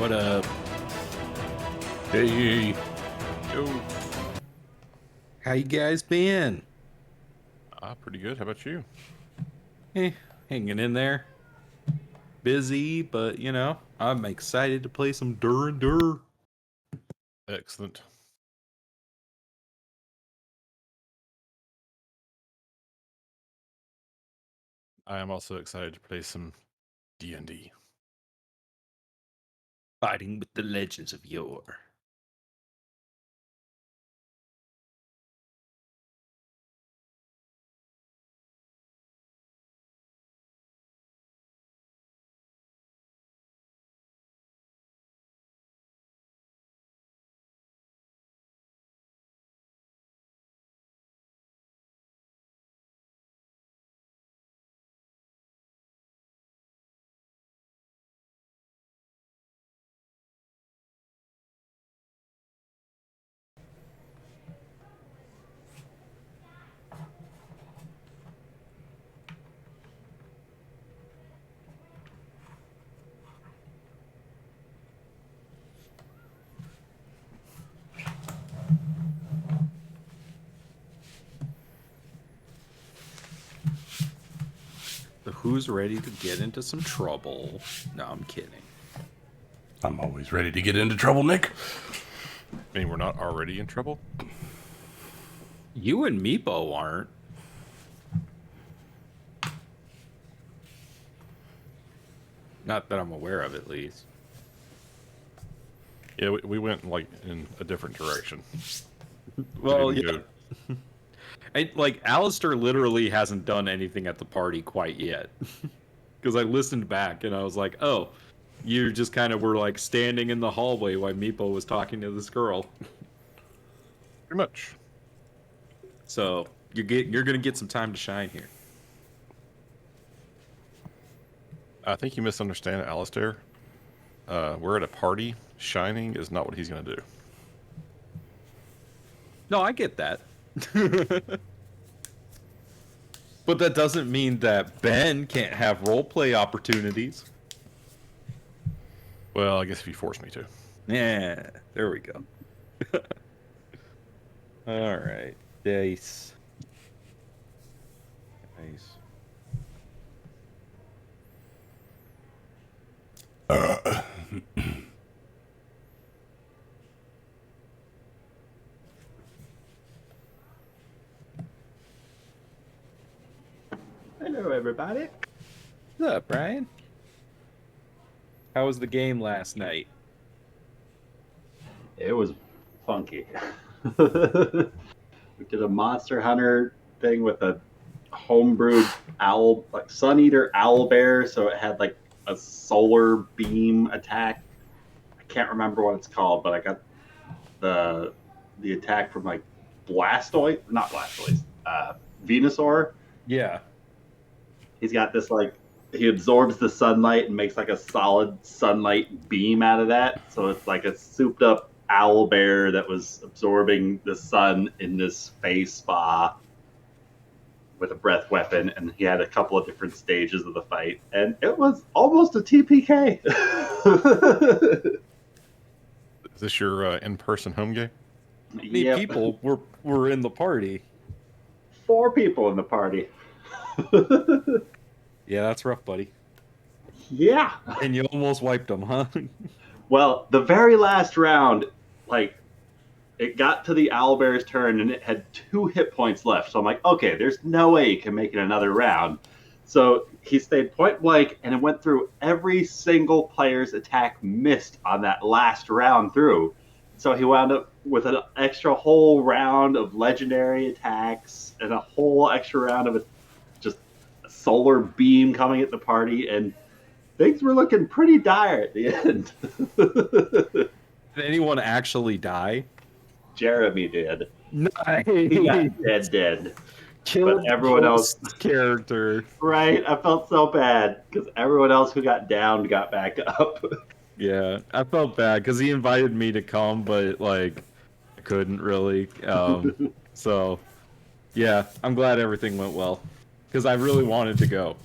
What up? Hey. Yo. How you guys been? Pretty good. How about you? Hanging in there. Busy, but you know, I'm excited to play some Dur and Dur. Excellent. I am also excited to play some D&D. Fighting with the legends of yore. So who's ready to get into some trouble? No, I'm kidding. I'm always ready to get into trouble, Nick. I mean, we're not already in trouble? You and Meepo aren't. Not that I'm aware of, at least. Yeah, we went, like, in a different direction. Well, yeah. Like, Alistair literally hasn't done anything at the party quite yet. Because I listened back and I was like, oh, you just kind of were like standing in the hallway while Meepo was talking to this girl. Pretty much. So you're gonna get some time to shine here. I think you misunderstand Alistair. We're at a party. Shining is not what he's going to do. No, I get that. But that doesn't mean that Ben can't have roleplay opportunities. Well, I guess if you force me to. Yeah, there we go. All right, dice. Nice. Hello, everybody. What's up, Brian? How was the game last night? It was funky. We did a Monster Hunter thing with a homebrewed owl, like Sun Eater owl bear. So it had like a solar beam attack. I can't remember what it's called, but I got the attack from like not Blastoise, Venusaur. Yeah. He's got this like he absorbs the sunlight and makes like a solid sunlight beam out of that. So it's like a souped up owl bear that was absorbing the sun in this space spa with a breath weapon, and he had a couple of different stages of the fight, and it was almost a TPK. Is this your in-person home game? How many people were in the party? 4 people in the party. Yeah, that's rough, buddy. Yeah. And you almost wiped them, huh? Well, the very last round, like, it got to the owlbear's turn and it had 2 hit points left. So I'm like, okay, there's no way he can make it another round. So he stayed point blank and it went through every single player's attack missed on that last round through. So he wound up with an extra whole round of legendary attacks and a whole extra round of just a solar beam coming at the party, and things were looking pretty dire at the end. Did anyone actually die? Jeremy did. Nice. He got dead. Killed But everyone else character. Right, I felt so bad because everyone else who got downed got back up. Yeah, I felt bad because he invited me to come, but like I couldn't really. So yeah, I'm glad everything went well because I really wanted to go.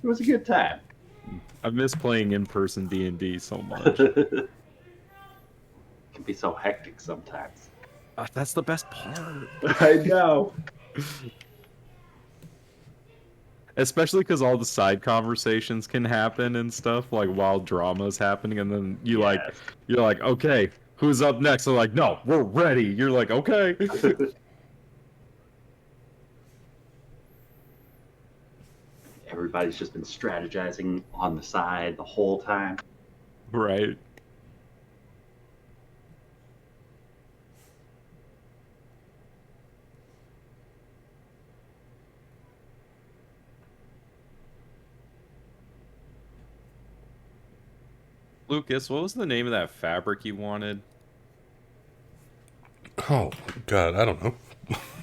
It was a good time. I miss playing in-person D&D so much. It can be so hectic sometimes. That's the best part. I know. Especially because all the side conversations can happen and stuff, like while drama's happening, and then you're like, okay, who's up next? They're like, no, we're ready. You're like, okay. Everybody's just been strategizing on the side the whole time. Right. Lucas, what was the name of that fabric you wanted? Oh, God, I don't know.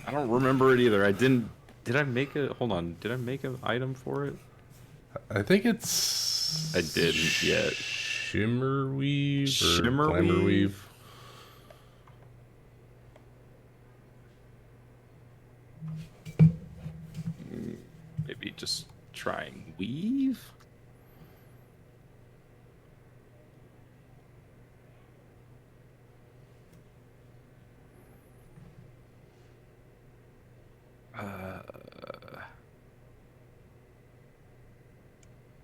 I don't remember it either. Did I make a... Hold on. Did I make an item for it? I think it's... I didn't yet. Shimmer Weave or Shimmer Glamour Weave? Maybe just trying weave?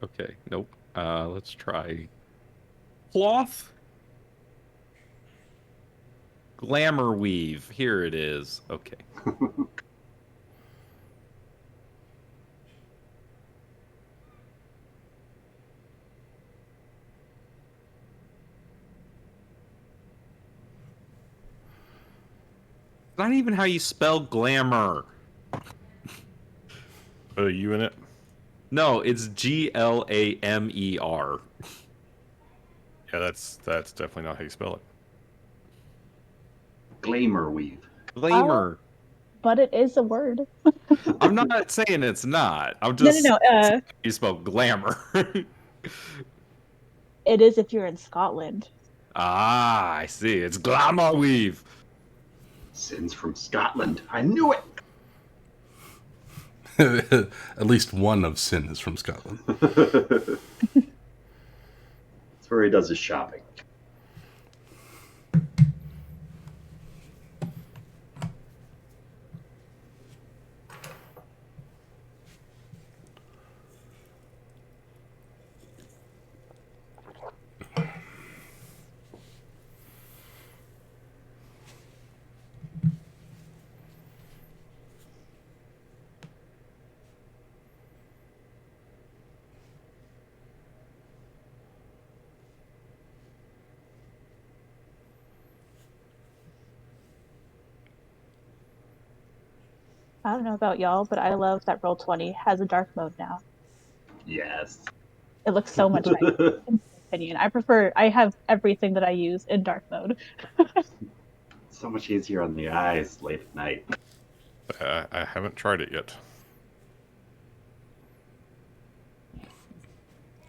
Okay, nope. Let's try cloth. Glamour weave. Here it is. Okay. Not even how you spell glamour. Put a U in it. No, it's Glamer. Yeah, that's definitely not how you spell it. Glamour weave. Glamour. But it is a word. I'm not saying it's not. I'm No, just no, no. you spell glamour. It is if you're in Scotland. Ah, I see. It's glamour weave. Sin's from Scotland. I knew it. At least one of Sin is from Scotland. That's where he does his shopping. I don't know about y'all, but I love that Roll20 has a dark mode now. Yes. It looks so much nicer, in my opinion. I have everything that I use in dark mode. So much easier on the eyes late at night. I haven't tried it yet.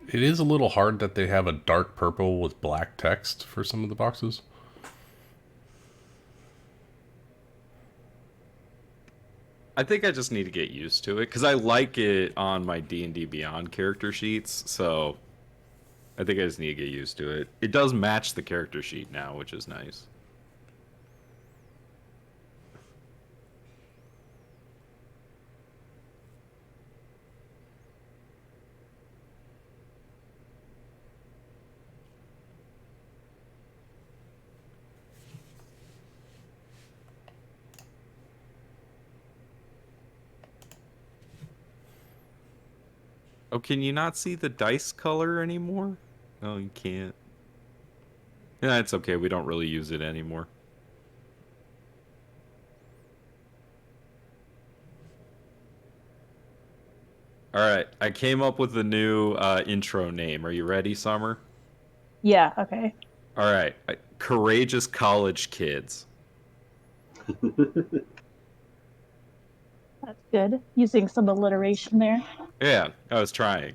It is a little hard that they have a dark purple with black text for some of the boxes. I think I just need to get used to it because I like it on my D&D Beyond character sheets, so I think I just need to get used to it. It does match the character sheet now, which is nice. Oh, can you not see the dice color anymore? No, you can't. Yeah, it's okay. We don't really use it anymore. All right, I came up with a new intro name. Are you ready, Summer? Yeah, okay. All right, Courageous College Kids. That's good. Using some alliteration there. Yeah, I was trying.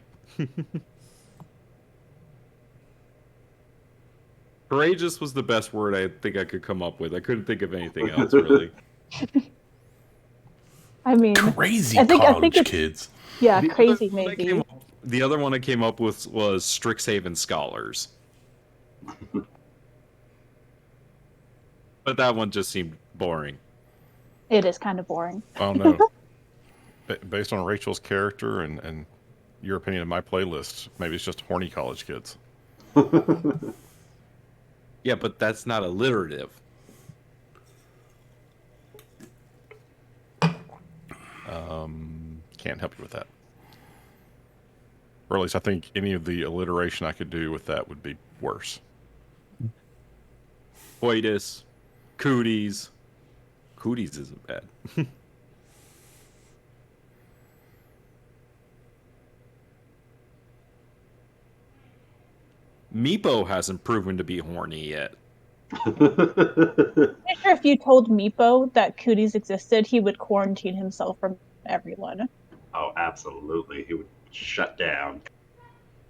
Courageous was the best word I think I could come up with. I couldn't think of anything else, really. I mean, Crazy I think college it's, kids. yeah, The crazy other one I maybe. came The other one I came up with was Strixhaven Scholars. But that one just seemed boring. It is kind of boring. Oh no. Based on Rachel's character and your opinion of my playlist, maybe it's just horny college kids. Yeah, but that's not alliterative. Can't help you with that. Or at least I think any of the alliteration I could do with that would be worse. Coitus, cooties. Cooties isn't bad. Meepo hasn't proven to be horny yet. I'm sure if you told Meepo that cooties existed, he would quarantine himself from everyone. Oh, absolutely. He would shut down.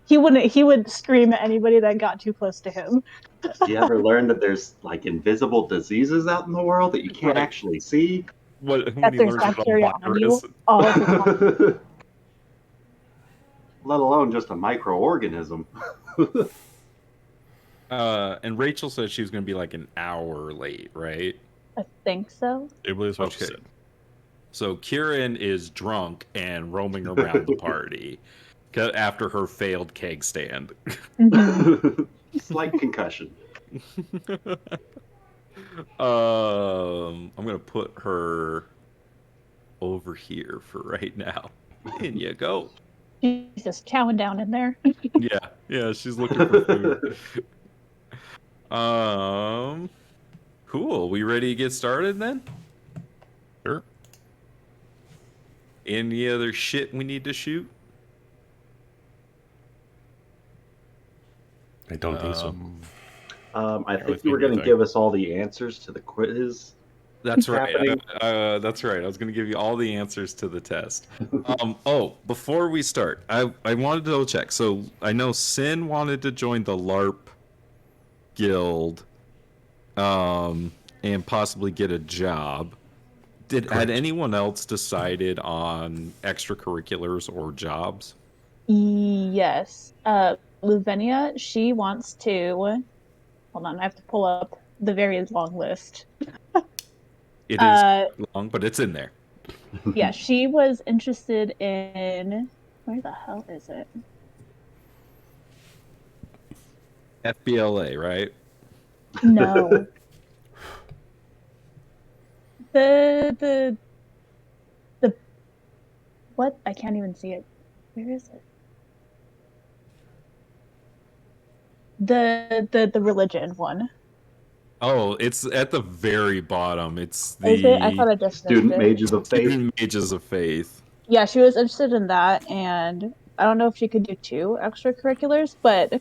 He wouldn't. He would scream at anybody that got too close to him. Do you ever learn that there's like invisible diseases out in the world that you can't Right. actually see? When That he there's learns what a bacteria on virus- you all the time. Let alone just a microorganism. And Rachel said she was going to be like an hour late, right? I think so. It was what she Okay. said. So Kieran is drunk and roaming around the party after her failed keg stand. Mhm. Slight concussion. I'm gonna put her over here for right now. In you go. She's just chowing down in there. Yeah, she's looking for food. Cool. We ready to get started then? Sure. Any other shit we need to shoot? I don't think so. I really think you were think going to anything. give us all the answers to the quiz. That's right. happening. That's right. I was going to give you all the answers to the test. Before we start, I wanted to double check. So I know Sin wanted to join the Larp guild, and possibly get a job. Had Correct. anyone else decided on extracurriculars or jobs? Yes. Luvenia, she wants to. Hold on, I have to pull up the very long list. It is Uh, long, but it's in there. yeah, she was interested in. Where the hell is it? FBLA, right? No. the what? I can't even see it. Where is it? The religion one. Oh, it's at the very bottom. It's Is it? I thought the I just missed Student it. mages of faith. Student Mages of Faith. Yeah, she was interested in that, and I don't know if she could do 2 extracurriculars, but You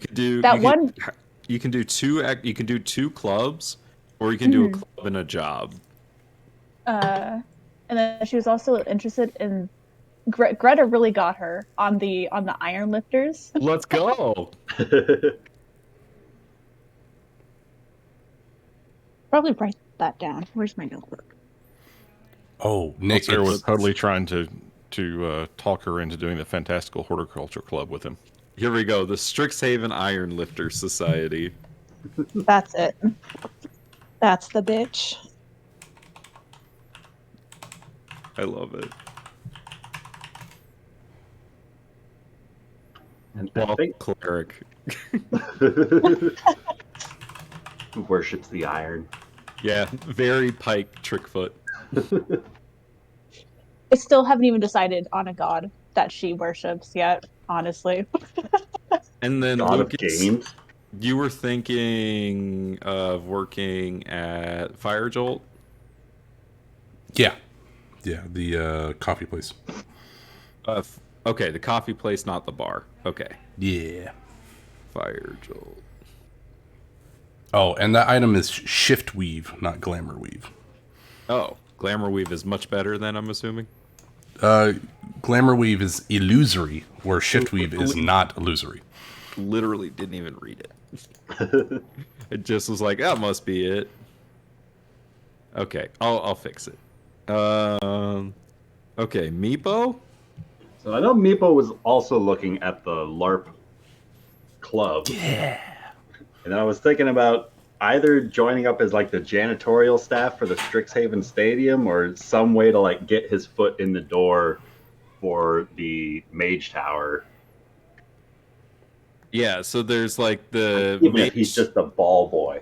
could do that you one. Could, you can do two. You can do 2 clubs, or you can do a Mhm. club and a job. And then she was also interested in Greta really got her on the iron lifters. Let's go. Probably write that down. Where's my notebook? Oh, Nick, Sarah was it's, totally trying to talk her into doing the Fantastical Horticulture Club with him. Here we go. The Strixhaven Iron Lifter Society. That's it. That's the bitch. I love it. And I Well, think cleric. who worships the iron. Yeah, very Pike Trickfoot. I still haven't even decided on a god that she worships yet, honestly. And then God of Lucas, games. you were thinking of working at Fire Jolt? yeah, the coffee place. Okay, the coffee place, not the bar. Okay, Yeah. Fire Jolt. Oh, and that item is shift weave, not glamour weave. Oh, Glamour Weave is much better than I'm assuming. Glamour weave is illusory, where shift weave is not illusory. Literally didn't even read it. It just was like, that must be it. Okay, I'll fix it. Okay, Meepo? So I know Meepo was also looking at the LARP club. Yeah. And then I was thinking about either joining up as like the janitorial staff for the Strixhaven Stadium or some way to like get his foot in the door for the Mage Tower. Yeah, so there's like the Even if he's just a ball boy.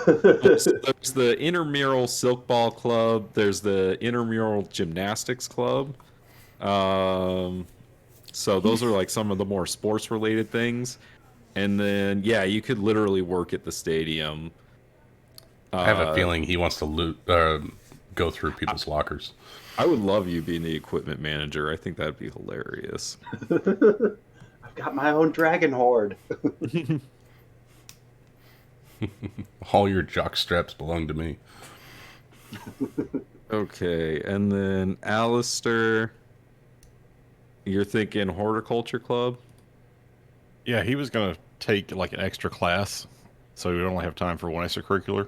there's the intramural silk ball club. There's the intramural gymnastics club. So those are like some of the more sports related things. And then yeah, you could literally work at the stadium. I have a feeling he wants to go through people's lockers. I would love you being the equipment manager. I think that'd be hilarious. I've got my own dragon horde. All your jock straps belong to me. Okay, and then Alistair, you're thinking horticulture club? Yeah, he was going to take like an extra class, so he would only have time for one extracurricular.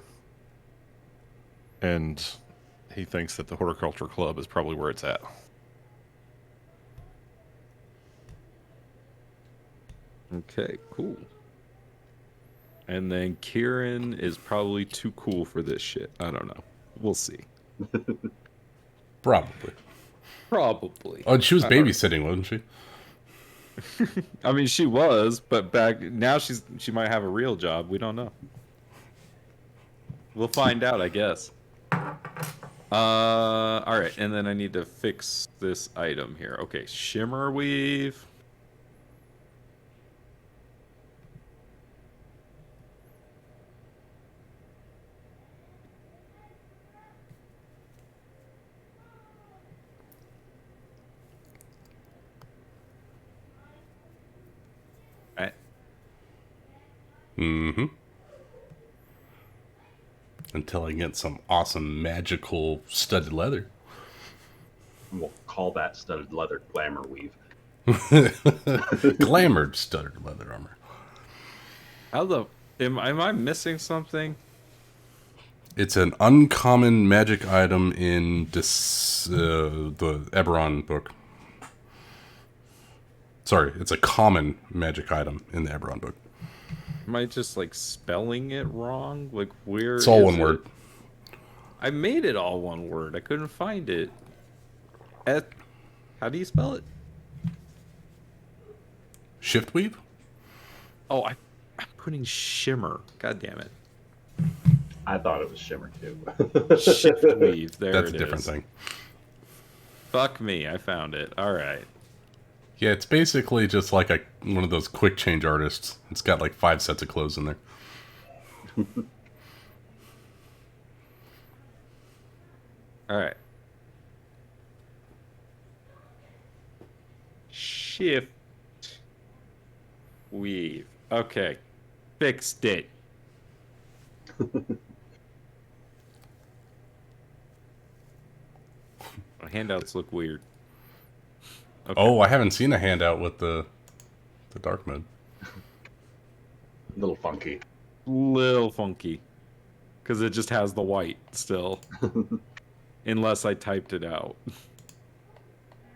And he thinks that the horticulture club is probably where it's at. Okay, cool. And then Kieran is probably too cool for this shit. I don't know. We'll see. Probably. Probably. Oh, she was babysitting, wasn't she? I mean, she was, but now she might have a real job. We don't know. We'll find out, I guess. All right, and then I need to fix this item here. Okay, shimmer weave. Mm-hmm. Until I get some awesome magical studded leather. We'll call that studded leather glamour weave. Glamored studded leather armor. Am I missing something? It's an uncommon magic item in this the Eberron book. Sorry, it's a common magic item in the Eberron book. Am I just like spelling it wrong? Like where? It's all one word. I made it all one word. I couldn't find it. How do you spell it? Shift weave? Oh, I'm putting shimmer. God damn it. I thought it was shimmer too. Shift weave. There That's it a different is. thing. Fuck me. I found it. All right. Yeah, it's basically just like one of those quick change artists. It's got like 5 sets of clothes in there. All right. Shift weave. Okay. Fixed it. Handouts look weird. Okay. Oh, I haven't seen a handout with the dark mode. A little funky. Little funky. Because it just has the white still. Unless I typed it out.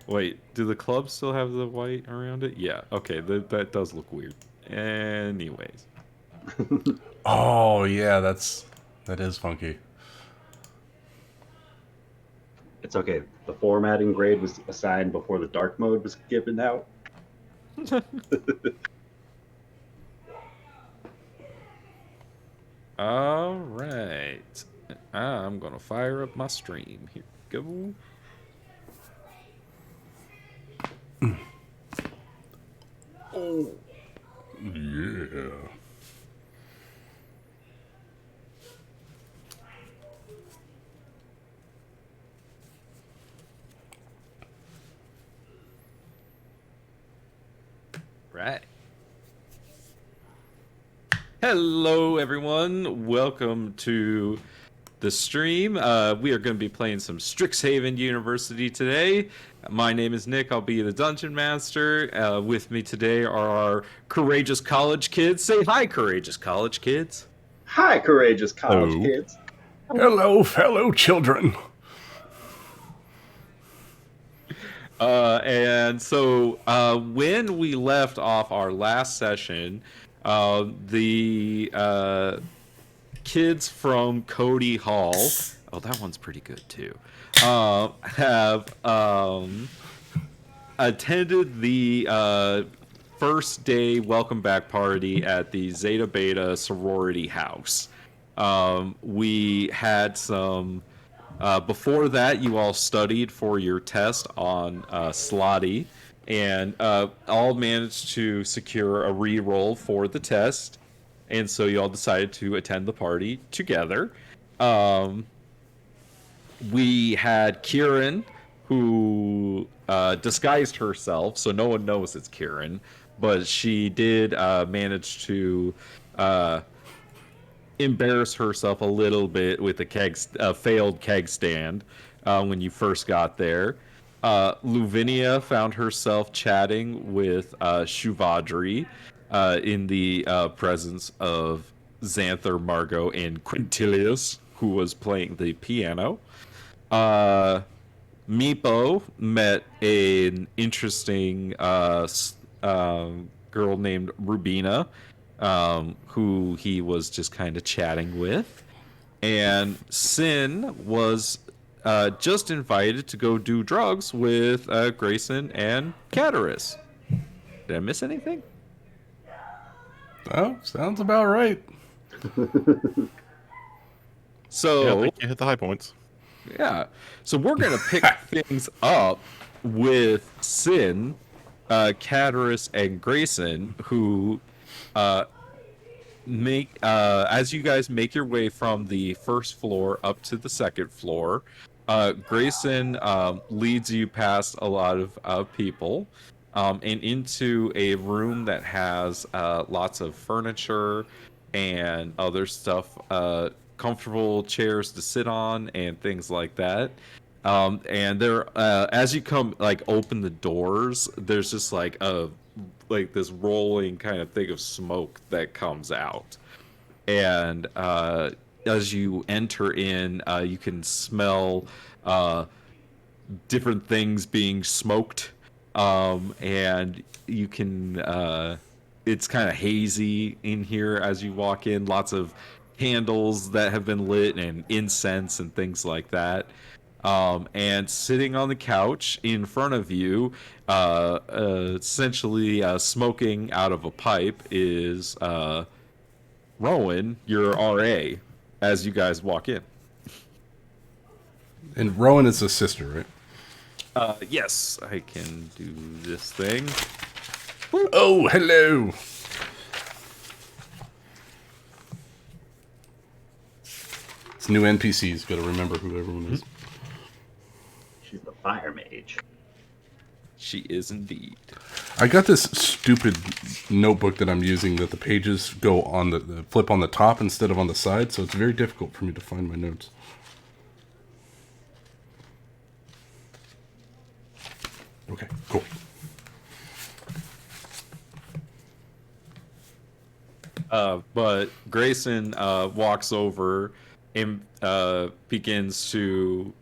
Wait, do the clubs still have the white around it? Yeah, okay, that does look weird. Anyways. Oh, yeah, that is funky. It's okay. The formatting grade was assigned before the dark mode was given out. All right. I'm going to fire up my stream. Here we go. Oh. Yeah. Right. Hello, everyone. Welcome to the stream. We are going to be playing some Strixhaven University today. My name is Nick. I'll be the Dungeon Master. With me today are our courageous college kids. Say hi, courageous college kids. Hi, courageous college Hello. kids. Hello, fellow children. And so when we left off our last session, the kids from Cody Hall, oh, that one's pretty good too, have attended the first day welcome back party at the Zeta Beta sorority house. We had some. Before that, you all studied for your test on Slotty, and all managed to secure a re-roll for the test, and so you all decided to attend the party together. We had Kieran, who disguised herself, so no one knows it's Kieran, but she did manage to embarrass herself a little bit with a failed keg stand when you first got there. Luvinia found herself chatting with Shuvadri in the presence of Xanther, Margot, and Quintilius, who was playing the piano. Meepo met an interesting girl named Rubina, who he was just kind of chatting with. And Sin was just invited to go do drugs with Grayson and Cataris. Did I miss anything? Oh, sounds about right. So Yeah, I think you hit the high points. yeah, so we're gonna pick things up with Sin, Cataris, and Grayson, who as you guys make your way from the first floor up to the second floor. Grayson leads you past a lot of people and into a room that has lots of furniture and other stuff, comfortable chairs to sit on and things like that. And there, as you come, open the doors, there's just this rolling kind of thing of smoke that comes out. And as you enter in, you can smell different things being smoked. And you can, it's kind of hazy in here as you walk in. Lots of candles that have been lit and incense and things like that. And sitting on the couch in front of you, essentially smoking out of a pipe, is Rowan, your RA, as you guys walk in. And Rowan is a sister, right? Yes, I can do this thing. Oh, hello. It's new NPCs. Got to remember who everyone is. She's the fire mage. She is indeed. I got this stupid notebook that I'm using that the pages go on the flip on the top instead of on the side, so it's very difficult for me to find my notes. Okay, cool. But Grayson walks over and begins to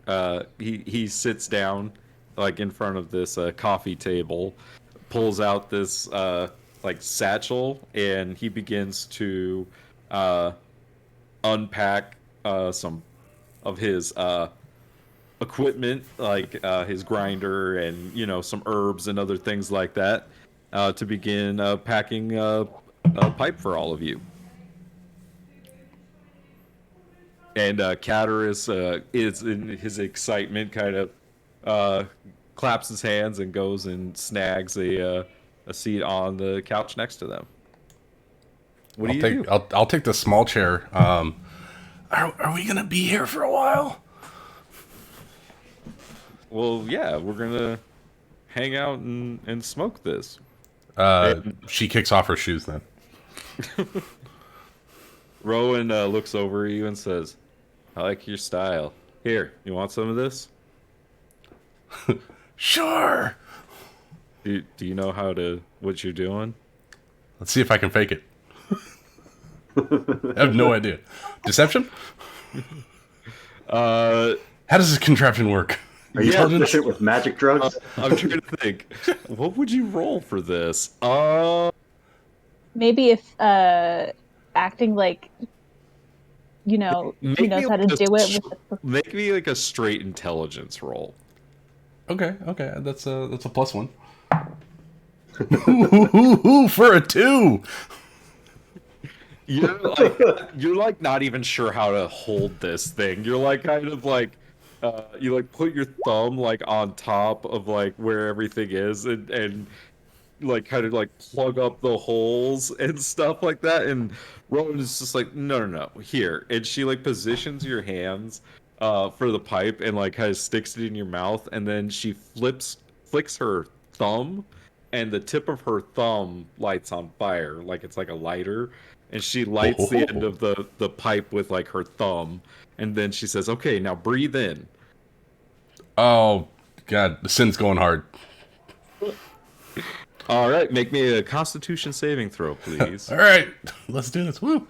he sits down in front of this coffee table, pulls out this satchel, and he begins to unpack some of his equipment, his grinder and some herbs and other things like that, to begin packing a pipe for all of you. And Cataris is in his excitement, kind of claps his hands and goes and snags a seat on the couch next to them. What do you do? I'll take the small chair. Are we gonna be here for a while? Well, yeah, we're gonna hang out and smoke this. She kicks off her shoes then. Rowan looks over at you and says, "I like your style. Here, you want some of this?" Sure. Do you know what you're doing? Let's see if I can fake it. I have no idea. Deception? How does this contraption work? Are you Intelligence? proficient with magic drugs? I'm trying to think. What would you roll for this? Maybe if acting like he Make knows me how to like do it with the make me like a straight intelligence roll. Okay, that's a +1. Ooh, for a 2. You're like not even sure how to hold this thing. You're like kind of like you like put your thumb like on top of like where everything is and like kind of like plug up the holes and stuff like that. And Rowan is just like, no, here. And she like positions your hands for the pipe and like kind of sticks it in your mouth, and then she flicks her thumb, and the tip of her thumb lights on fire like it's like a lighter, and she lights the end of the pipe with like her thumb, and then she says, okay, now breathe in. Oh, God, the sin's going hard. All right, make me a Constitution saving throw, please. All right, let's do this. Woo.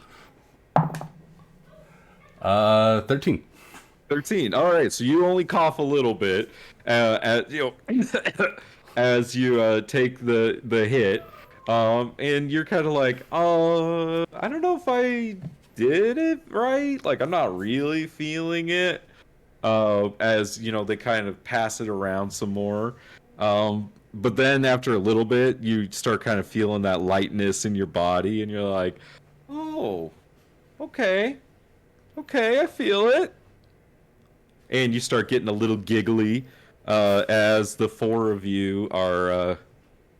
13. 13. All right, so you only cough a little bit, as as you take the hit, and you're kind of like, I don't know if I did it right. Like, I'm not really feeling it. As they kind of pass it around some more. But then after a little bit, you start kind of feeling that lightness in your body, and you're like, oh, okay, I feel it. And you start getting a little giggly as the four of you are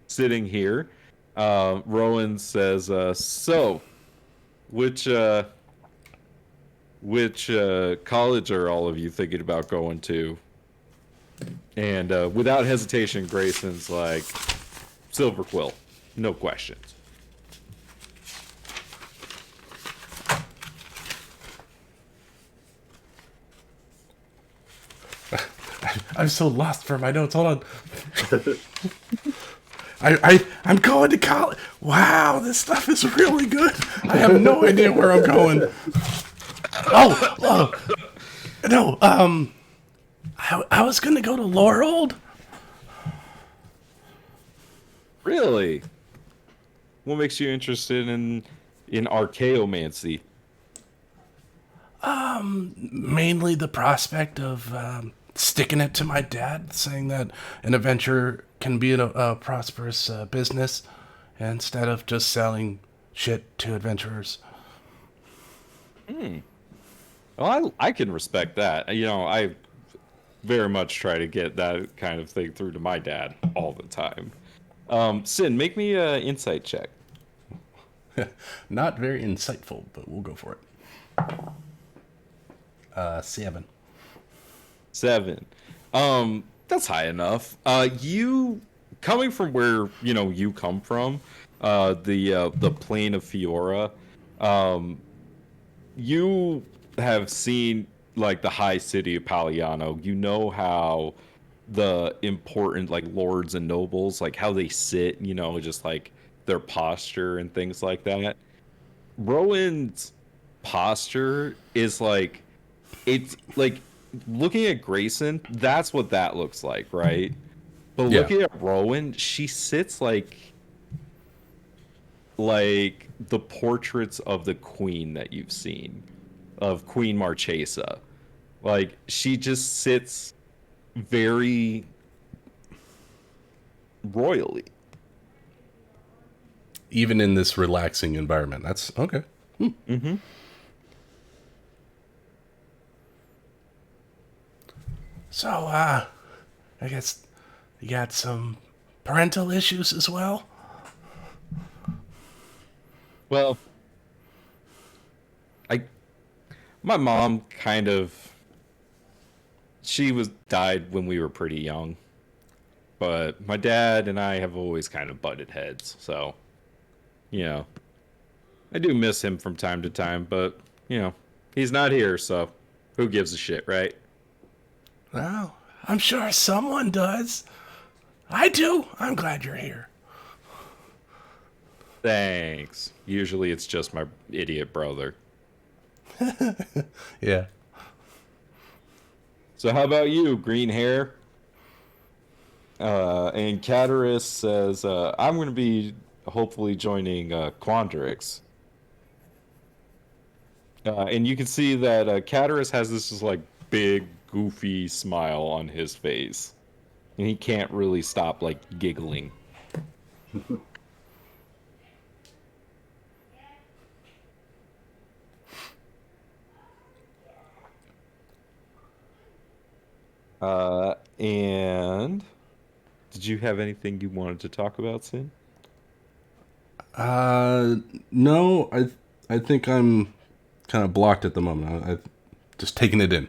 sitting here. Rowan says, so, which college are all of you thinking about going to? And without hesitation, Grayson's like, Silver Quill, no questions. I'm so lost for my notes. Hold on. I'm going to college. Wow, this stuff is really good. I have no idea where I'm going. No. I was going to go to Laurel. Really? What makes you interested in Archaeomancy? Mainly the prospect of sticking it to my dad, saying that an adventure can be a prosperous business instead of just selling shit to adventurers. Well, I can respect that. I very much try to get that kind of thing through to my dad all the time. Sin, make me an insight check. Not very insightful, but we'll go for it. 7. 7. That's high enough. You coming from where you come from, the plain of Fiora, you have seen like the high city of Paliano. You know how the important like lords and nobles, like how they sit, just like their posture and things like that. Rowan's posture is like, it's like looking at Grayson, that's what that looks like, right? But Yeah. looking at Rowan, she sits like the portraits of the queen that you've seen, of Queen Marchesa. Like, she just sits very royally. Even in this relaxing environment. That's okay. Mm-hmm. So, I guess you got some parental issues as well? Well, my mom kind of, she died when we were pretty young, but my dad and I have always kind of butted heads. So, I do miss him from time to time, but he's not here, so who gives a shit, right? Well, I'm sure someone does. I do. I'm glad you're here. Thanks. Usually it's just my idiot brother. Yeah. So how about you, green hair? And Caterus says, I'm going to be hopefully joining Quandrix. And you can see that Caterus has this just like big, goofy smile on his face. And he can't really stop like giggling. And did you have anything you wanted to talk about, Sin? No, I think I'm kind of blocked at the moment. I've just taken it in.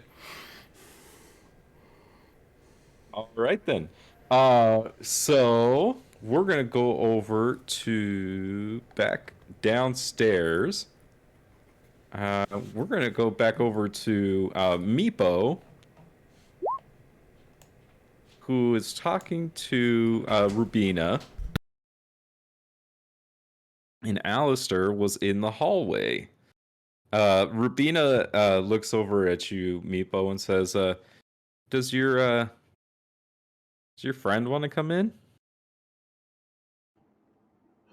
All right then. So we're gonna go over to back downstairs. We're gonna go back over to Meepo, who is talking to Rubina, and Alistair was in the hallway. Rubina looks over at you, Meepo, and says, does your friend want to come in?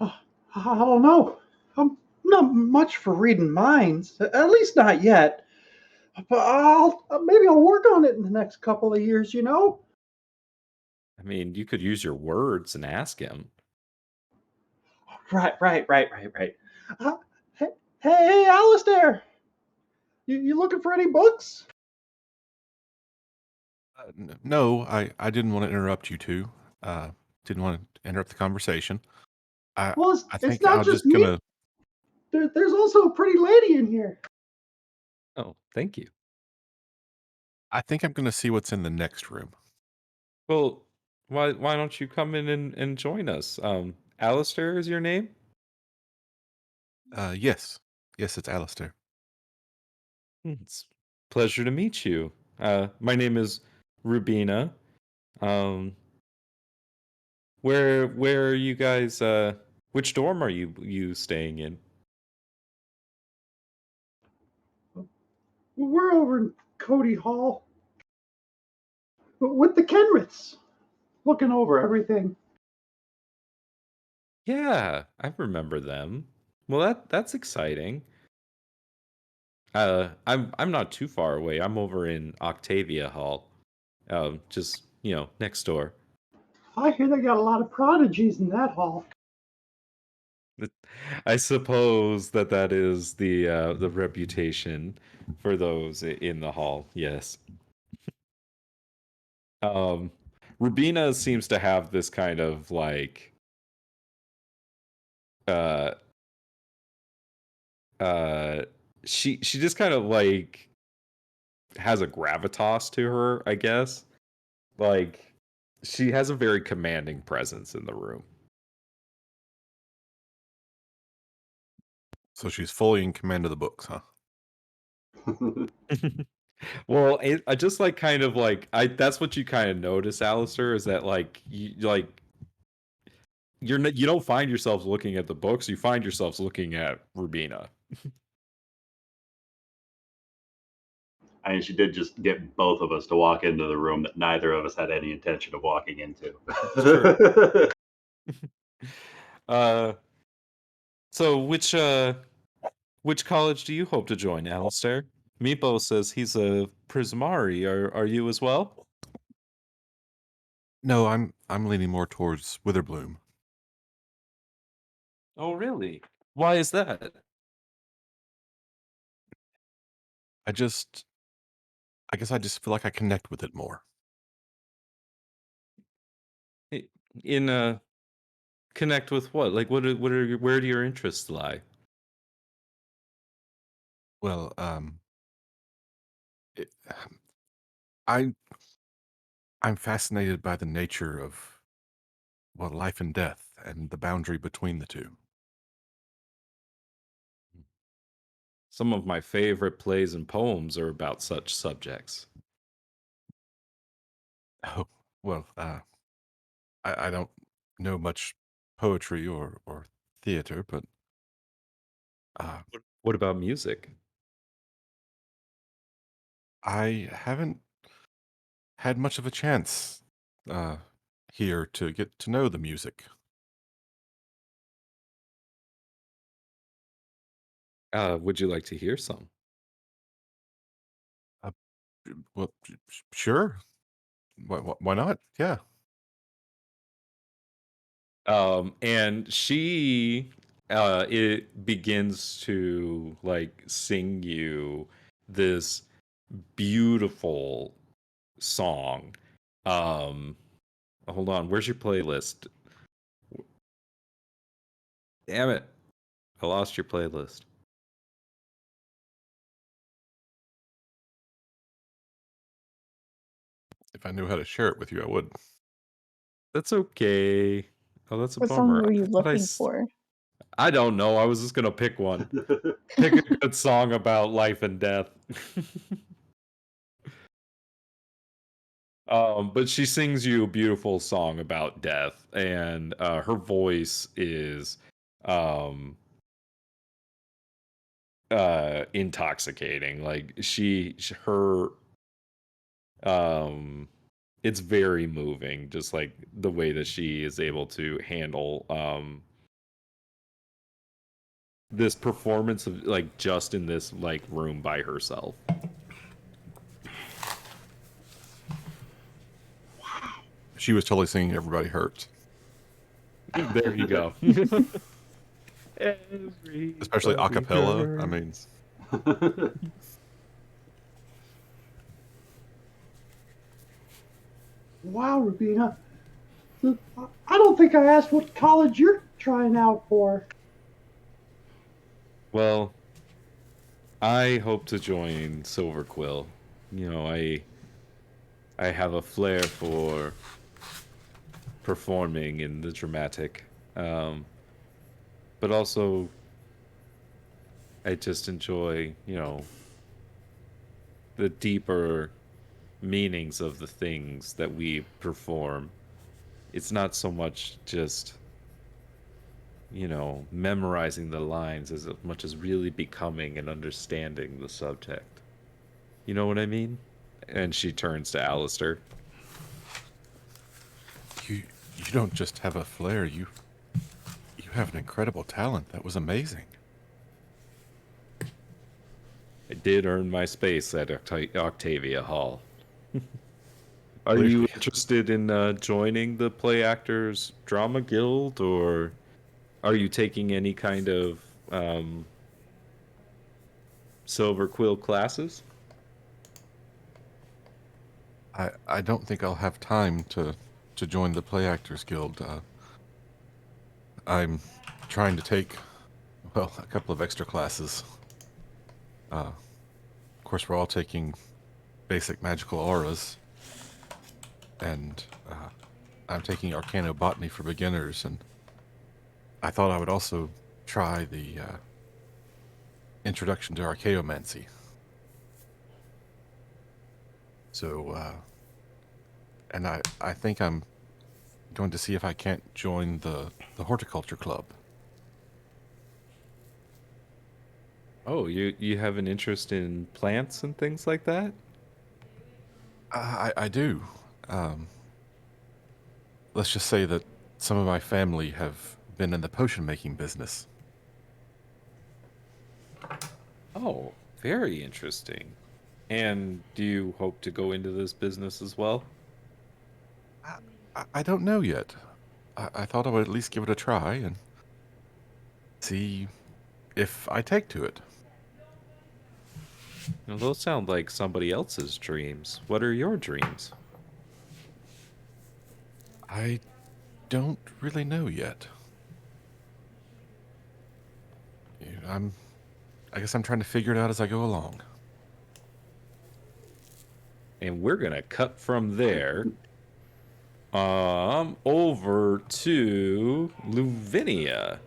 I don't know. I'm not much for reading minds, at least not yet. But maybe I'll work on it in the next couple of years, you know? I mean, you could use your words and ask him. Right. Uh, hey, hey, Alistair! You looking for any books? No, I didn't want to interrupt you two. Didn't want to interrupt the conversation. Well, I it's think not I'll just just me. gonna. There's also a pretty lady in here. Oh, thank you. I think I'm gonna see what's in the next room. Well, why don't you come in and join us? Alistair is your name? Yes, it's Alistair. It's a pleasure to meet you. My name is Rubina. Um, where are you guys? Which dorm are you staying in? We're over in Cody Hall with the Kenriths, looking over everything. Yeah, I remember them. Well, that's exciting. I'm not too far away. I'm over in Octavia Hall. Just next door. I hear they got a lot of prodigies in that hall. I suppose that is the reputation for those in the hall. Yes. Um, Rubina seems to have this kind of like uh uh she just kind of like has a gravitas to her, I guess. Like she has a very commanding presence in the room. So she's fully in command of the books, huh? Well, I just like kind of like I that's what you kind of notice, Alistair, is that like you don't find yourselves looking at the books, you find yourselves looking at Rubina. I mean, she did just get both of us to walk into the room that neither of us had any intention of walking into. True. So which college do you hope to join, Alistair? Meepo says he's a Prismari. Are you as well? No, I'm leaning more towards Witherbloom. Oh, really? Why is that? I guess I just feel like I connect with it more. In connect with what? Like where do your interests lie? Well, it, I I'm fascinated by the nature of life and death and the boundary between the two. Some of my favorite plays and poems are about such subjects. Oh, well, I don't know much poetry or theater, but uh, What about music? I haven't had much of a chance here to get to know the music. Would you like to hear some? Uh, well, sure. Why not? Yeah. And she it begins to like sing you this beautiful song. Um, hold on, where's your playlist? Damn it, I lost your playlist. If I knew how to share it with you, I would. That's okay. Oh, that's a What song bummer. were you But looking for? I don't know. I was just gonna pick one. Pick a good song about life and death. But she sings you a beautiful song about death, and her voice is um intoxicating. Like her it's very moving, just like the way that she is able to handle this performance of like just in this like room by herself. She was totally singing "Everybody Hurts," There you go. especially a cappella. I mean, Wow, Rubina. I don't think I asked what college you're trying out for. Well, I hope to join Silver Quill. You know, I have a flair for performing in the dramatic, but also I just enjoy, you know, the deeper meanings of the things that we perform. It's not so much just, you know, memorizing the lines as much as really becoming and understanding the subject. You know what I mean? And she turns to Alistair. you you don't just have a flair. You have an incredible talent. That was amazing. I did earn my space at Octavia Hall. Are Clearly. you interested in joining the Play Actors Drama Guild, or are you taking any kind of Silver Quill classes? I don't think I'll have time to join the Play Actors Guild. I'm trying to take, well, a couple of extra classes. Of course, we're all taking basic magical auras, and I'm taking Arcanobotany for beginners, and I thought I would also try the Introduction to Archaeomancy. So, and I think I'm going to see if I can't join the horticulture club. Oh, you have an interest in plants and things like that? I do. Um, let's just say that some of my family have been in the potion making business. Oh, very interesting. And do you hope to go into this business as well? I don't know yet. I thought I would at least give it a try and see if I take to it. Now, those sound like somebody else's dreams. What are your dreams? I don't really know yet. I guess I'm trying to figure it out as I go along. And we're gonna cut from there over to Luvinia.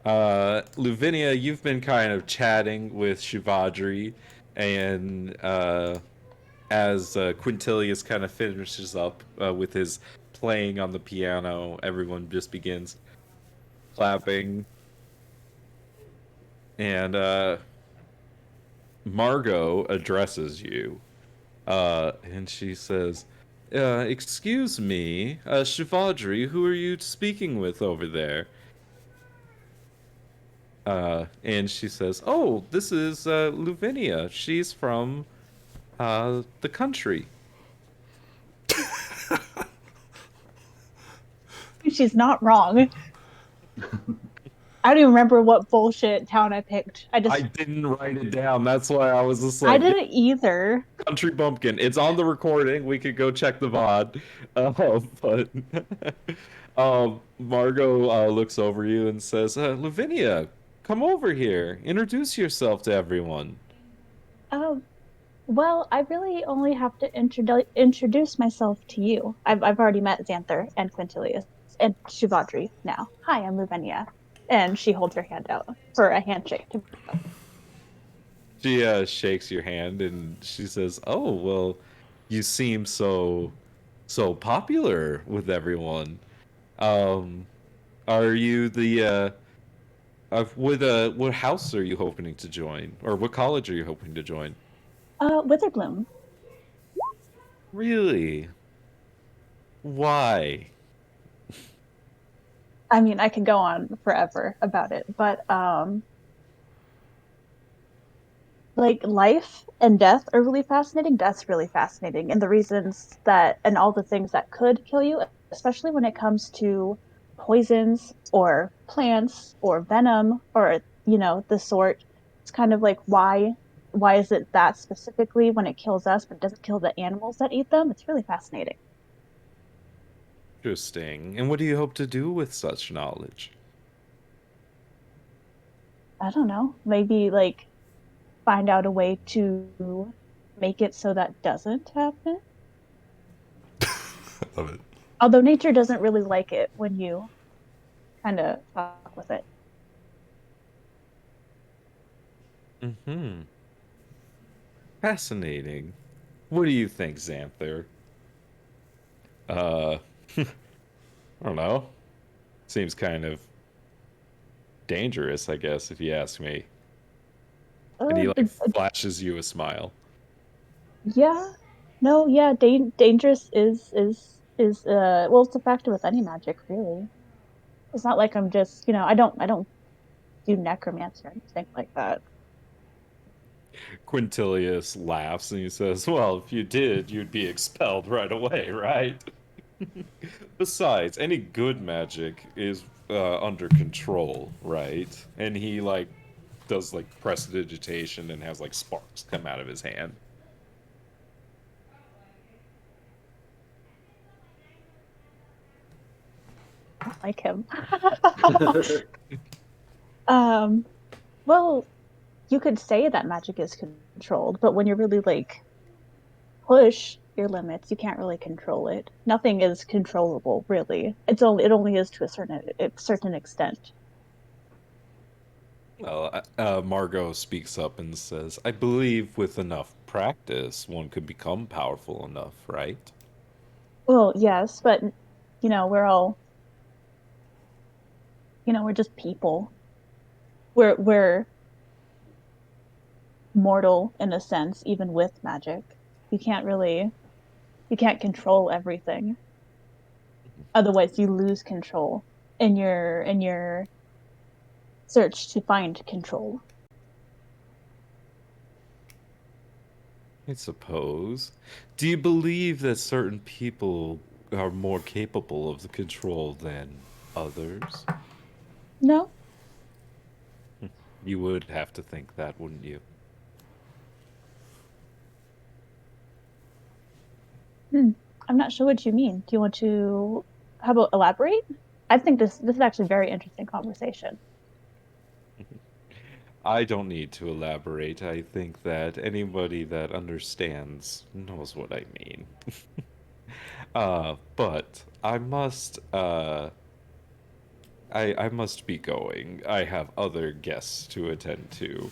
Luvinia, you've been kind of chatting with Shivadri, and as Quintilius kind of finishes up with his playing on the piano, everyone just begins clapping. And Margot addresses you. And she says, excuse me, Shivadri, who are you speaking with over there? And she says, oh, this is Luvinia. She's from the country. She's not wrong. I don't even remember what bullshit town I picked. I didn't write it down. That's why I was just like, I didn't either. Country Bumpkin. It's on the recording. We could go check the VOD. But Margot looks over you and says, Lavinia, come over here. Introduce yourself to everyone. Well, I really only have to introduce myself to you. I've already met Xanther and Quintilius and Shivadri now. Hi, I'm Lavinia. And she holds her hand out for a handshake. She shakes your hand and she says, "Oh, well, you seem so popular with everyone. Are you the what house are you hoping to join, or what college are you hoping to join?" Witherbloom. Really? Why? I mean, I could go on forever about it, but like life and death are really fascinating. Death's really fascinating, and the reasons that and all the things that could kill you, especially when it comes to poisons or plants or venom or the sort. It's kind of like why is it that specifically when it kills us but doesn't kill the animals that eat them? It's really fascinating. Interesting. And what do you hope to do with such knowledge? I don't know. Maybe like find out a way to make it so that doesn't happen. Love it. Although nature doesn't really like it when you kind of fuck with it. Mm-hmm. Fascinating. What do you think, Xanther? I don't know. Seems kind of dangerous, I guess, if you ask me. And he like flashes you a smile. Yeah. No, yeah, dangerous is well, it's a factor with any magic, really. It's not like I'm just, I don't do necromancy or anything like that. Quintilius laughs and he says, "Well, if you did, you'd be expelled right away, right?" Besides, any good magic is under control, right? And he like does like prestidigitation and has like sparks come out of his hand. I don't like him. Well, you could say that magic is controlled, but when you really like push your limits, you can't really control it. Nothing is controllable, really. It only is to a certain extent. Well, Margot speaks up and says, "I believe with enough practice, one could become powerful enough, right?" Well, yes, but we're all we're just people. We're mortal in a sense, even with magic. You can't control everything. Otherwise, you lose control in your search to find control. I suppose. Do you believe that certain people are more capable of the control than others? No, You would have to think that, wouldn't you? I'm not sure what you mean. Do you want to? How about elaborate? I think this is actually a very interesting conversation. I don't need to elaborate. I think that anybody that understands knows what I mean. But I must be going. I have other guests to attend to.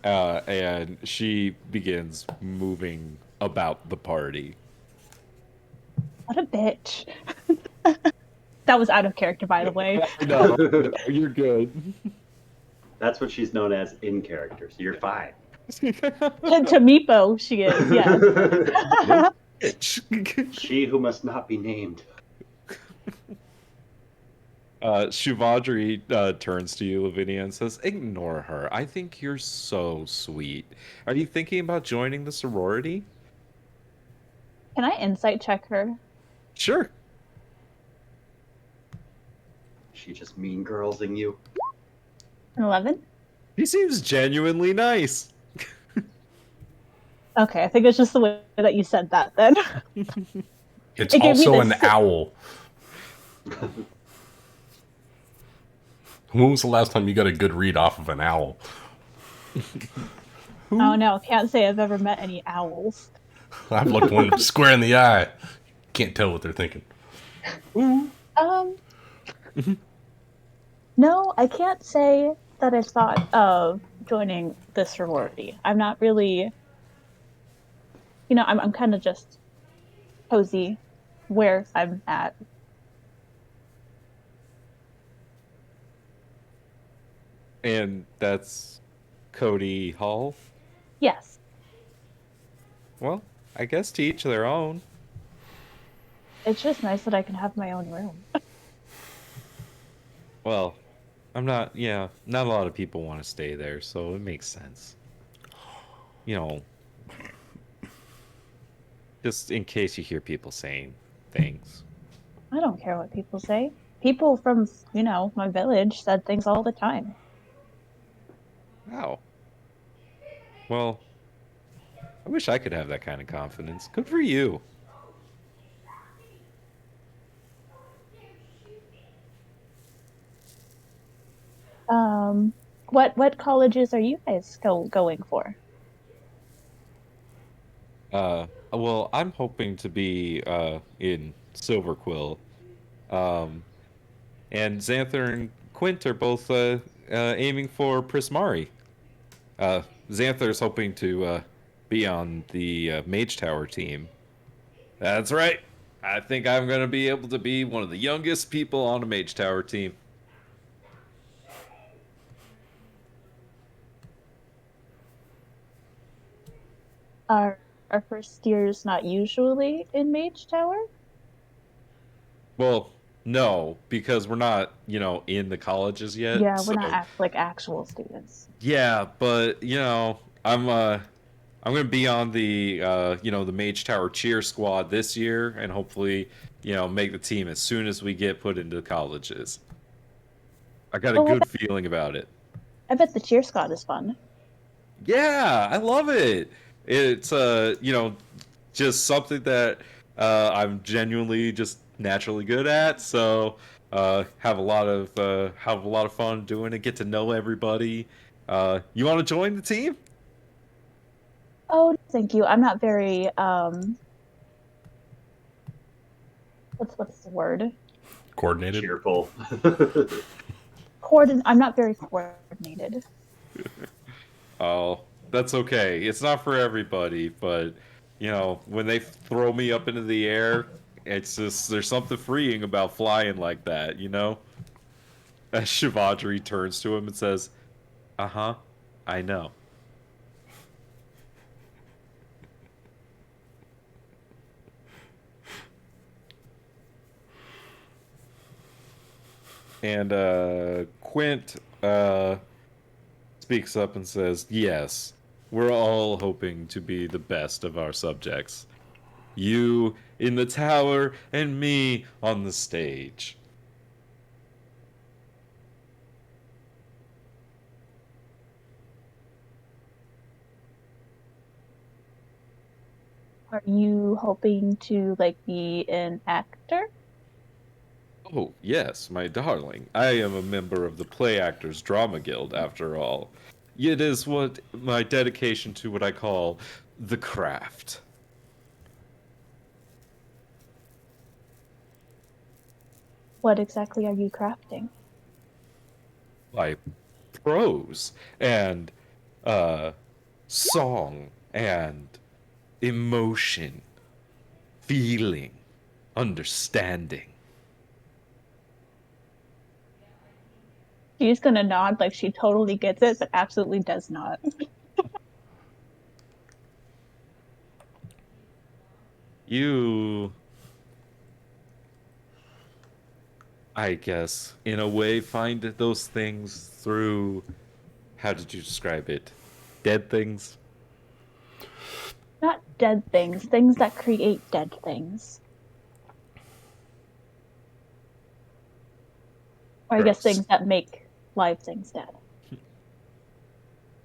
And she begins moving about the party. What a bitch. That was out of character, by the way. No, you're good. That's what she's known as in character, so you're fine. To Meepo, she is, yes. She who must not be named. Shivadri turns to you, Lavinia, and says, "Ignore her. I think you're so sweet. Are you thinking about joining the sorority?" Can I insight check her? Sure. She just mean girlsing you. An 11? He seems genuinely nice. Okay, I think it's just the way that you said that then. It's It gave me also this- an owl. When was the last time you got a good read off of an owl? Oh no, can't say I've ever met any owls. I've looked one square in the eye. Can't tell what they're thinking. No, I can't say that I've thought of joining this sorority. I'm not really, I'm kind of just cozy where I'm at. And that's Cody Hall? Yes. Well, I guess to each their own. It's just nice that I can have my own room. Well, not a lot of people want to stay there, so it makes sense. Just in case you hear people saying things. I don't care what people say. People from, my village said things all the time. Wow. Well, I wish I could have that kind of confidence. Good for you. What colleges are you guys going for? Well, I'm hoping to be in Silverquill. And Xanther and Quint are both aiming for Prismari. Xanther's hoping to be on the Mage Tower team. That's right. I think I'm going to be able to be one of the youngest people on a Mage Tower team. Are first years not usually in Mage Tower? Well, no, because we're not, in the colleges yet. Yeah, so, we're not actual students. Yeah, but I'm gonna be on the the Mage Tower cheer squad this year, and hopefully make the team as soon as we get put into colleges. I got a good feeling about it. I bet the cheer squad is fun. Yeah, I love it. It's just something that I'm genuinely just naturally good at. So have a lot of fun doing it. Get to know everybody. You want to join the team? Oh, thank you. I'm not very what's the word? Coordinated? Cheerful. I'm not very coordinated. Oh, that's okay. It's not for everybody, but when they throw me up into the air, it's just there's something freeing about flying like that, As Shivadri turns to him and says, "Uh-huh, I know." And Quint speaks up and says, "Yes, we're all hoping to be the best of our subjects. You in the tower and me on the stage." Are you hoping to be an actor? Oh, yes, my darling. I am a member of the Play Actors Drama Guild, after all. It is what my dedication to what I call the craft. What exactly are you crafting? Like prose and song and emotion, feeling, understanding. She's gonna nod like she totally gets it, but absolutely does not. You, I guess, in a way, find those things through, how did you describe it? Dead things? Not dead things, things that create dead things. Or I guess Gross. things that make live things dead.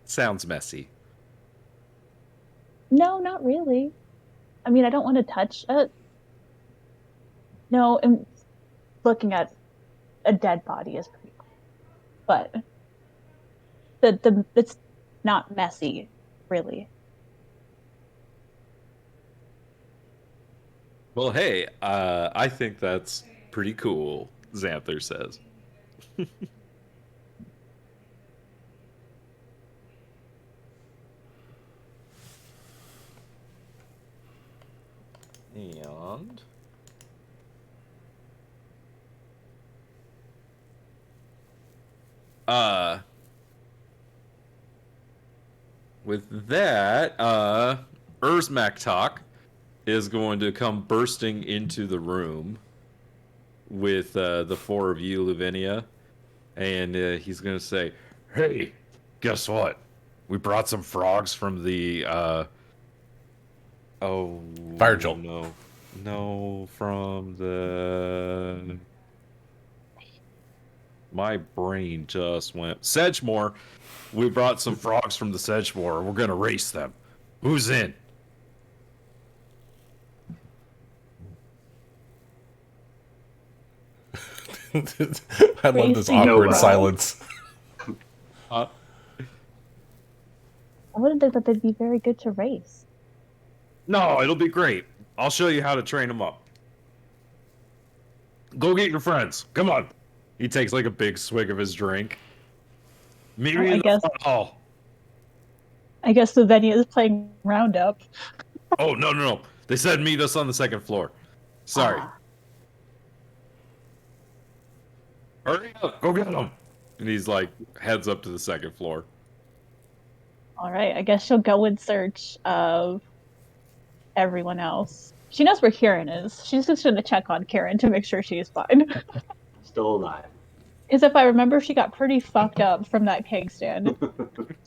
Sounds messy. No, not really. I mean, I don't want to touch it. No, and looking at a dead body is pretty cool. But the it's not messy, really. Well, hey, I think that's pretty cool, Xanther says. And uh with that, Urzmaktok is going to come bursting into the room with the four of you, Lavinia, and he's going to say, "Hey, guess what? We brought some frogs from the oh Fire Jolt. no, from the my brain just went Sedgemore. We brought some frogs from the Sedgemore. We're gonna race them. Who's in?" I love this Racing. awkward No, silence. Uh, I wouldn't think that they'd be very good to race. no, it'll be great. I'll show you how to train them up. Go get your friends. Come on. He takes like a big swig of his drink. Meet me I in the guess- front hall. I guess Slovenia is playing Roundup. Oh, no. They said meet us on the second floor. Sorry. Ah, Hurry up. Go get them. And he's like, heads up to the second floor. all right, I guess she'll go in search of everyone else. She knows where Kieran is. She's just going to check on Kieran to make sure she's fine. Still alive. Because if I remember, she got pretty fucked up from that keg stand.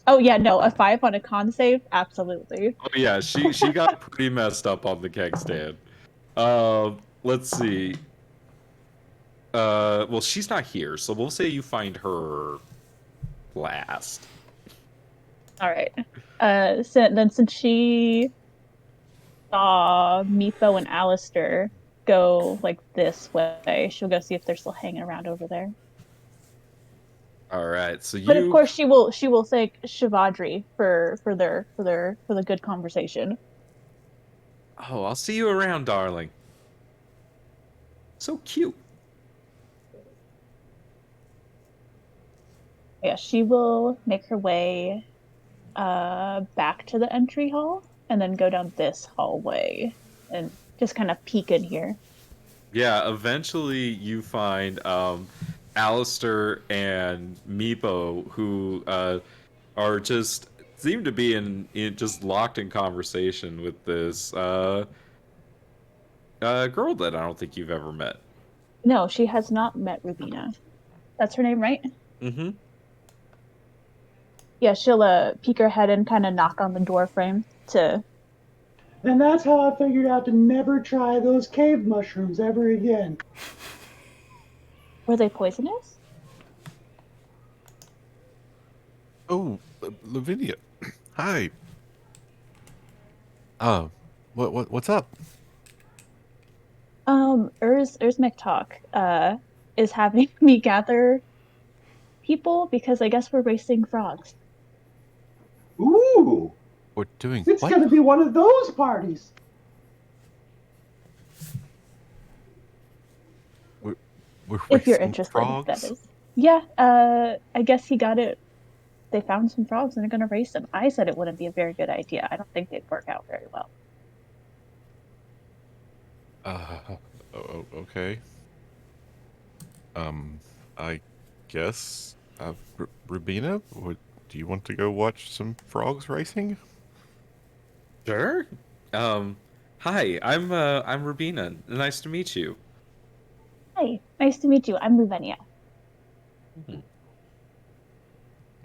Oh yeah, no, a 5 on a con save, absolutely. Oh, yeah. She got pretty messed up on the keg stand. Let's see. Well, she's not here, so we'll say you find her last. All right. Since she saw Meepo and Alistair go like this way, she'll go see if they're still hanging around over there. All right, so But of course, she will thank Shivadri for the good conversation. Oh, I'll see you around, darling. So cute. Yeah, she will make her way back to the entry hall and then go down this hallway and just kind of peek in here. Yeah, eventually you find Alistair and Meepo, who are just seem to be in just locked in conversation with this girl that I don't think you've ever met. No, she has not met Rubina. That's her name, right? Mm-hmm. Yeah, she'll peek her head and kind of knock on the door frame to. And that's how I figured out to never try those cave mushrooms ever again. Were they poisonous? Oh, Lavinia. Hi. What's up? Urzmaktok is having me gather people because I guess we're racing frogs. Ooh, We're doing it's what? going to be one of those parties. We're If you're racing interested, frogs? that is. Yeah, I guess he got it. They found some frogs and they're going to race them. I said it wouldn't be a very good idea. I don't think they'd work out very well. Okay. I guess. Rubina, do you want to go watch some frogs racing? Sure. Hi, I'm Rubina. Nice to meet you. Hi, nice to meet you. I'm Ruvenia. Hmm.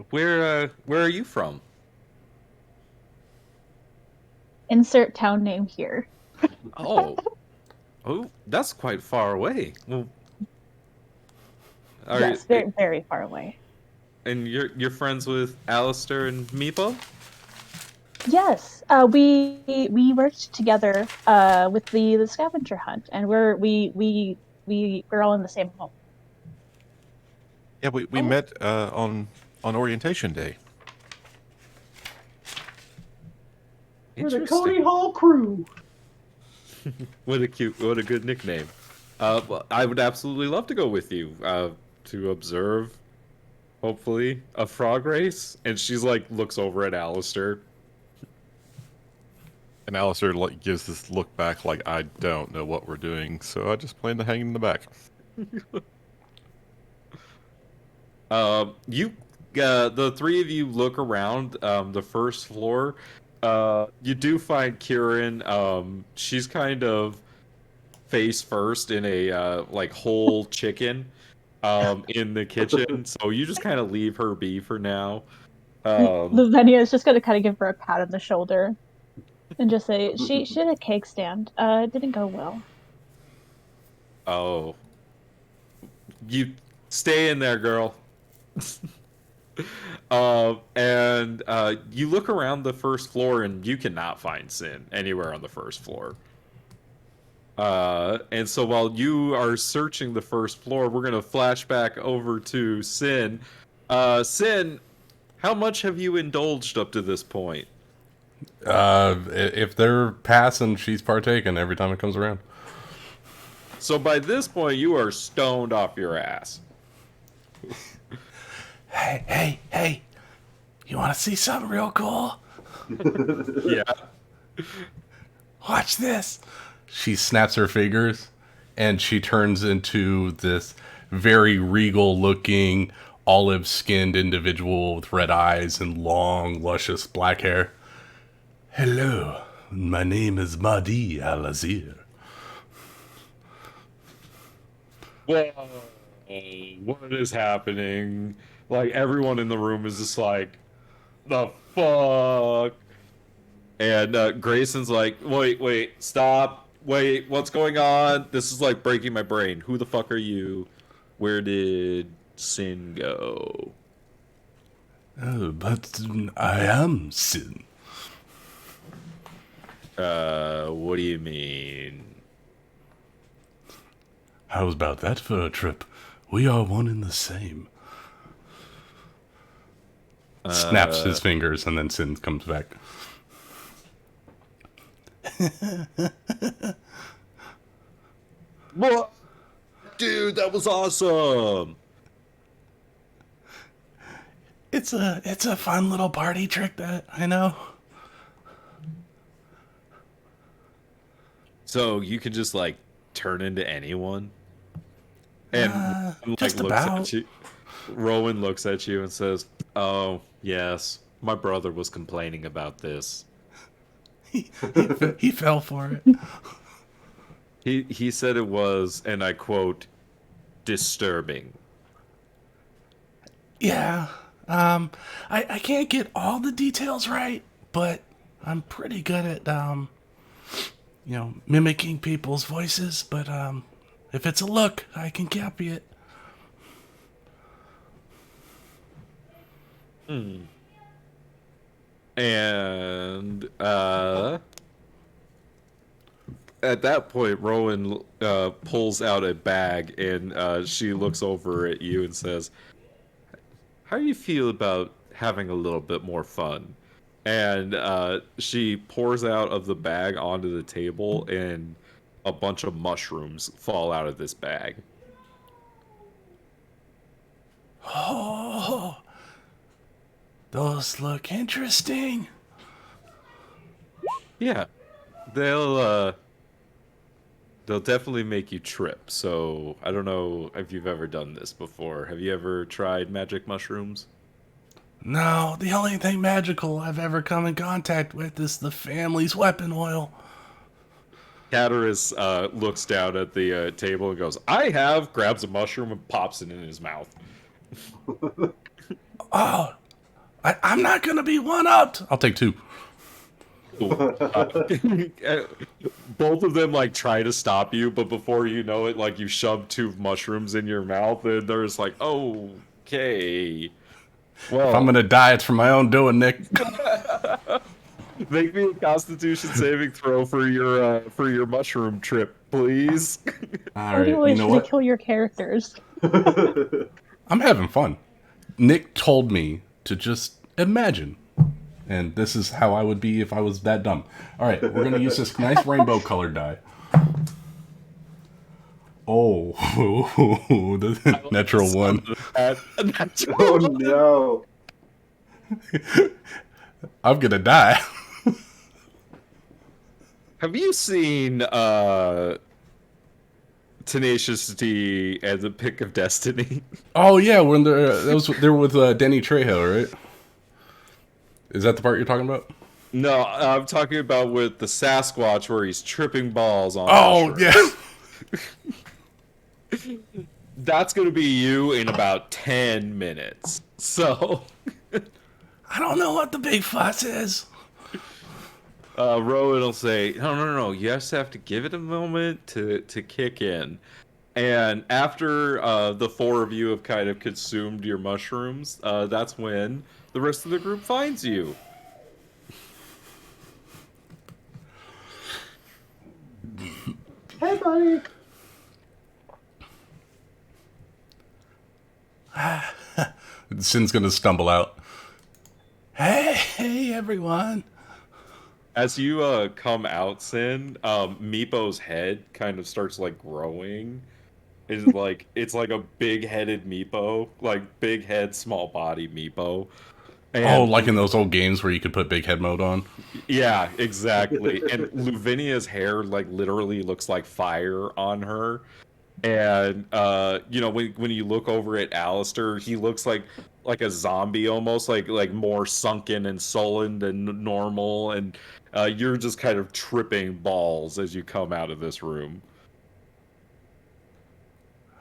Where are you from? Insert town name here. Oh, oh, that's quite far away. Well, are Yes, very, very far away. and you're friends with Alistair and Meepo? Yes, we worked together with the scavenger hunt, and we're all in the same home. Yeah, we Oh, met on orientation day. We're the Cody interesting. Hall crew. What a good nickname. Well, I would absolutely love to go with you to observe, hopefully, a frog race. And she's like looks over at Alistair. And Alistair like gives this look back like I don't know what we're doing, so I just plan to hang in the back. You, the three of you look around the first floor. You do find Kieran. She's kind of face first in a like whole chicken in the kitchen. So you just kind of leave her be for now. Um, Lavenia is just gonna kind of give her a pat on the shoulder and just say she had a cake stand. It didn't go well. oh, you stay in there, girl. And you look around the first floor and you cannot find Sin anywhere on the first floor. And so while you are searching the first floor, we're gonna flash back over to Sin. Sin, how much have you indulged up to this point? If they're passing, she's partaking every time it comes around. So by this point, you are stoned off your ass. Hey! You want to see something real cool? Yeah. Watch this. She snaps her fingers, and she turns into this very regal-looking, olive-skinned individual with red eyes and long, luscious black hair. Hello, my name is Mahdi Al-Azir. Whoa, what is happening? Like everyone in the room is just like, the fuck? And Grayson's like, wait, stop. Wait, what's going on? This is like breaking my brain. Who the fuck are you? Where did Sin go? Oh, but I am Sin. What do you mean? How's about that for a trip? We are one and the same. Snaps his fingers, and then Sin comes back. What? Dude, that was awesome. It's a fun little party trick that I know. So you can just like turn into anyone? And like Just looks about. at you. Rowan looks at you and says, "Oh, yes. My brother was complaining about this. He fell for it. He said it was, and I quote, disturbing." Yeah. I can't get all the details right, but I'm pretty good at mimicking people's voices, but if it's a look, I can copy it. And at that point, Rowan pulls out a bag, and she looks over at you and says, "How do you feel about having a little bit more fun?" And she pours out of the bag onto the table, and a bunch of mushrooms fall out of this bag. Oh, those look interesting. Yeah, they'll definitely make you trip. So I don't know if you've ever done this before. Have you ever tried magic mushrooms? No, the only thing magical I've ever come in contact with is the family's weapon oil. Cataris looks down at the table and goes, "I have," grabs a mushroom and pops it in his mouth. Oh, I'm not gonna be one-upped. I'll take 2. Both of them like try to stop you, but before you know it, like you shove 2 mushrooms in your mouth, and they're just like, "Okay, well." If I'm gonna die, it's from my own doing, Nick. Make me a Constitution saving throw for your mushroom trip, please. All Why do right, you always you know try to what? kill your characters? I'm having fun. Nick told me to just imagine. And this is how I would be if I was that dumb. All right, we're going to use this nice rainbow colored die. Oh, the natural one. Oh no. I'm going to die. Have you seen Tenacious D and the Pick of Destiny? Oh, yeah, when they're with Danny Trejo, right? Is that the part you're talking about? No, I'm talking about with the Sasquatch where he's tripping balls on. Oh, mushrooms. yeah. That's going to be you in about 10 minutes. So, I don't know what the big fuss is. Rowan will say, no, you just have to give it a moment to kick in. And after the 4 of you have kind of consumed your mushrooms, that's when the rest of the group finds you. Hey, buddy. Sin's gonna stumble out. Hey, everyone. As you come out, Sin, Meepo's head kind of starts like growing. It's like a big-headed Meepo, like big head, small body Meepo. And Like in those old games where you could put big head mode on. yeah, exactly. And Luvinia's hair like literally looks like fire on her. And when you look over at Alistair, he looks like a zombie almost, like more sunken and sullen than normal. And you're just kind of tripping balls as you come out of this room.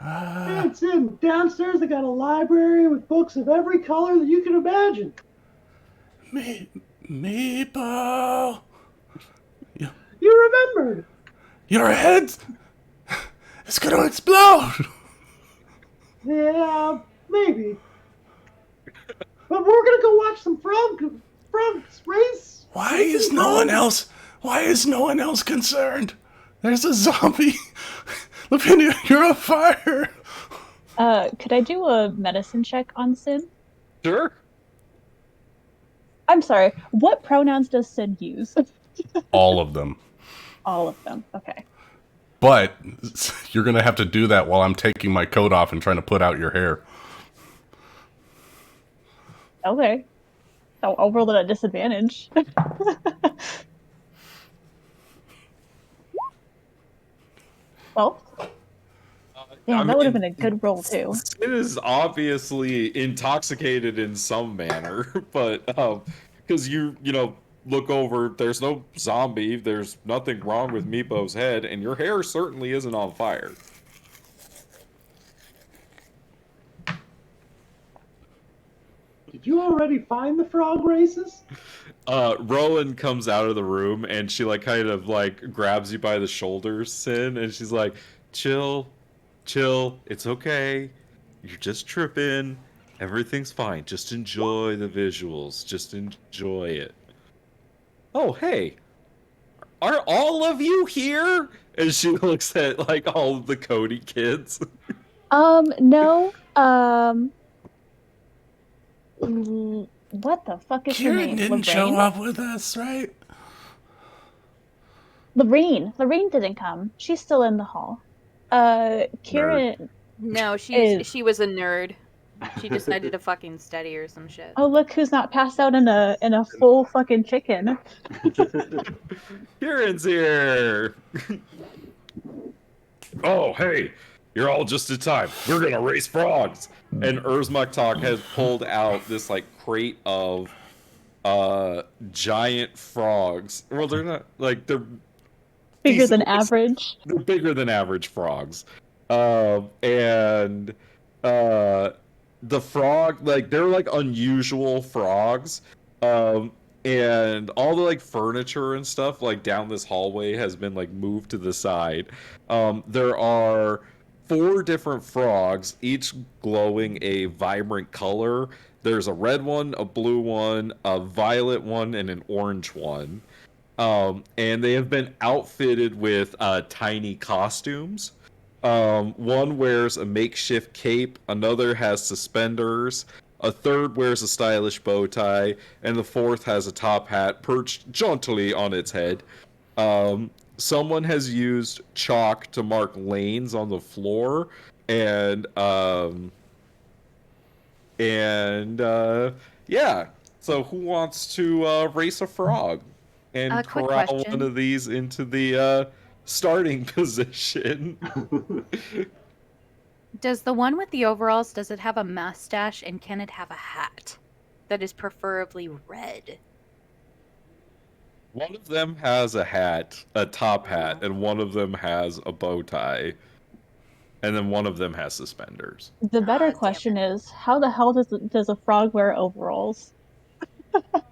It's in downstairs. They got a library with books of every color that you can imagine. Meepo. You remembered. Your head is gonna explode. Yeah, maybe. But we're gonna go watch some frogs race. Why is no one else concerned? There's a zombie. Lavinia, you're on fire. Could I do a medicine check on Sin? Sure. I'm sorry. What pronouns does Sin use? All of them. All of them. Okay. But you're gonna have to do that while I'm taking my coat off and trying to put out your hair. Okay. So I'll roll it at disadvantage. Well, yeah, that would have been a good roll too. It is obviously intoxicated in some manner, but because you look over, there's no zombie, there's nothing wrong with Meepo's head, and your hair certainly isn't on fire. Did you already find the frog races? Rowan comes out of the room and she kind of grabs you by the shoulders, Sin, and she's like, chill, it's okay. You're just tripping. Everything's fine. Just enjoy the visuals. Just enjoy it. Oh, hey. Are all of you here? And she looks at all of the Cody kids. No. What the fuck is her name? Kieran didn't show up with us, right? Lorraine didn't come. She's still in the hall. Kieran. No, she was a nerd. She decided to fucking study or some shit. Oh, look who's not passed out in a full fucking chicken. Kieran's here. Oh, hey. You're all just in time. We're gonna race frogs. And Urzmaktok has pulled out this crate of giant frogs. Well, they're not they're Bigger than decently- average. They're bigger than average frogs. And the frog, like, they're like unusual frogs. And all the like furniture and stuff like down this hallway has been like moved to the side. There are 4 different frogs, each glowing a vibrant color. There's a red one, a blue one, a violet one, and an orange one. And they have been outfitted with tiny costumes. One wears a makeshift cape, another has suspenders, a third wears a stylish bow tie, and the fourth has a top hat perched jauntily on its head. Someone has used chalk to mark lanes on the floor, and yeah. So who wants to race a frog and Quick corral question. one of these into the starting position? Does the one with the overalls, does it have a mustache, and can it have a hat that is preferably red? One of them has a hat, a top hat, and one of them has a bow tie. And then one of them has suspenders. The better damn question is, how the hell does a frog wear overalls? Why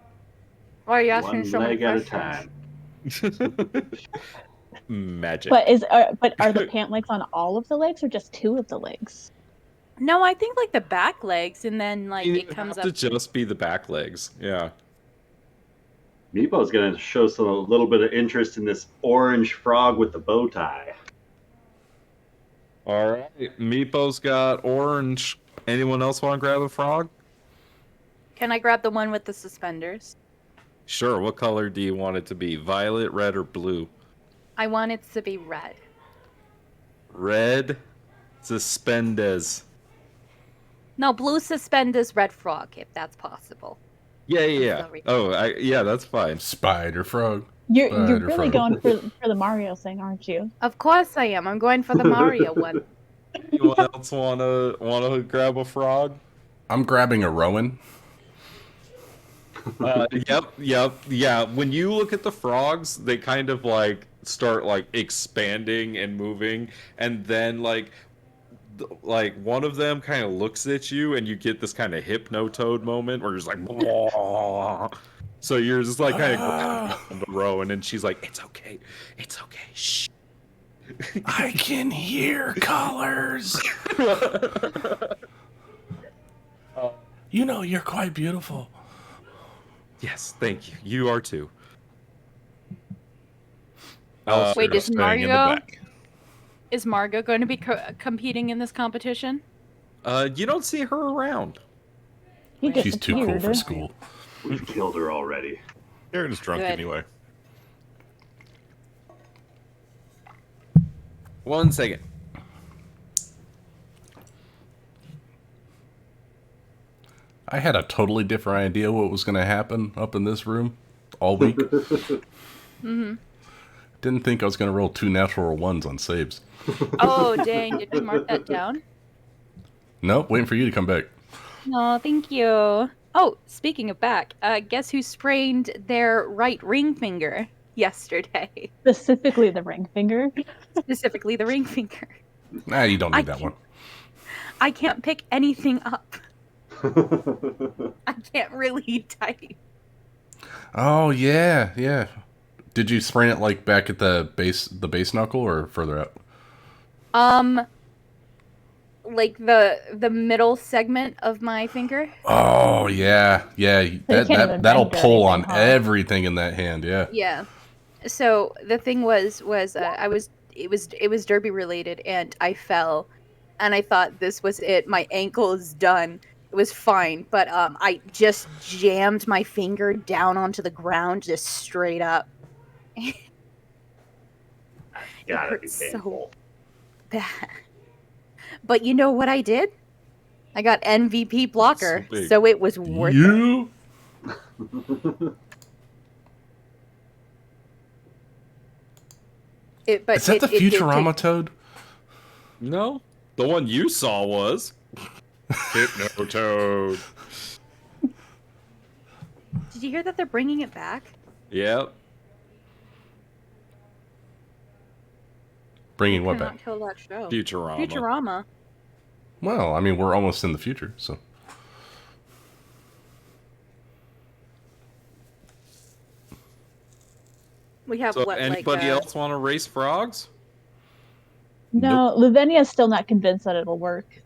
are you asking One so many leg at a questions? time. Magic. But are the pant legs on all of the legs or just 2 of the legs? No, I think like the back legs, and then like You it comes have up. to just be the back legs. Yeah. Meepo's going to show a little bit of interest in this orange frog with the bow tie. All right. Meepo's got orange. Anyone else want to grab a frog? Can I grab the one with the suspenders? Sure. What color do you want it to be? Violet, red, or blue? I want it to be red. Red suspenders. No, blue suspenders, red frog, if that's possible. Yeah. sorry. Yeah, that's fine. Spider frog. You're Spider really frog. going for the Mario thing, aren't you? Of course I am. I'm going for the Mario one. Anyone else wanna grab a frog? I'm grabbing a Rowan. Yep. Yeah. When you look at the frogs, they kind of like start like expanding and moving, and then like one of them kind of looks at you, and you get this kind of hypnotoad moment where you're just like, "Blah." So you're just like kind of grabbing on the row, and then she's like, "It's okay, shh." I can hear colors. You know, you're quite beautiful. Yes, thank you. You are too. Wait, is Staying in the Mario? back. Is Margot going to be competing in this competition? You don't see her around. He She's too cool for disappeared. school. We've killed her already. Aaron's drunk Good. anyway. 1 second. I had a totally different idea what was going to happen up in this room all week. Mm-hmm. Didn't think I was going to roll 2 natural 1s on saves. Oh, dang. Did you mark that down? Nope, waiting for you to come back. No, thank you. Oh, speaking of back, guess who sprained their right ring finger yesterday? Specifically the ring finger. Specifically the ring finger. Nah, you don't need I that one. I can't pick anything up. I can't really type. Oh, yeah. Did you sprain it like back at the base knuckle or further out? Like the middle segment of my finger. Oh, yeah. That'll bend or pull on anything, huh? everything in that hand, yeah. Yeah. So the thing was it was derby related, and I fell, and I thought this was it. My ankle is done. It was fine, but I just jammed my finger down onto the ground, just straight up. Gotta be hurts so painful. bad. But you know what I did? I got MVP blocker, So big. so it was worth it. You? Is that the it did Futurama take- toad? No, the one you saw was Hypnotoad. Did you hear that they're bringing it back? Yep. Bringing what back? Cannot kill that show. Futurama. Futurama. Well, I mean, we're almost in the future, so. We have So what, anybody else want to race frogs? No, Lavenia's still not convinced that it'll work.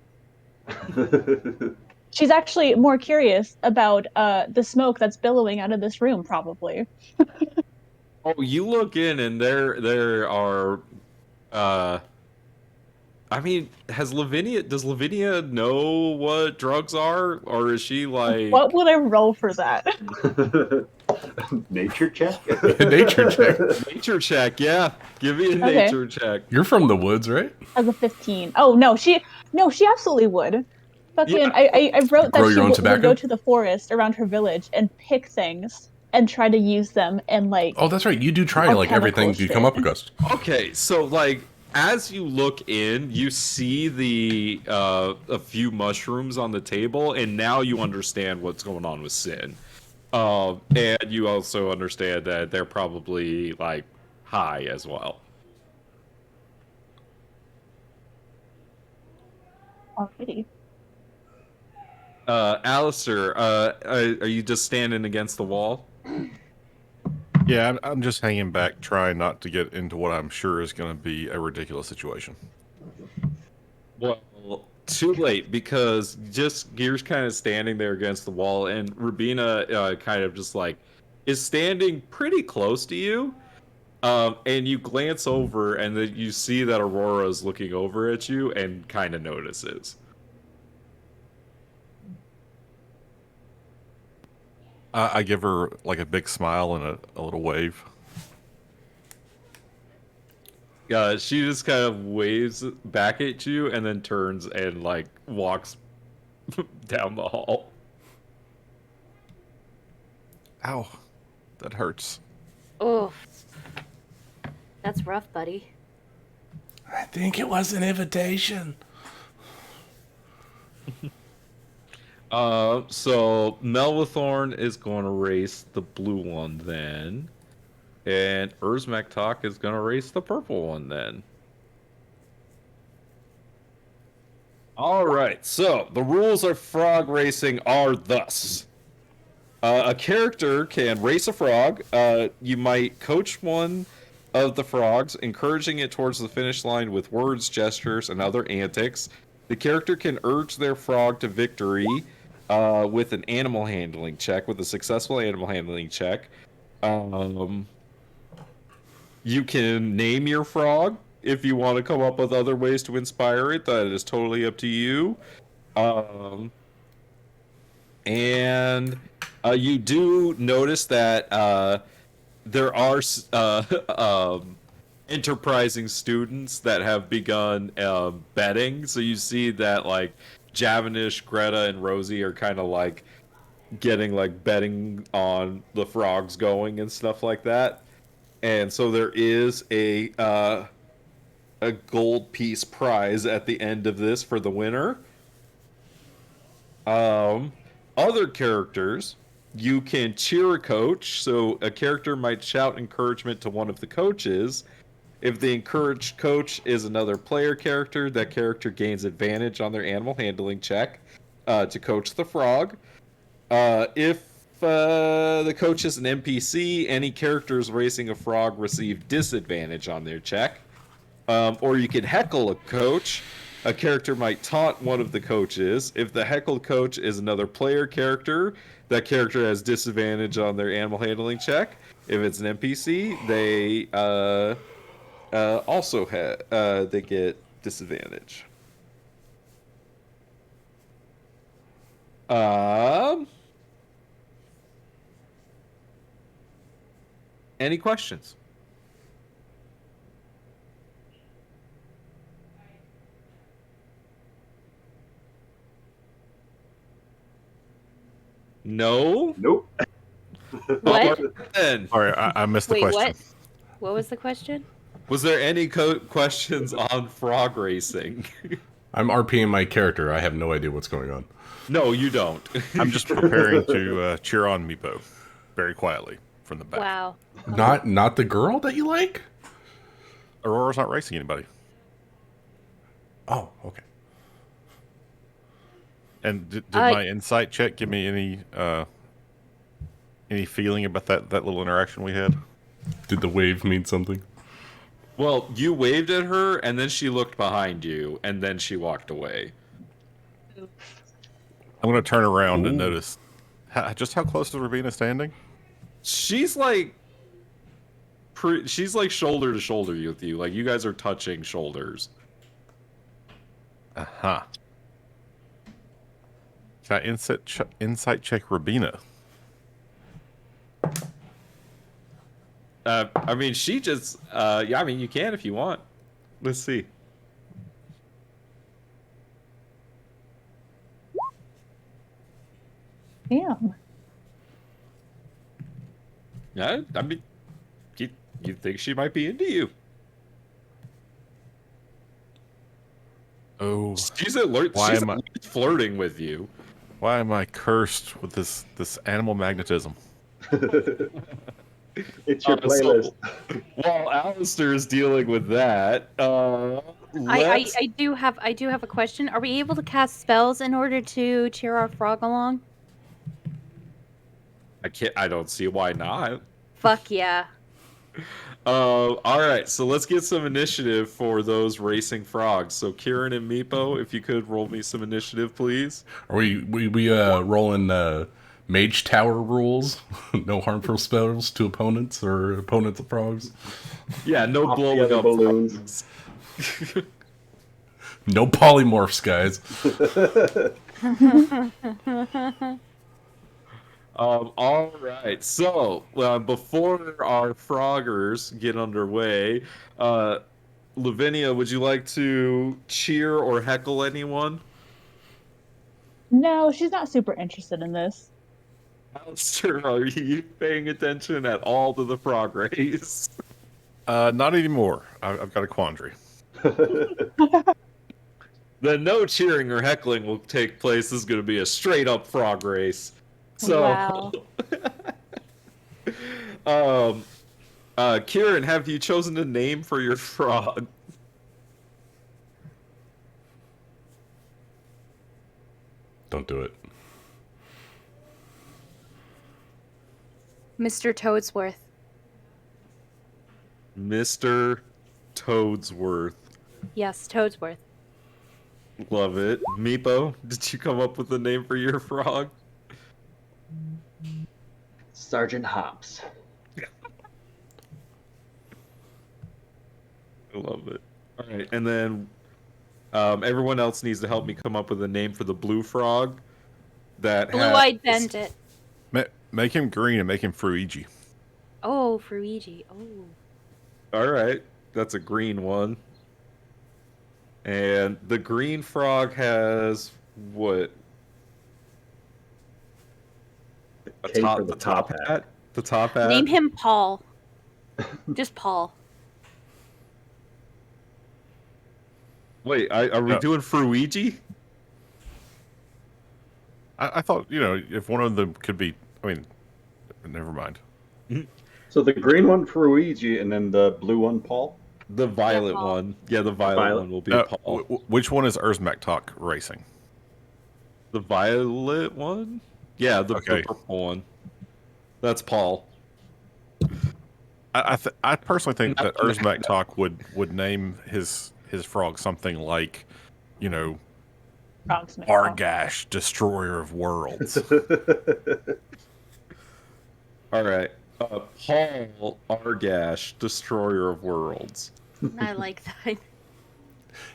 She's actually more curious about the smoke that's billowing out of this room, probably. Oh, you look in and there are I mean, does Lavinia know what drugs are? Or is she like What would I roll for that? Nature check? Nature check. Nature check, yeah. Give me a Okay. nature check. You're from the woods, right? As a 15. Oh no, she absolutely would. Fucking, Yeah. I wrote Grow that she your own would tobacco? go to the forest around her village and pick things and try to use them and like. Oh, that's right. You do try like everything Alchemical you come shit. up against. Okay, so like as you look in, you see the a few mushrooms on the table, and now you understand what's going on with Sin. And you also understand that they're probably like high as well. Already. Alistair, are you just standing against the wall? Yeah, I'm just hanging back, trying not to get into what I'm sure is going to be a ridiculous situation. Well, too late, because just Gear's kind of standing there against the wall, and Rubina kind of just like is standing pretty close to you. And you glance over, and then you see that Aurora is looking over at you and kind of notices. I give her like a big smile and a little wave. She just kind of waves back at you and then turns and like walks down the hall. Ow, that hurts. Oh, that's rough, buddy. I think it was an invitation. So Melvathorn is going to race the blue one then, and Urzmaktok is going to race the purple one then. All right, so the rules of frog racing are thus. A character can race a frog. You might coach one of the frogs, encouraging it towards the finish line with words, gestures, and other antics. The character can urge their frog to victory with an animal handling check, with a successful animal handling check. You can name your frog if you want to come up with other ways to inspire it. That is totally up to you. And you do notice that there are enterprising students that have begun betting. So you see that like Javanish, Greta, and Rosie are kind of like getting like betting on the frogs going and stuff like that. And so there is a gold piece prize at the end of this for the winner. Other characters, you can cheer a coach. So a character might shout encouragement to one of the coaches. If the encouraged coach is another player character, that character gains advantage on their animal handling check to coach the frog. If the coach is an NPC, any characters racing a frog receive disadvantage on their check. Or you can heckle a coach. A character might taunt one of the coaches. If the heckled coach is another player character, that character has disadvantage on their animal handling check. If it's an NPC, they also they get disadvantage. Any questions? No? Nope. What? Then, Sorry, I missed the Wait, question. what? What was the question? was there any questions on frog racing? I'm RPing my character. I have no idea what's going on. No, you don't. I'm just preparing to cheer on Meepo very quietly from the back. Wow. Not the girl that you like? Aurora's not racing anybody. Oh, okay. And did my insight check give me any feeling about that little interaction we had? Did the wave mean something? Well, you waved at her, and then she looked behind you, and then she walked away. I'm going to turn around and Ooh. notice just how close is Ravina standing? She's like, she's like shoulder to shoulder with you. Like you guys are touching shoulders. Uh-huh. Can I insight check Ravina? I mean, she just, yeah, I mean, you can if you want. Let's see. Damn. Yeah, I mean, you think she might be into you. Oh, She's alert. She's at least flirting with you. why am I cursed with this animal magnetism? It's your playlist. So, while Alistair is dealing with that, I do have a question. Are we able to cast spells in order to cheer our frog along? I don't see why not. Fuck yeah. All right, so let's get some initiative for those racing frogs. So Kieran and Meepo, if you could roll me some initiative, please. Are we rolling mage tower rules? No harmful spells to opponents or opponents of frogs? Yeah, no Off the blowing other up balloons. frogs. No polymorphs, guys. All right. So before our froggers get underway, Lavinia, would you like to cheer or heckle anyone? No, she's not super interested in this. Alistair, are you paying attention at all to the frog race? Not anymore. I've got a quandary. Then no cheering or heckling will take place. This is going to be a straight up frog race. So, Wow. Kieran, have you chosen a name for your frog? Don't do it. Mr. Toadsworth. Mr. Toadsworth. Yes, Toadsworth. Love it. Meepo, did you come up with a name for your frog? Sergeant Hops. I love it. All right, and then everyone else needs to help me come up with a name for the blue frog. Blue-eyed bandit. Make him green and make him Fruigi. Oh, Fruigi. Oh. All right, that's a green one. And the green frog has what? K for the top hat. The top hat. Name him Paul. Just Paul. Wait, are we doing Fruigi? I thought, if one of them could be, never mind. So the green one for Luigi, and then the blue one, Paul? The violet Paul. one. Yeah, the violet one will be Paul. Which one is Erzmaktok racing? The violet one? Yeah, the purple one. That's Paul. I personally think that Erzmaktok would name his frog something like, Argash, Destroyer of Worlds. All right. Paul Argash, Destroyer of Worlds. I like that.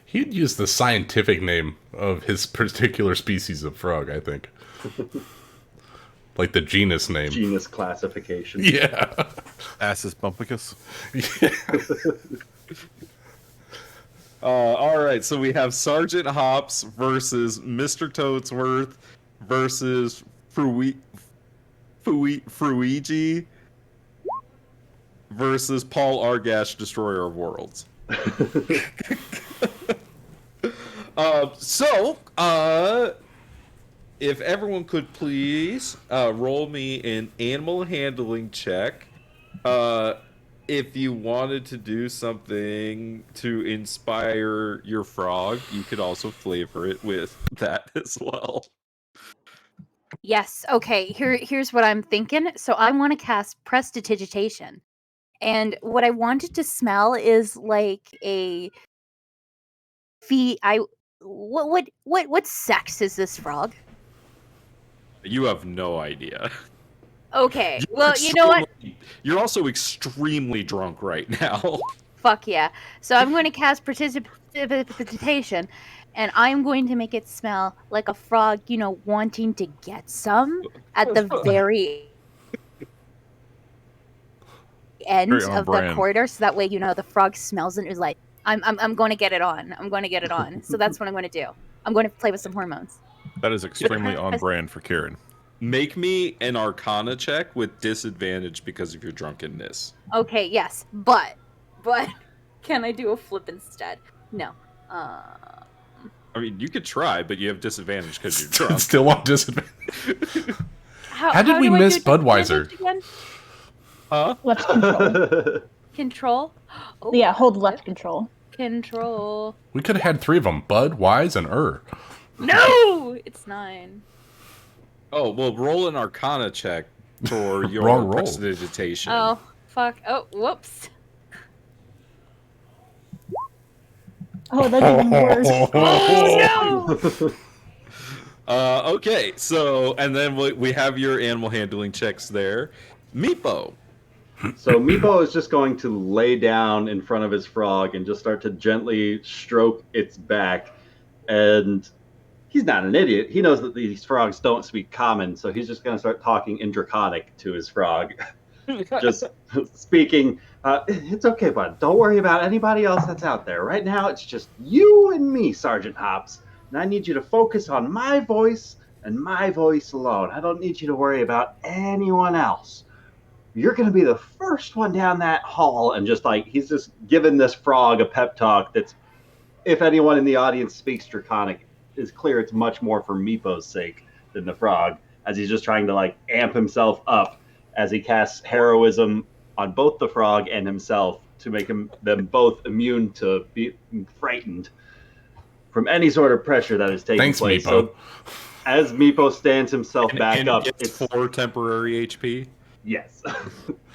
He'd use the scientific name of his particular species of frog, I think. Like the genus name. Genus classification. Yeah. Assus bumpicus. Yeah. All right, so we have Sergeant Hops versus Mr. Toadsworth versus Fruigi versus Paul Argash, Destroyer of Worlds. If everyone could please roll me an animal handling check. if you wanted to do something to inspire your frog, you could also flavor it with that as well. Yes. Okay. Here's what I'm thinking. So I want to cast Prestidigitation, and what I wanted to smell is like a I what sex is this frog? You have no idea. Okay. Well, you know what? You're also extremely drunk right now. Fuck yeah. So I'm going to cast Prestidigitation, and I'm going to make it smell like a frog, wanting to get some at the very end Very on of the brand. corridor, so that way the frog smells it and is like, I'm going to get it on. I'm going to get it on. So that's what I'm going to do. I'm going to play with some hormones. That is extremely on brand for Kieran. Make me an Arcana check with disadvantage because of your drunkenness. Okay, yes, but can I do a flip instead? No. I mean, you could try, but you have disadvantage because you're drunk. Still on disadvantage. How did we do I miss do disadvantage Budweiser? again? Huh? Left control. Control? Oh, Yeah, hold left control. Control. We could have had 3 of them: Bud, Wise, and No! It's 9. Oh, well, roll an Arcana check for your Wrong roll. prestidigitation. Oh, fuck. Oh, whoops. Oh, that's even worse. Oh, no! Okay, so, and then we have your animal handling checks there. Meepo. So Meepo is just going to lay down in front of his frog and just start to gently stroke its back. And he's not an idiot. He knows that these frogs don't speak common, so he's just going to start talking in Draconic to his frog. Just speaking, it's okay, bud. Don't worry about anybody else that's out there. Right now, it's just you and me, Sergeant Hops. And I need you to focus on my voice and my voice alone. I don't need you to worry about anyone else. You're going to be the first one down that hall. And just like, he's just giving this frog a pep talk that's, if anyone in the audience speaks Draconic, it's clear it's much more for Meepo's sake than the frog, as he's just trying to like amp himself up as he casts heroism on both the frog and himself to make them both immune to be frightened from any sort of pressure that is taking place. Meepo. So as Meepo stands himself back up, it's 4 temporary HP. Yes.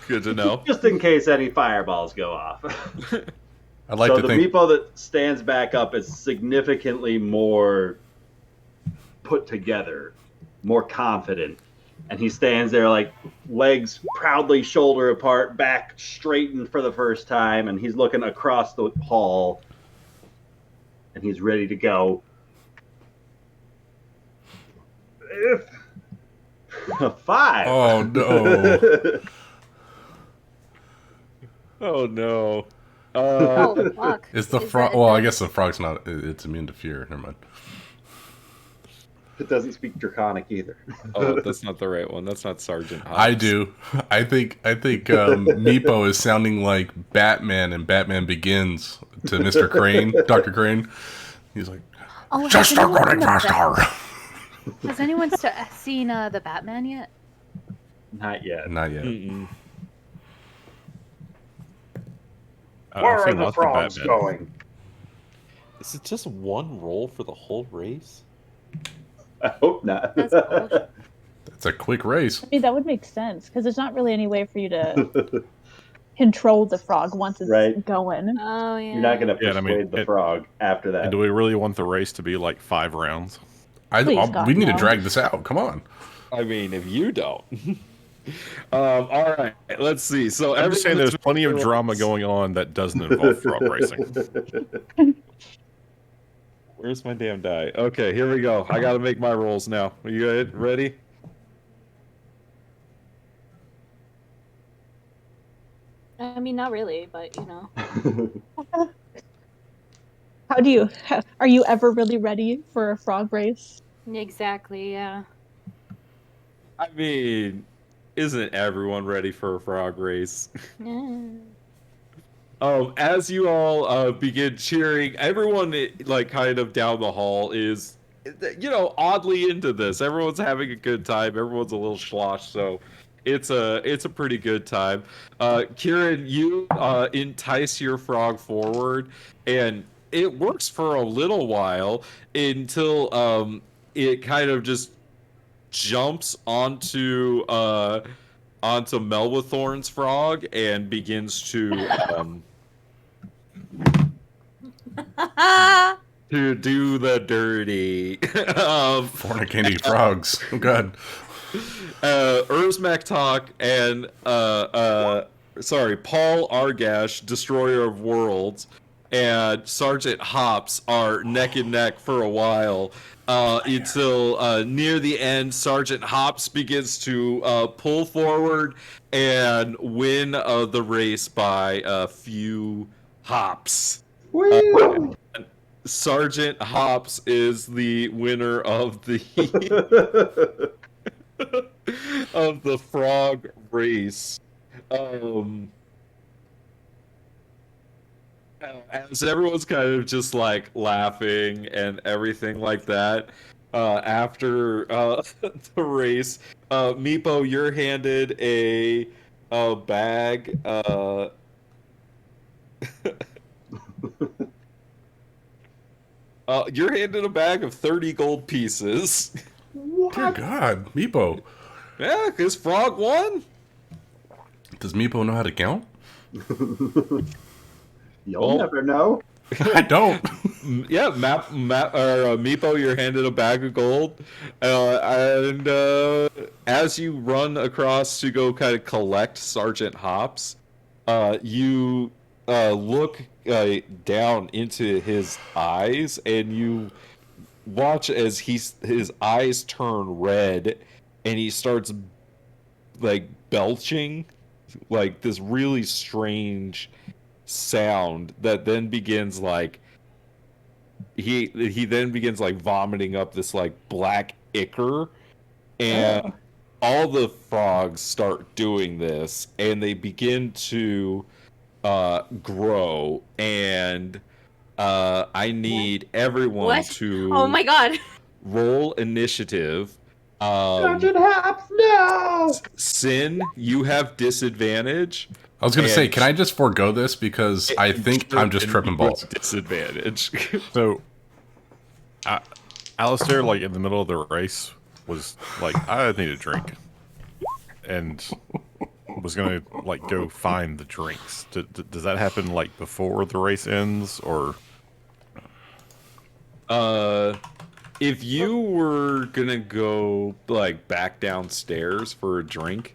Good to know. Just in case any fireballs go off. I'd like so to the think Meepo that stands back up is significantly more put together, more confident. And he stands there like legs proudly shoulder apart, back straightened for the first time, and he's looking across the hall. And he's ready to go. If 5. Oh no. Oh, no. Oh, fuck. Is the Is frog? that- Well, I guess the frog's not. It's immune to fear. Never mind. It doesn't speak Draconic either. Oh, that's not the right one. That's not Sergeant Hobbs. I do. I think Meepo is sounding like Batman in Batman Begins to Mr. Crane, Dr. Crane. He's like, Oh, just has a anyone running seen the faster. Has anyone seen the Batman yet? Not yet. Not yet. Mm-mm. Where are the frogs going? Is it just one roll for the whole race? I hope not. That's bullshit. That's a quick race. I mean, that would make sense because there's not really any way for you to control the frog once it's Right. going. Oh, yeah. You're not going to Yeah, persuade I mean, the frog after that. And do we really want the race to be like 5 rounds? Please, God, We need no. to drag this out. Come on. I mean, if you don't. All right, let's see. So I'm just saying there's plenty of everyone's- drama going on that doesn't involve frog racing. Where's my damn die? Okay, here we go. I got to make my rolls now. Are you good? Ready? I mean, not really, but you know. How do you? Are you ever really ready for a frog race? Exactly, yeah. I mean, isn't everyone ready for a frog race? As you all begin cheering, everyone like kind of down the hall is, oddly into this. Everyone's having a good time. Everyone's a little sloshed, so it's a pretty good time. Kieran, you entice your frog forward, and it works for a little while until it kind of just jumps onto Melbathorn's frog and begins to do the dirty. Fornicating frogs. Oh god. Urzmaktok and Paul Argash, Destroyer of Worlds, and Sergeant Hops are neck and neck for a while until near the end, Sergeant Hops begins to pull forward and win the race by a few hops. Sergeant Hops is the winner of the of the frog race. As everyone's kind of just like laughing and everything like that, after the race, Meepo, you're handed a bag. You're handed a bag of 30 gold pieces. Dear God, Meepo. Yeah, because Frog won. Does Meepo know how to count? You'll never know. I don't. Yeah, Meepo, you're handed a bag of gold, and as you run across to go kind of collect Sergeant Hops, you look down into his eyes, and you watch as his eyes turn red, and he starts like belching, like this really strange sound that then begins like he then begins like vomiting up this like black ichor, and all the frogs start doing this, and they begin to grow, and I need everyone to Oh my god. roll initiative. Sergeant Hops, no! Sin, you have disadvantage. I was going to say, can I just forego this because I think I'm just tripping balls. Disadvantage. So, Alistair, like in the middle of the race, was like, I need a drink, and was gonna like go find the drinks. Does that happen like before the race ends, or? If you were gonna go like back downstairs for a drink,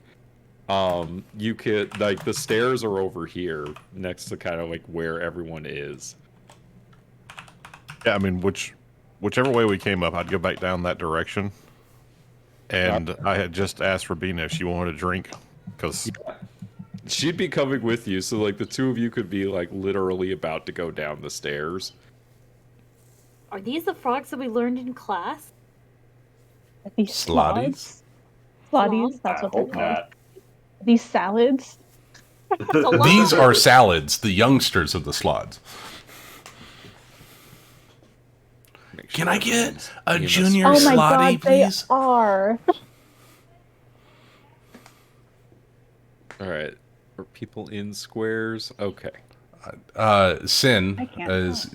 you could, like, the stairs are over here next to kind of like where everyone is. Yeah, I mean, whichever way we came up, I'd go back down that direction. And I had just asked Rabina if she wanted a drink, because she'd be coming with you, so like the two of you could be like literally about to go down the stairs. Are these the frogs that we learned in class? These Slotties? Slotties, that's what they're called. These salads. These are salads, the youngsters of the slots. Can I get a junior oh my slotty, god, they please? are. All right, are people in squares? Okay. Sin is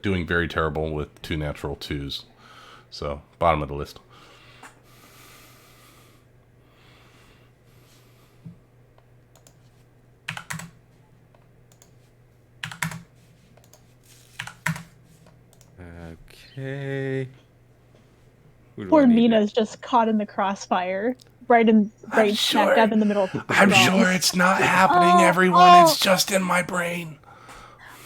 doing very terrible with 2 natural 2s. So, bottom of the list. Okay. Poor Mina's just caught in the crossfire. Right smack dab in the middle. I'm sure it's not happening, everyone. It's just in my brain.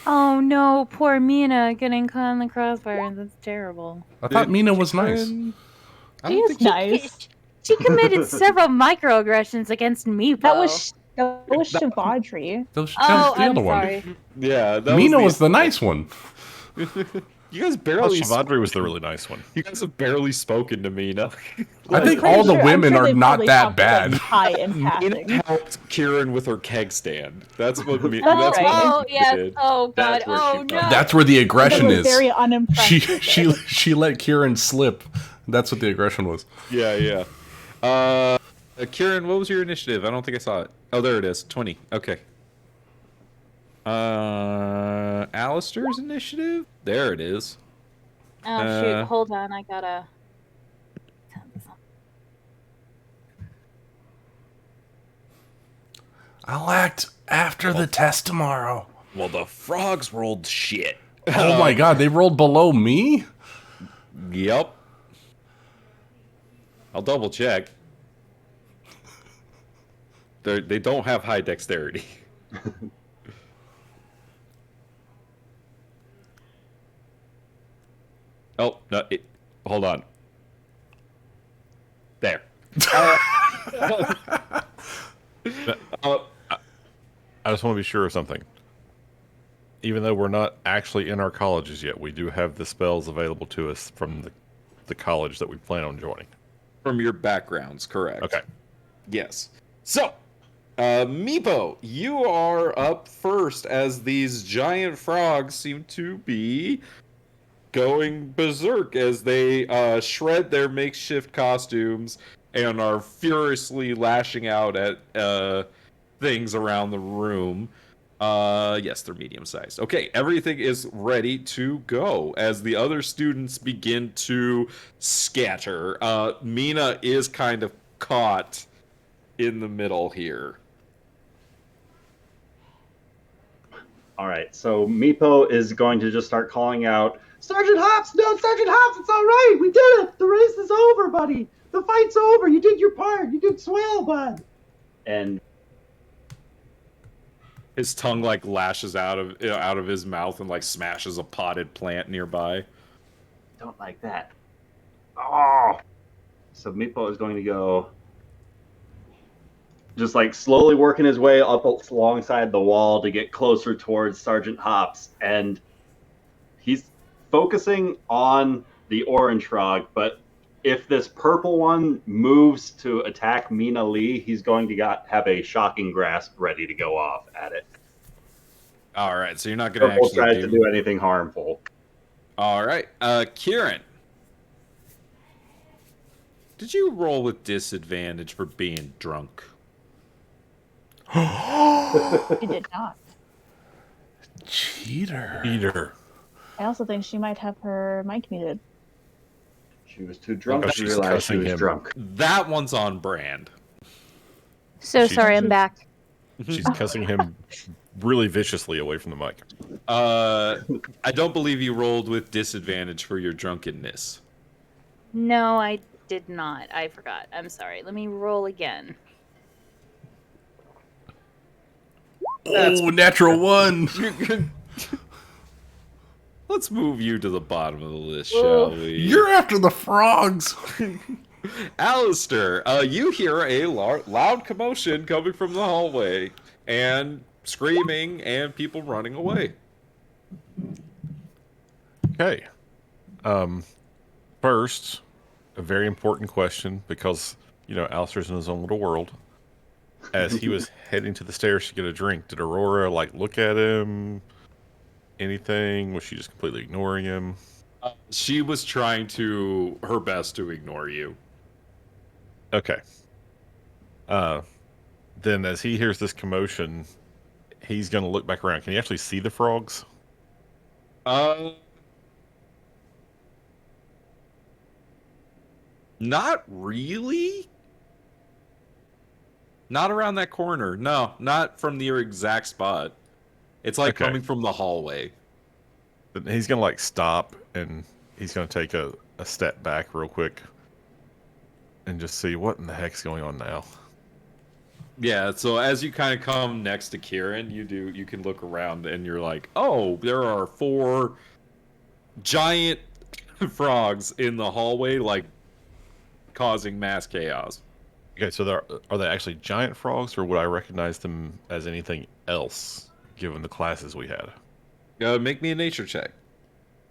Oh no, poor Mina getting caught in the crossfire. That's terrible. I thought Mina was nice. She is nice. She committed several microaggressions against Meepo. That was Shavadri. That was the other sorry. one. Yeah, that Mina was was the nice one. You guys barely. Shavadri was the really nice one. You guys have barely spoken to Mina. I think all the women are not that bad. High in Mina passing. helped Kieran with her keg stand. That's what. That's That's right. what Oh Mina yes. did. Oh god. That's where Oh she no. got That's where the aggression was is. very unimpressed. She let Kieran slip. That's what the aggression was. Yeah. Kieran, what was your initiative? I don't think I saw it. Oh, there it is. 20. Okay. Alistair's initiative? There it is. Oh shoot! Hold on, I gotta. I'll act after the test tomorrow. Well, the frogs rolled shit. Oh my god, they rolled below me? Yep. I'll double check. They don't have high dexterity. Oh, no. Hold on. There. I just want to be sure of something. Even though we're not actually in our colleges yet, we do have the spells available to us from the college that we plan on joining. From your backgrounds, correct. Okay. Yes. So, Meepo, you are up first as these giant frogs seem to be going berserk as they shred their makeshift costumes and are furiously lashing out at things around the room. Yes, they're medium-sized. Okay, everything is ready to go as the other students begin to scatter. Mina is kind of caught in the middle here. All right, so Meepo is going to just start calling out, Sergeant Hops! No, Sergeant Hops, it's all right! We did it! The race is over, buddy! The fight's over! You did your part! You did swell, bud! And his tongue like lashes out of his mouth and like smashes a potted plant nearby. Don't like that. Oh! So Meepo is going to go just like slowly working his way up alongside the wall to get closer towards Sergeant Hops. And he's focusing on the orange frog, but if this purple one moves to attack Mina Lee, he's going to have a shocking grasp ready to go off at it. All right, so you're not going to Purple actually tries to do anything harmful. All right, Kieran, did you roll with disadvantage for being drunk? She did not. Cheater. I also think she might have her mic muted. She was too drunk to she's realize she cussing was him. drunk. That one's on brand. So sorry, I'm back. She's cussing him really viciously away from the mic. I don't believe you rolled with disadvantage for your drunkenness. No, I did not. I forgot. I'm sorry. Let me roll again. Oh, natural one. Let's move you to the bottom of the list, shall we? You're after the frogs. Alistair, you hear a loud commotion coming from the hallway, and screaming, and people running away. Okay. First, a very important question, because, Alistair's in his own little world. As he was heading to the stairs to get a drink, did Aurora, look at him? Anything? Was she just completely ignoring him? She was trying her best to ignore you. Okay. Then as he hears this commotion, he's going to look back around. Can he actually see the frogs? Not really. Not around that corner. No, not from your exact spot. It's coming from the hallway. But he's going to stop, and he's going to take a step back real quick and just see what in the heck's going on now. Yeah, so as you kind of come next to Kieran, you can look around and you're like, oh, there are 4 giant frogs in the hallway, causing mass chaos. Okay, so are they actually giant frogs, or would I recognize them as anything else, given the classes we had? Make me a nature check.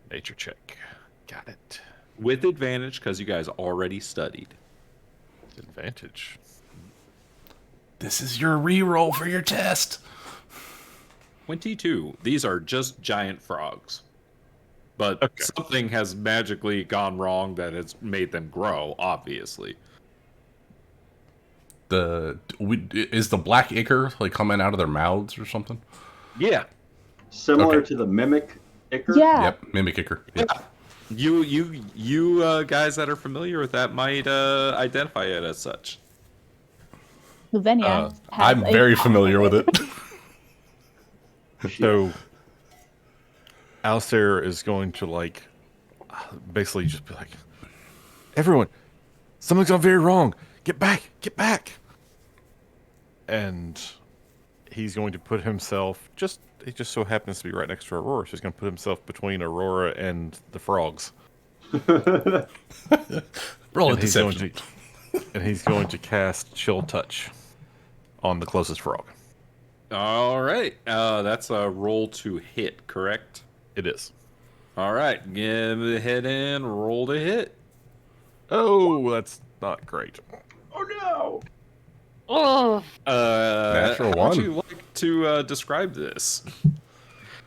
Nature check. Got it. With advantage, because you guys already studied. Advantage. This is your reroll for your test. 22. These are just giant frogs. But something has magically gone wrong that has made them grow, obviously. is the black ichor like coming out of their mouths or something? Yeah. Similar Okay. to the mimic ichor. Yeah. Yep, mimic ichor. Yep. You guys that are familiar with that might identify it as such. Luvenia has I'm a very problem familiar with it. So, Alistair is going to like, basically just be like, everyone, something's gone very wrong. Get back, get back. And he's going to put himself it just so happens to be right next to Aurora. So he's going to put himself between Aurora and the frogs. Roll a And he's going deception. and he's going to cast Chill Touch on the closest frog. All right. That's a roll to hit, correct? It is. All right. Give ahead and roll to hit. Oh, that's not great. Oh no! Oh, Natural how would one. you like to describe this?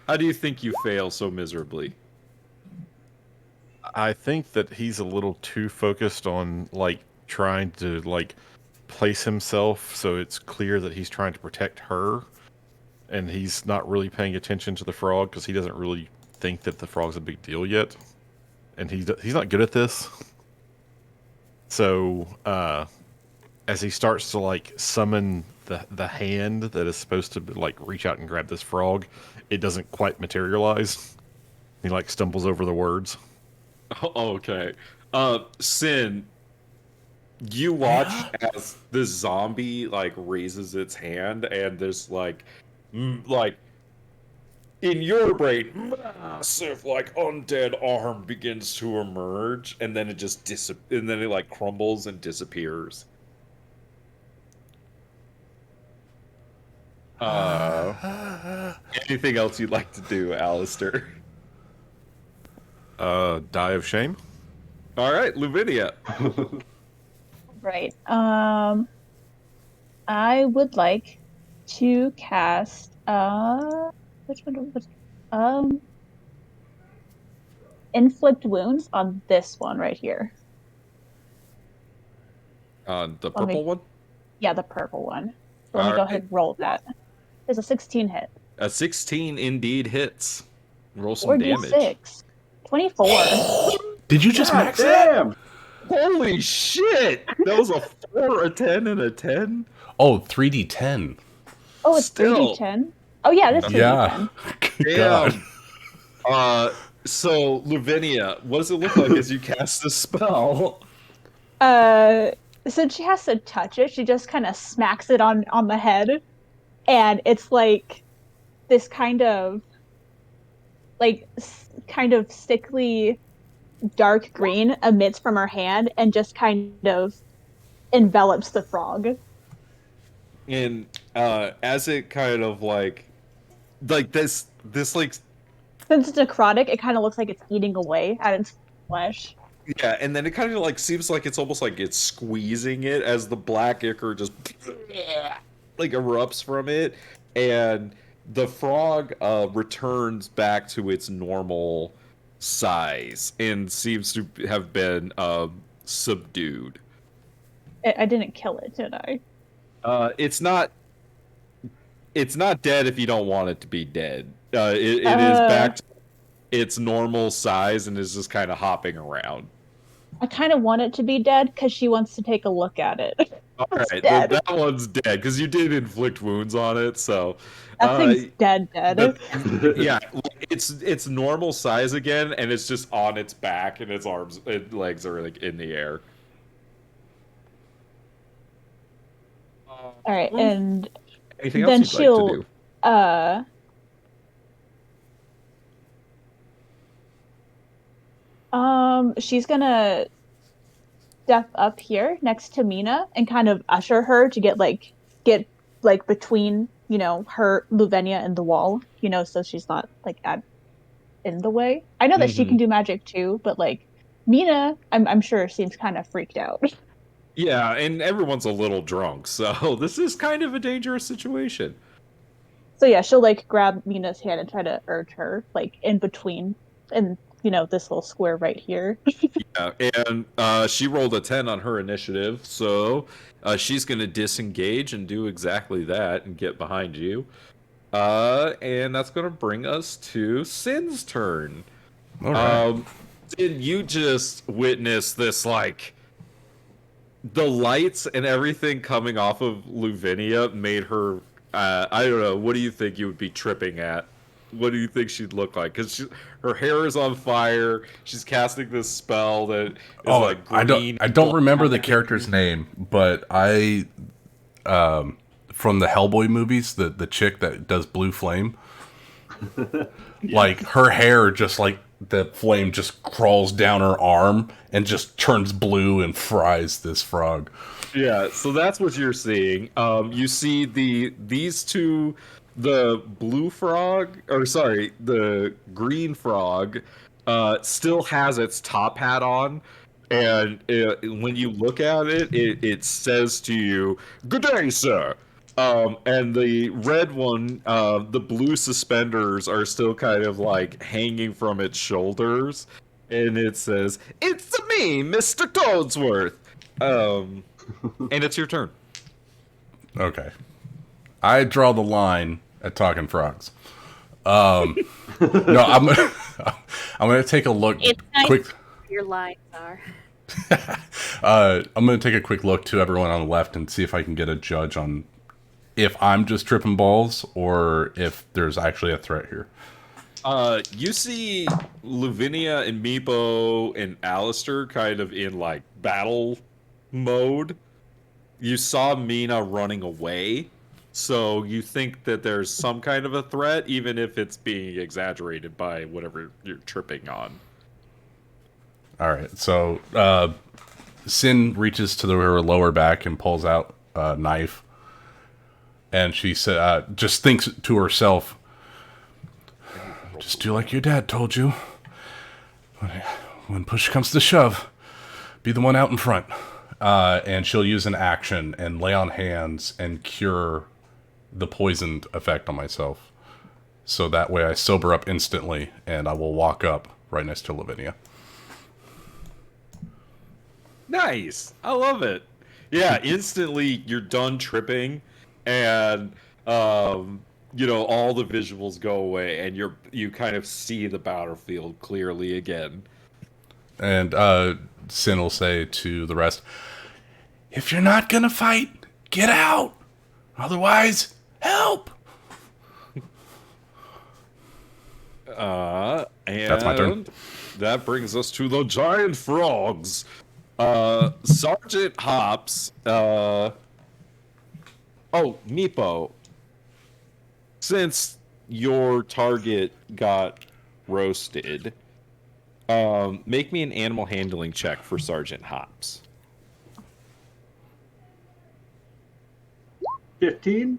How do you think you fail so miserably? I think that he's a little too focused on like trying to like place himself so it's clear that he's trying to protect her, and he's not really paying attention to the frog because he doesn't really think that the frog's a big deal yet, and he's not good at this. So as he starts to like summon the hand that is supposed to like reach out and grab this frog, it doesn't quite materialize. He like stumbles over the words. Okay. Sin, you watch as this zombie like raises its hand, and there's like in your brain, massive like undead arm begins to emerge, and then it just and then it like crumbles and disappears. Anything else you'd like to do, Alistair? Die of shame. All right, Luvinia. Right. I would like to cast which one? Inflict wounds on this one right here. The Let purple me- one? Yeah, the purple one. So let me go Alright. ahead and roll that. There's a 16 hit. A 16 indeed hits. Roll some damage. 4d6. 24. Did you just God max that? damn! Holy shit! That was a 4, a 10, and a 10? Oh, 3d10. Oh, it's Still. 3d10? Oh, yeah, it is 3d10. Yeah. God. So, Luvinia, what does it look like as you cast the spell? So she has to touch it. She just kind of smacks it on the head. And it's like this kind of sickly dark green emits from her hand and just kind of envelops the frog. And as it kind of like this like Since it's necrotic, it kind of looks like it's eating away at its flesh. yeah, and then it kind of like seems like it's almost like it's squeezing it as the black ichor just like erupts from it, and the frog returns back to its normal size and seems to have been subdued. I didn't kill it, did I? It's not dead if you don't want it to be dead. It is back to its normal size and is just kind of hopping around. I kind of want it to be dead because she wants to take a look at it. All It's right, dead. that one's dead because you did inflict wounds on it. So That thing's dead. yeah, it's normal size again, and it's just on its back, and its arms and legs are like in the air. All right, and Anything then else you'd like to do? She's gonna step up here next to Mina and kind of usher her to get between, her Luvenia and the wall, so she's not like in the way. I know that she can do magic too, but like Mina, I'm sure seems kind of freaked out. Yeah, and everyone's a little drunk, so this is kind of a dangerous situation. So yeah, she'll like grab Mina's hand and try to urge her like in between and this little square right here. Yeah, and she rolled a 10 on her initiative, so she's going to disengage and do exactly that and get behind you. And that's going to bring us to Sin's turn. All right. Sin, you just witnessed this, like, the lights and everything coming off of Luvinia made her, I don't know, what do you think you would be tripping at? What do you think she'd look like? Because her hair is on fire. She's casting this spell that is like green. I don't remember the character's name, but from the Hellboy movies, the chick that does Blue Flame, like her hair just like the flame just crawls down her arm and just turns blue and fries this frog. Yeah, so that's what you're seeing. You see these two. The blue frog, or sorry, the green frog, still has its top hat on, and when you look at it, it says to you, "Good day, sir." And the red one, the blue suspenders are still kind of like hanging from its shoulders, and it says, "It's me, Mr. Toadsworth." And it's your turn. Okay. I draw the line at talking frogs. No, I'm gonna take a look. It's nice quick. Your lines are. I'm gonna take a quick look to everyone on the left and see if I can get a judge on if I'm just tripping balls or if there's actually a threat here. You see Luvinia and Meepo and Alistair kind of in like battle mode. You saw Mina running away, so you think that there's some kind of a threat, even if it's being exaggerated by whatever you're tripping on. All right, so Sin reaches to her lower back and pulls out a knife, and she just thinks to herself, "Just do like your dad told you. When push comes to shove, be the one out in front." And she'll use an action and lay on hands and cure the poisoned effect on myself. So that way I sober up instantly, and I will walk up right next to Lavinia. Nice! I love it. Yeah, instantly you're done tripping, and all the visuals go away, and you kind of see the battlefield clearly again. And Sin will say to the rest, "If you're not gonna fight, get out. Otherwise, help." And that's my turn. That brings us to the giant frogs. Sergeant Hops. Meepo. Since your target got roasted, make me an animal handling check for Sergeant Hops. 15?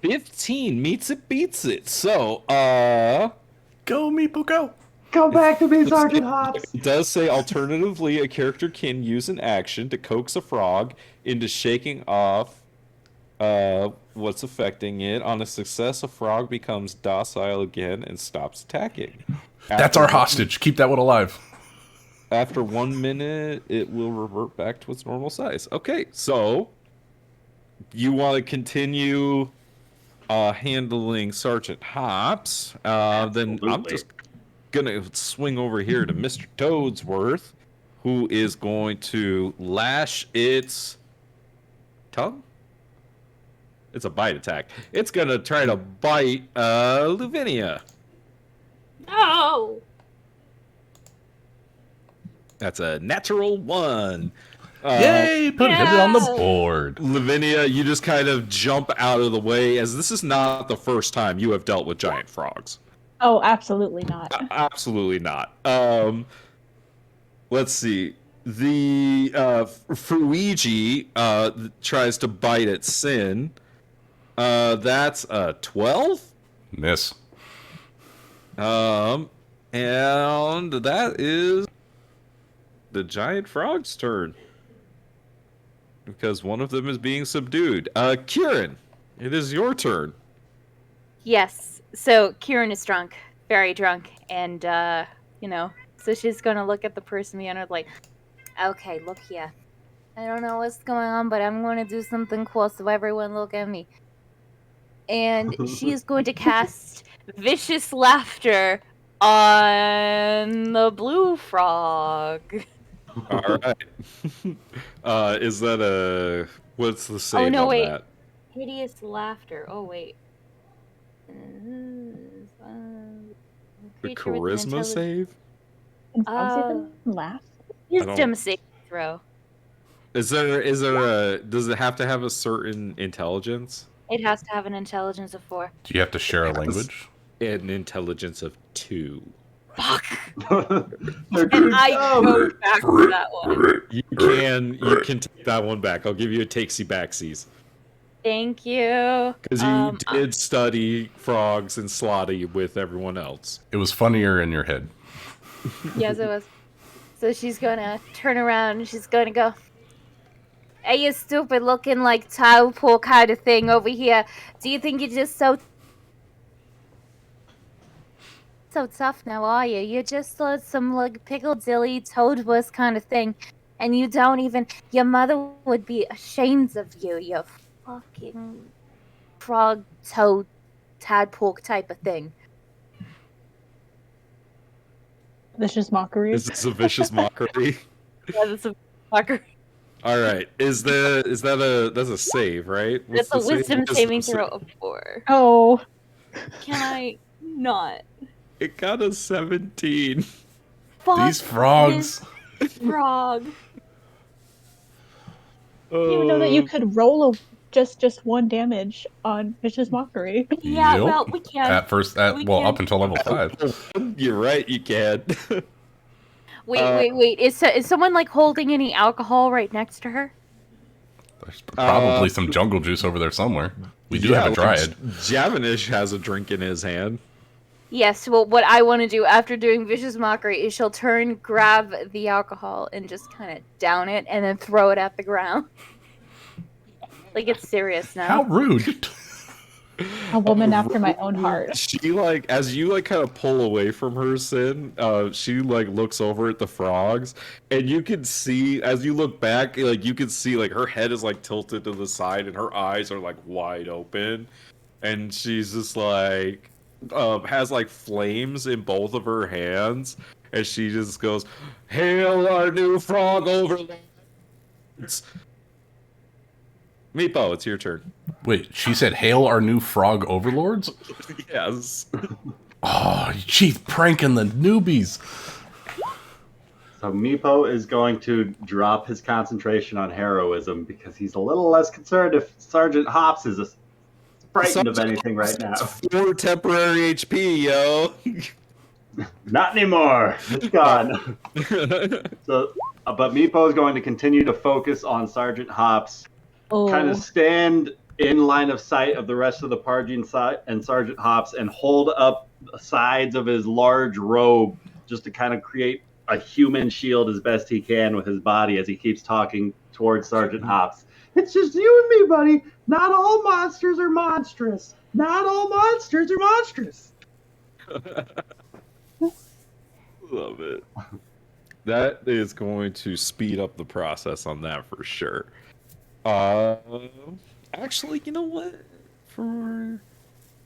15 meets it, beats it. So, go, Meepo, go. Go back to me, Sergeant Hops. It does say, alternatively, a character can use an action to coax a frog into shaking off what's affecting it. On a success, a frog becomes docile again and stops attacking. That's our hostage. Keep that one alive. After 1 minute, it will revert back to its normal size. Okay, so you want to continue handling Sergeant Hops, then I'm just gonna swing over here to Mr. Toadsworth, who is going to lash its tongue. It's a bite attack. It's gonna try to bite Luvinia. No. That's a natural 1. Yay! Put it on the board. Lavinia, you just kind of jump out of the way, as this is not the first time you have dealt with giant frogs. Oh, absolutely not. Absolutely not. Let's see. The Fruigi tries to bite at Sin. That's a 12? Miss. And that is the giant frog's turn, because one of them is being subdued. Kieran, it is your turn. Yes. So Kieran is drunk, very drunk, and So she's gonna look at the person behind her like, okay, look here. I don't know what's going on, but I'm gonna do something cool, so everyone look at me. And she is going to cast Vicious Laughter on the blue frog. All right. Is that a what's the save Oh no, on wait. that? Hideous Laughter. Oh wait. The Creature with an charisma intelligence- save? Can frogs even laugh? Wisdom save throw. Is there a does it have to have a certain intelligence? It has to have an intelligence of 4. Do you have to share a language? An intelligence of 2. Fuck. They're And too I dumb. go back to that one. You can take that one back. I'll give you a takesy backsies. Thank you. Because you did study frogs and slotty with everyone else. It was funnier in your head. Yes, it was. So she's gonna turn around and she's gonna go, hey, you stupid looking like tadpole kind of thing over here. Do you think you're just so tough now, are you? You're just some like pickled-dilly toad-wuss kind of thing. And you don't even... Your mother would be ashamed of you, you fucking frog, toad, tadpole type of thing. Vicious mockery. Is this a vicious mockery? Yeah, that's a fucker. All right. That's a save, right? That's a the save? wisdom saving throw of 4. Oh. Can I not? It got a 17. Fuck These frogs. this frog. I didn't even know that you could roll just 1 damage on Vicious Mockery. Yeah, Yep. well, we can't. At first, We well, can- up until level 5. You're right. You can. Wait. Is someone like holding any alcohol right next to her? There's probably some jungle juice over there somewhere. We do have a dryad. Javanish has a drink in his hand. Yes, well, what I want to do after doing Vicious Mockery is she'll turn, grab the alcohol, and just kind of down it, and then throw it at the ground. Like, it's serious now. How rude. A woman after my own heart. She as you kind of pull away from her, Sin, she looks over at the frogs, and you can see as you look back, you can see her head is tilted to the side and her eyes are wide open, and she's just has flames in both of her hands, and she just goes, "Hail our new frog overlords!" Meepo, it's your turn. Wait, she said, hail our new frog overlords? Yes. Oh, she's pranking the newbies. So Meepo is going to drop his concentration on heroism because he's a little less concerned if Sergeant Hops is frightened of anything right now. 4 temporary HP, yo. Not anymore. It's gone. So, but Meepo is going to continue to focus on Sergeant Hops. Kind of stand in line of sight of the rest of the party and Sergeant Hops and hold up the sides of his large robe just to kind of create a human shield as best he can with his body as he keeps talking towards Sergeant Hops. It's just you and me, buddy. Not all monsters are monstrous. Not all monsters are monstrous. Love it. That is going to speed up the process on that for sure. Actually, you know what?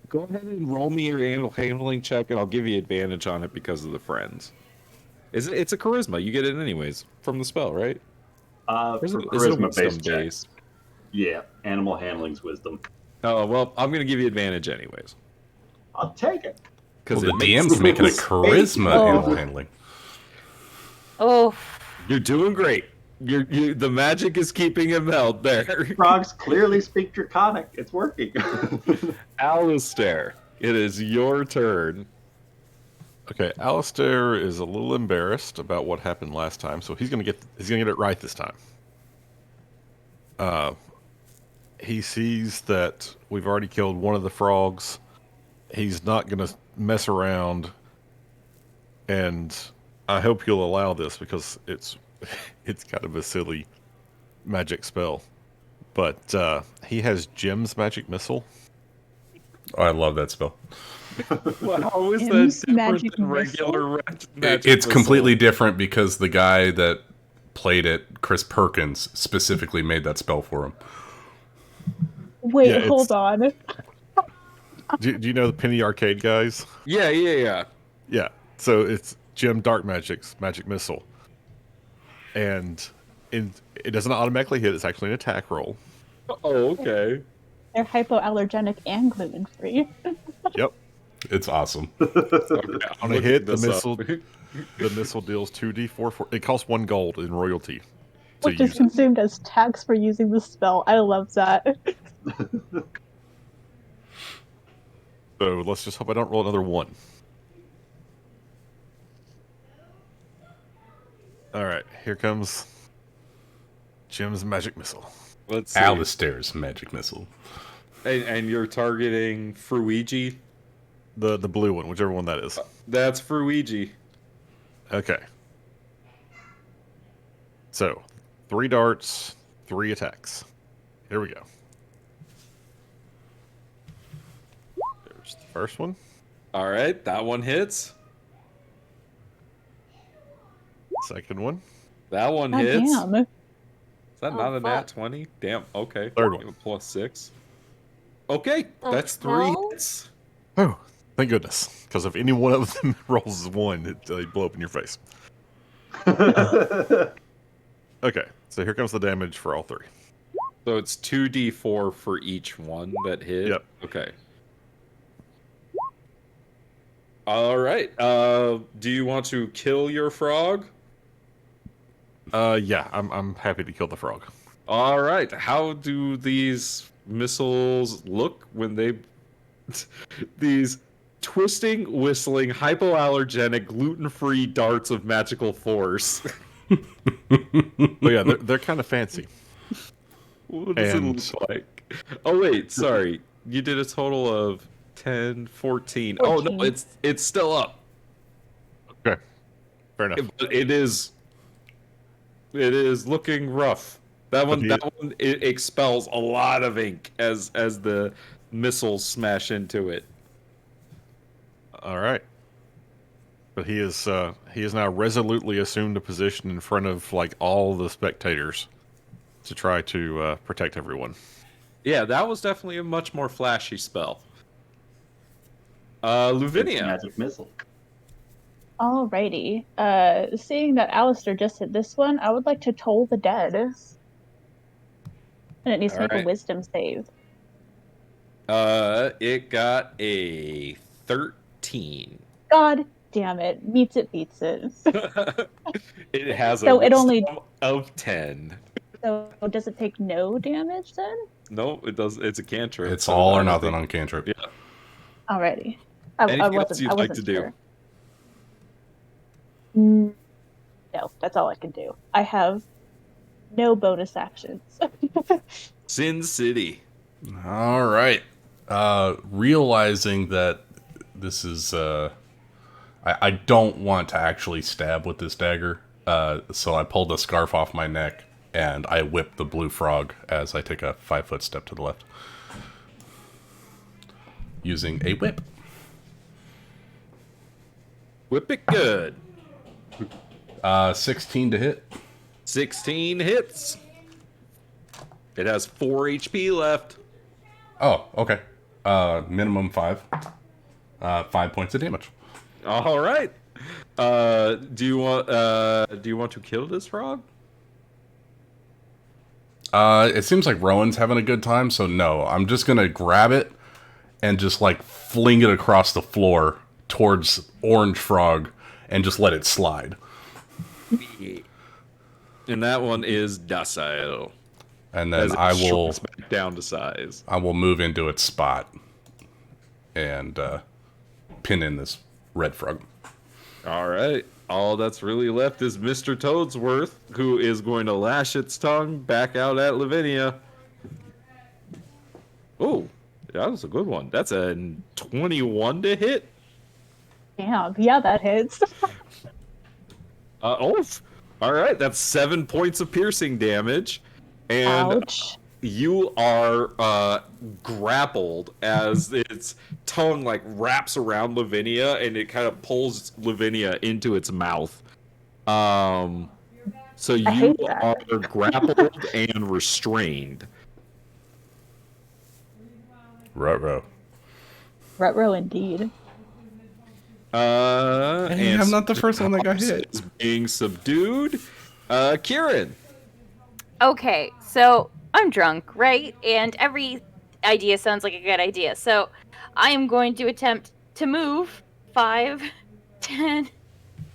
Go ahead and roll me your animal handling check, and I'll give you advantage on it because of the friends. It's a charisma. You get it anyways from the spell, right? For Is it a charisma-based wisdom check. based? Yeah, animal handling's wisdom. Oh well, I'm gonna give you advantage anyways. I'll take it. Well, Because the DM's making a charisma animal handling. Oh. You're doing great. The magic is keeping him held there. Frogs clearly speak Draconic. It's working. Alistair, it is your turn. Okay, Alistair is a little embarrassed about what happened last time, so he's gonna get it right this time. He sees that we've already killed one of the frogs. He's not gonna mess around, and I hope you'll allow this because it's kind of a silly magic spell. But he has Jim's magic missile. Oh, I love that spell. Well, how is Im's that different magic than missile? regular magic It's missile? completely different because the guy that played it, Chris Perkins, specifically made that spell for him. Wait, Yeah, hold it's- on. Do you know the Penny Arcade guys? Yeah. Yeah. So it's Jim Dark Magic's magic missile, and it doesn't automatically hit. It's actually an attack roll. Oh, okay. They're hypoallergenic and gluten free. Yep. It's awesome. Okay, I'm On a looking hit, the this up. missile deals 2d4. It costs 1 gold in royalty to Which is use it. consumed as tax for using the spell. I love that. So let's just hope I don't roll another 1. All right, here comes Jim's magic missile. Let's see. Alistair's magic missile. And you're targeting Fruigi? The blue one, whichever one that is. That's Fruigi. Okay. So, 3 darts, 3 attacks. Here we go. There's the first one. All right, that one hits. Second one. That one God hits. damn. Is that Oh, not a fuck. nat 20? Damn, okay. Third one. Give it +6. Okay, Oh, that's 3 well. hits. Oh, thank goodness. Because if any one of them rolls 1, they blow up in your face. Okay, so here comes the damage for all 3. So it's 2d4 for each one that hit? Yep. Okay. All right. Do you want to kill your frog? Yeah, I'm happy to kill the frog. All right. How do these missiles look when they... these twisting, whistling, hypoallergenic, gluten-free darts of magical force. But yeah, they're kind of fancy. What does And- it look like? Oh, wait. Sorry. You did a total of 10, 14. Oh, no. 14. It's still up. Okay, fair enough. But it is looking rough. That one it expels a lot of ink as the missiles smash into it. All right. But he is now resolutely assumed a position in front of like all the spectators to try to protect everyone. Yeah, that was definitely a much more flashy spell. It's Luvinia. magic missile. Alrighty. Seeing that Alistair just hit this one, I would like to toll the dead. And it needs to make a Alright. wisdom save. It got a 13. God damn it. Meets it, beats it. It has a So it only- wisdom of 10. So does it take no damage then? No, it does. It's a cantrip. It's so all I or don't nothing think- on cantrip. Yeah. Alrighty. Anything I else wasn't, you'd I like wasn't to do? sure. No, that's all I can do. I have no bonus actions. Sin City. All right. Realizing that this is, I don't want to actually stab with this dagger, so I pulled a scarf off my neck and I whip the blue frog as I take a 5-foot step to the left, using a whip. Whip it good. 16 to hit. 16 hits. It has 4 HP left. Oh, okay. Minimum 5. 5 points of damage. All right. Do you want to kill this frog? It seems like Rowan's having a good time, so no. I'm just gonna grab it and just like fling it across the floor towards Orange Frog and just let it slide. And that one is docile. And As then it I will shrinks back down to size. move into its spot and pin in this red frog. All right. All that's really left is Mr. Toadsworth, who is going to lash its tongue back out at Lavinia. Oh, that was a good one. That's a 21 to hit. Damn, yeah, that hits. All right. That's 7 points of piercing damage. And Ouch. you are grappled as its tongue like wraps around Lavinia and it kind of pulls Lavinia into its mouth. So I you hate that. are grappled and restrained. Ruh-roh. Retro indeed. Hey, I'm not the first one that got hit. Is being subdued. Kieran. Okay, so I'm drunk, right? And every idea sounds like a good idea. So I am going to attempt to move 5, 10,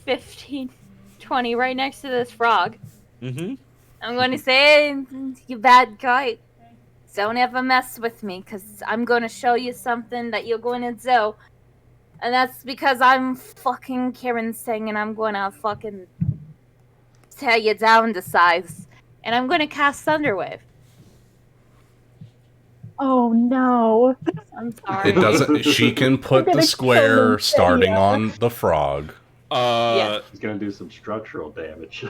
15, 20 right next to this frog. Mm-hmm. I'm going to say, you bad guy, don't ever mess with me, because I'm going to show you something that you're going to do. And that's because I'm fucking Kieran Singh, and I'm going to fucking tear you down to size. And I'm going to cast Thunderwave. Oh no. I'm sorry. It doesn't. She can put gonna the kill square them, starting yeah. on the frog. Yes. He's gonna do some structural damage.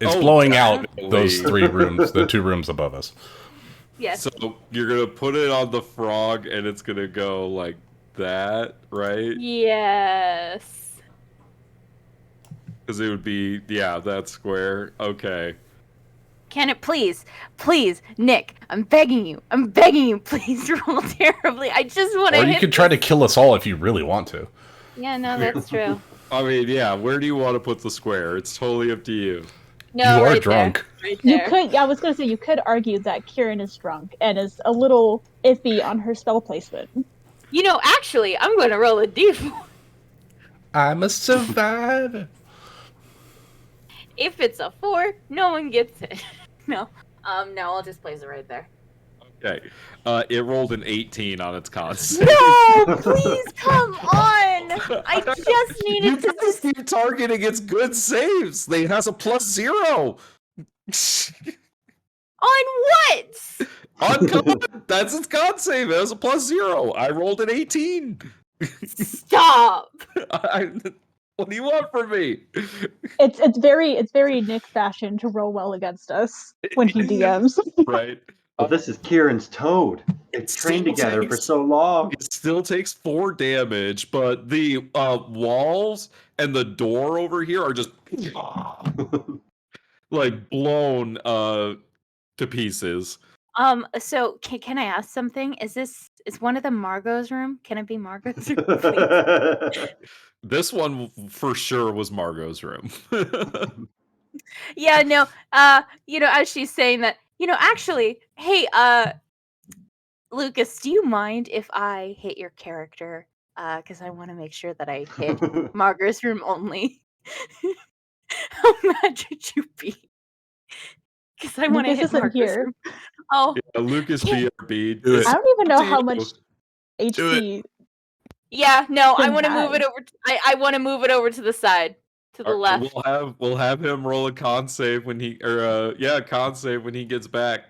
It's Oh, blowing out definitely. those 3 rooms, the 2 rooms above us. Yes. So you're gonna put it on the frog, and it's gonna go like that, right? Yes. Because it would be, yeah, that square. Okay. Can it please, Nick? I'm begging you, please roll terribly. I just want to. Or you could try to kill us all if you really want to. Yeah, no, that's true. I mean, yeah. Where do you want to put the square? It's totally up to you. No, You are right drunk. There. Right You there. could. I was gonna say you could argue that Kieran is drunk and is a little iffy on her spell placement. You know, actually, I'm going to roll a d4. I'm a survivor. If it's a 4, no one gets it. No, I'll just place it right there. Okay. It rolled an 18 on its con save. No, please come on! I just needed You to. guys keep targeting its good saves. It has a +0. On what? On con, that's its con save. It has a +0. I rolled an 18. Stop. What do you want from me? It's very Nick fashion to roll well against us when he DMs. Right. Well, this is Kieran's toad. It's trained still together for takes- so long. It still takes 4 damage, but the walls and the door over here are just like blown to pieces. So can I ask something? Is one of them Margot's room? Can it be Margot's room, please? This one for sure was Margot's room. Yeah, no. As she's saying that, actually, hey, Lucas, do you mind if I hit your character? Because I want to make sure that I hit Margot's room only. How mad would you be? Because I want to Lucas hit isn't Margot's here. room. Oh, Yeah, Lucas Yeah. BRB. Do it. I don't even know Do how you- much HP. yeah. No, I Then want to move it has. over. I want to move it over to the side, to the Alright, left. we'll have him roll a con save when he con save when he gets back.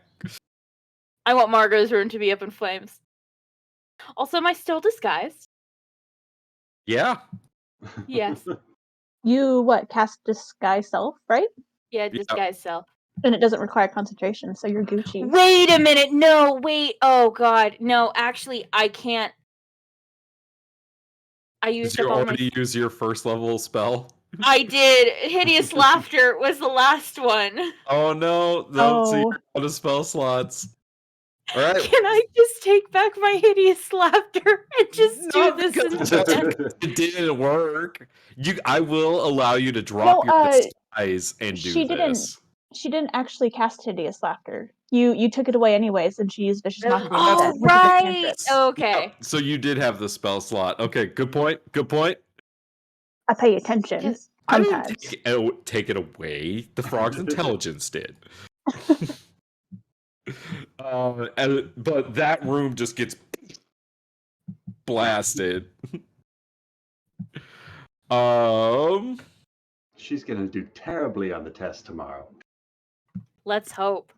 I want Margot's room to be up in flames. Also, am I still disguised? Yeah. Yes. You cast disguise self, right? Yeah, disguise self. And it doesn't require concentration, so you're Gucci. Wait a minute. No, wait. Oh God. No, actually, I can't. I Did used you up all my. already use your first level spell? I did. Hideous laughter was the last one. Oh no, so you're out of spell slots. All right. Can I just take back my hideous laughter and just No, do this because instead? it didn't work. I will allow you to drop your disguise and do this. She didn't actually cast hideous laughter. You took it away anyways, and she used vicious mockery Oh, instead. which is a right. cantrip. Okay. Yep, so you did have the spell slot. Okay, good point. Good point. I pay attention I sometimes. didn't take it away. The frog's intelligence did. But that room just gets blasted. She's gonna do terribly on the test tomorrow. Let's hope.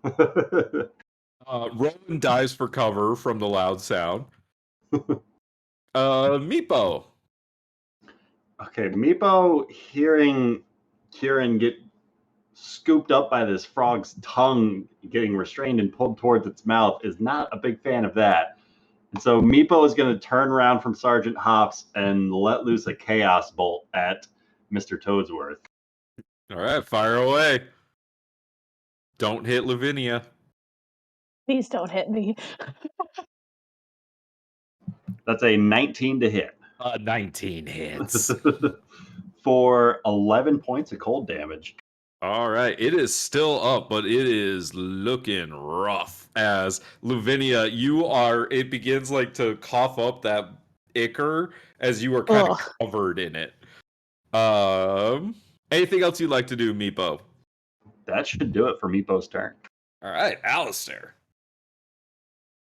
Rowan dives for cover from the loud sound. Meepo. Okay, Meepo, hearing Kieran get scooped up by this frog's tongue, getting restrained and pulled towards its mouth, is not a big fan of that. And so Meepo is going to turn around from Sergeant Hops and let loose a chaos bolt at Mr. Toadsworth. All right, fire away. Don't hit Lavinia. Please don't hit me. That's a 19 to hit. 19 hits. For 11 points of cold damage. All right, it is still up, but it is looking rough as Lavinia, it begins like to cough up that ichor as you are kind of covered in it. Anything else you'd like to do, Meepo? That should do it for Meepo's turn. All right, Alistair.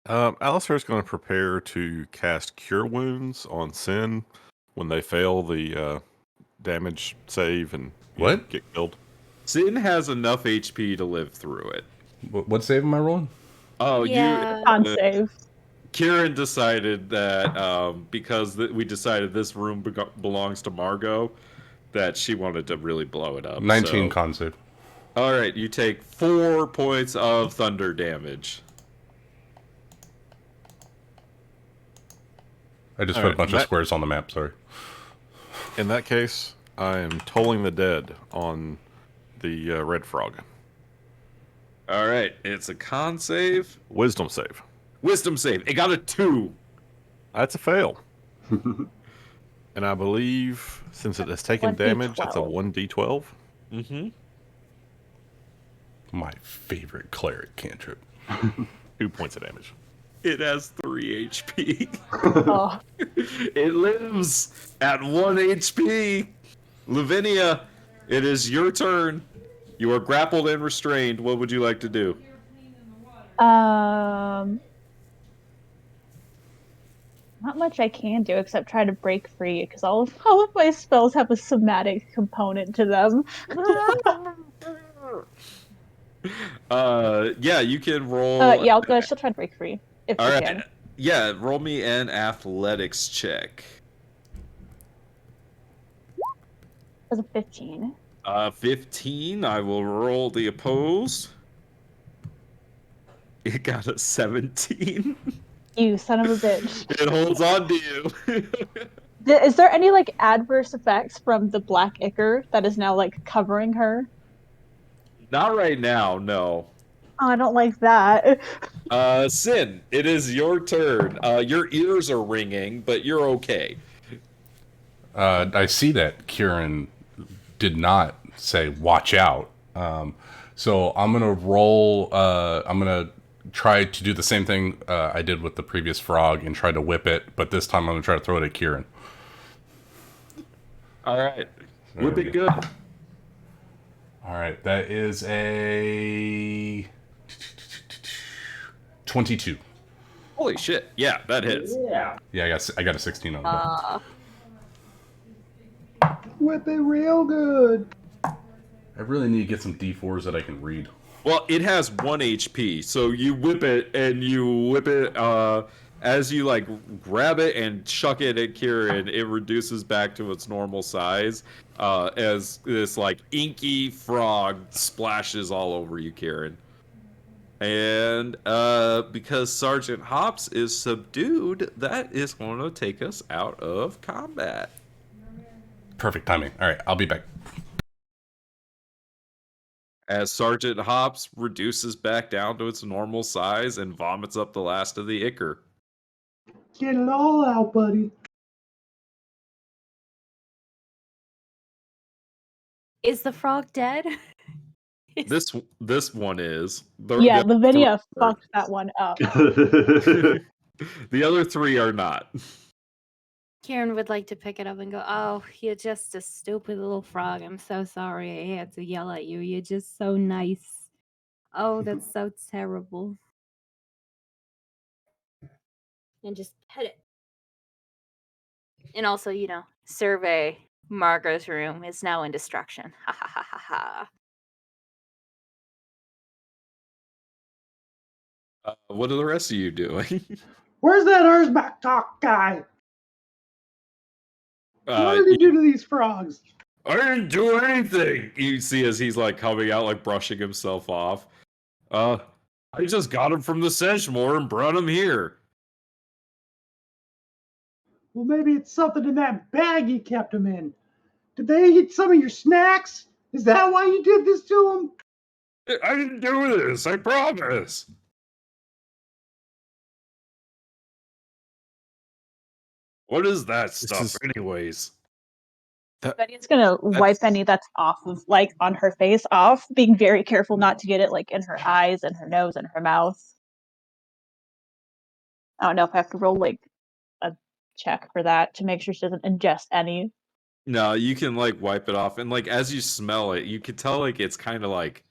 Alistair's going to prepare to cast Cure Wounds on Sin when they fail the damage save and get killed. Sin has enough HP to live through it. What save am I rolling? Oh, yeah. On save. Kieran decided that because we decided this room belongs to Margot, that she wanted to really blow it up. 19 con save. All right, you take 4 points of thunder damage. I just put a bunch of squares on the map, sorry. In that case, I am tolling the dead on the red frog. All right, it's a con save. Wisdom save. Wisdom save. It got a 2. That's a fail. And I believe, since it has taken damage, it's a 1d12. Mm-hmm. My favorite cleric cantrip. 2 points of damage. It has 3 HP. Oh. It lives at 1 HP. Lavinia, it is your turn. You are grappled and restrained. What would you like to do? Not much I can do except try to break free because all of my spells have a somatic component to them. Yeah, you can roll. Yeah, I'll still try to break free if all I right. can. Yeah, roll me an athletics check. That's a 15. 15. I will roll the opposed. It got a 17. You son of a bitch. It holds on to you. Is there any like adverse effects from the black ichor that is now like covering her? Not right now, no. Oh, I don't like that. Sin, it is your turn. Your ears are ringing, but you're okay. I see that Kieran did not say watch out. So I'm going to roll. I'm going to try to do the same thing I did with the previous frog and try to whip it, but this time I'm going to try to throw it at Kieran. All right. Whip it good. All right. That is a 22. Holy shit. Yeah, that hits. Yeah. Yeah, I got a 16 on that. Whip it real good. I really need to get some D4s that I can read. Well, it has 1 HP, so you whip it, as you like grab it and chuck it at Kieran, it reduces back to its normal size, as this like inky frog splashes all over you, Kieran. And because Sergeant Hops is subdued, that is going to take us out of combat. Perfect timing. All right, I'll be back. As Sergeant Hops reduces back down to its normal size and vomits up the last of the ichor. Get it all out, buddy. Is the frog dead? This one is. Yeah, Lavinia fucked that one up. The other 3 are not. Kieran would like to pick it up and go, "Oh, you're just a stupid little frog. I'm so sorry I had to yell at you. You're just so nice. Oh, that's so terrible." And just pet it. And also, survey Margot's room is now in destruction. Ha ha ha ha ha. What are the rest of you doing? Where's that Erzbach talk guy? What did he do to these frogs? I didn't do anything. You see as he's like coming out, like brushing himself off. I just got him from the Sedgemoor and brought him here. Well, maybe it's something in that bag you kept him in. Did they eat some of your snacks? Is that why you did this to him? I didn't do this, I promise. What is that stuff, anyways? Betty's gonna wipe any that's off of like on her face off, being very careful not to get it like in her eyes and her nose and her mouth. I don't know if I have to roll like a check for that to make sure she doesn't ingest any. No, you can like wipe it off, and like as you smell it, you can tell like it's kind of like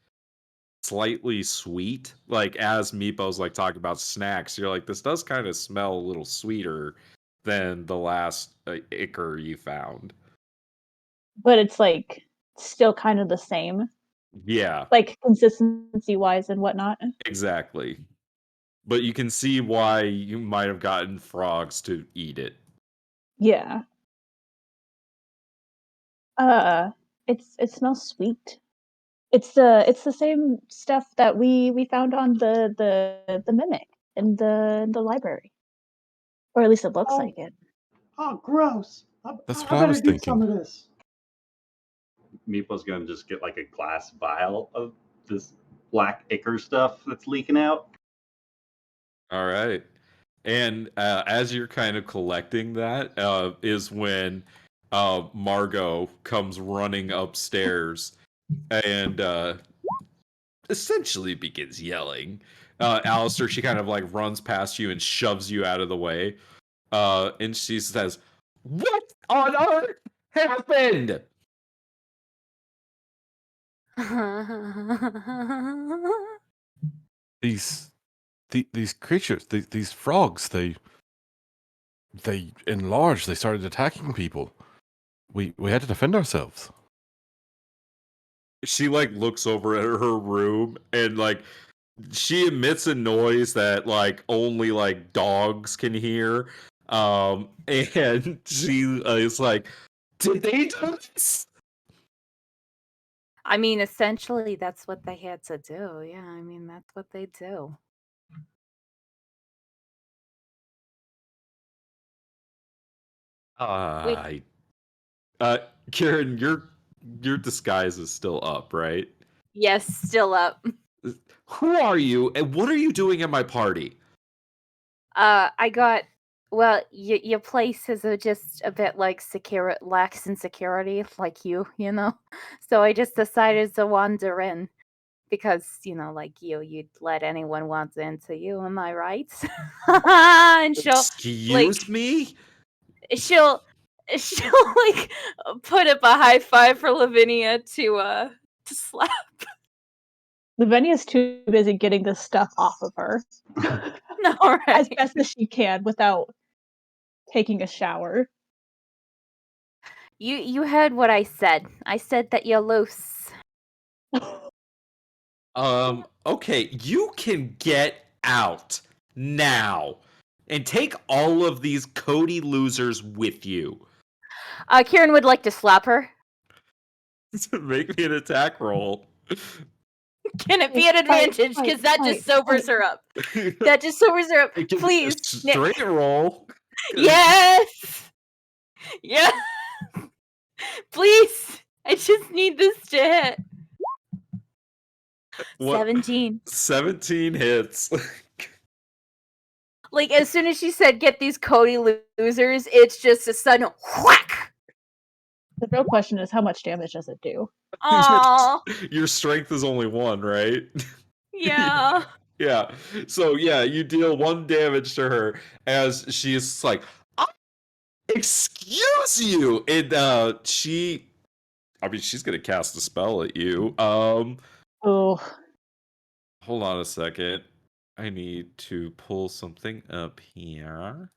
slightly sweet. Like as Meepo's like talking about snacks, you're like, this does kind of smell a little sweeter than the last ichor you found. But it's like still kind of the same, Yeah, like consistency wise and whatnot. exactly. But you can see why you might have gotten frogs to eat it. Yeah. It smells sweet. It's the same stuff that we found on the mimic in the library, or at least it looks like it. Oh, gross. That's I what I better was get some thinking. of this. Meeple's gonna just get like a glass vial of this black ichor stuff that's leaking out. All right. And as you're kind of collecting that, is when Margot comes running upstairs and essentially begins yelling. Alistair, she kind of like runs past you and shoves you out of the way. And she says, "What on earth happened?" These creatures, these frogs, they enlarged. They started attacking people. We had to defend ourselves. She like looks over at her room and like she emits a noise that like only like dogs can hear. And she is like, "Did they do this?" I mean, essentially, that's what they had to do. Yeah, I mean, that's what they do. Wait, Uh, Karen, your disguise is still up, right? yes, still up. Who are you, and what are you doing at my party? I got. Well, your place is just a bit like lax in security, like you know. So I just decided to wander in because like you'd let anyone wander into you. Am I right? And Excuse me? she'll she'll like put up a high five for Lavinia to slap. Lavinia's too busy getting this stuff off of her All as right. best as she can without taking a shower. You heard what I said. I said that you're loose. Okay, you can get out now and take all of these Cody losers with you. Kieran would like to slap her. Make me an attack roll. Can it be an advantage? Because that just sobers her up. That just sobers her up. Please. Straight roll. Yes. Yeah. Please. I just need this to hit. What? 17. 17 hits. Like, as soon as she said, get these Cody losers, it's just a sudden whack. The real question is, how much damage does it do? Aww. Your strength is only 1, right? Yeah. Yeah. So, yeah, you deal 1 damage to her as she is like, excuse you! And she's gonna cast a spell at you. Oh. Hold on a second. I need to pull something up here.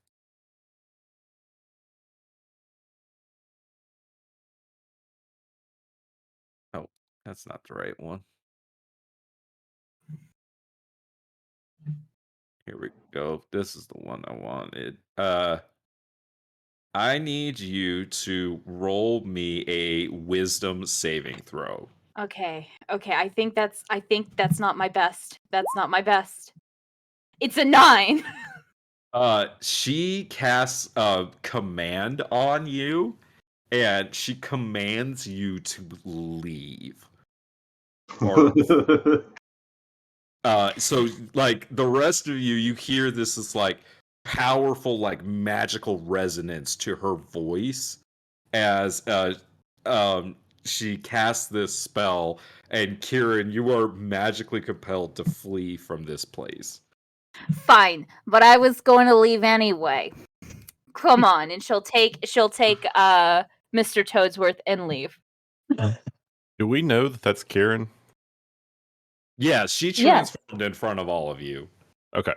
Oh, that's not the right one. Here we go. This is the one I wanted. I need you to roll me a wisdom saving throw. Okay. I think that's not my best. That's not my best. It's a 9. She casts a command on you, and she commands you to leave. Or so like the rest of you hear this is like powerful, like magical resonance to her voice as she casts this spell, and Kieran, you are magically compelled to flee from this place. Fine, but I was going to leave anyway. Come on, and she'll take Mr. Toadsworth and leave. Do we know that that's Kieran? Yeah, she transformed in front of all of you. Okay.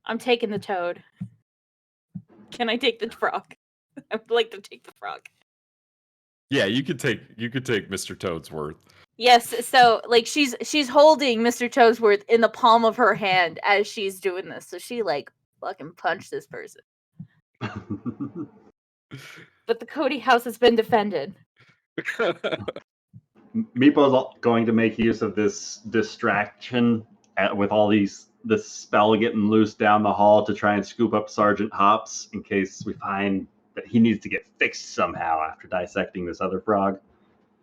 I'm taking the toad. Can I take the frog? I would like to take the frog. Yeah, you could take Mr. Toadsworth. Yes, so like she's holding Mr. Toadsworth in the palm of her hand as she's doing this. So she like fucking punched this person. But the Cody house has been defended. Meepo's going to make use of this distraction with all this spell getting loose down the hall to try and scoop up Sergeant Hops in case we find that he needs to get fixed somehow after dissecting this other frog.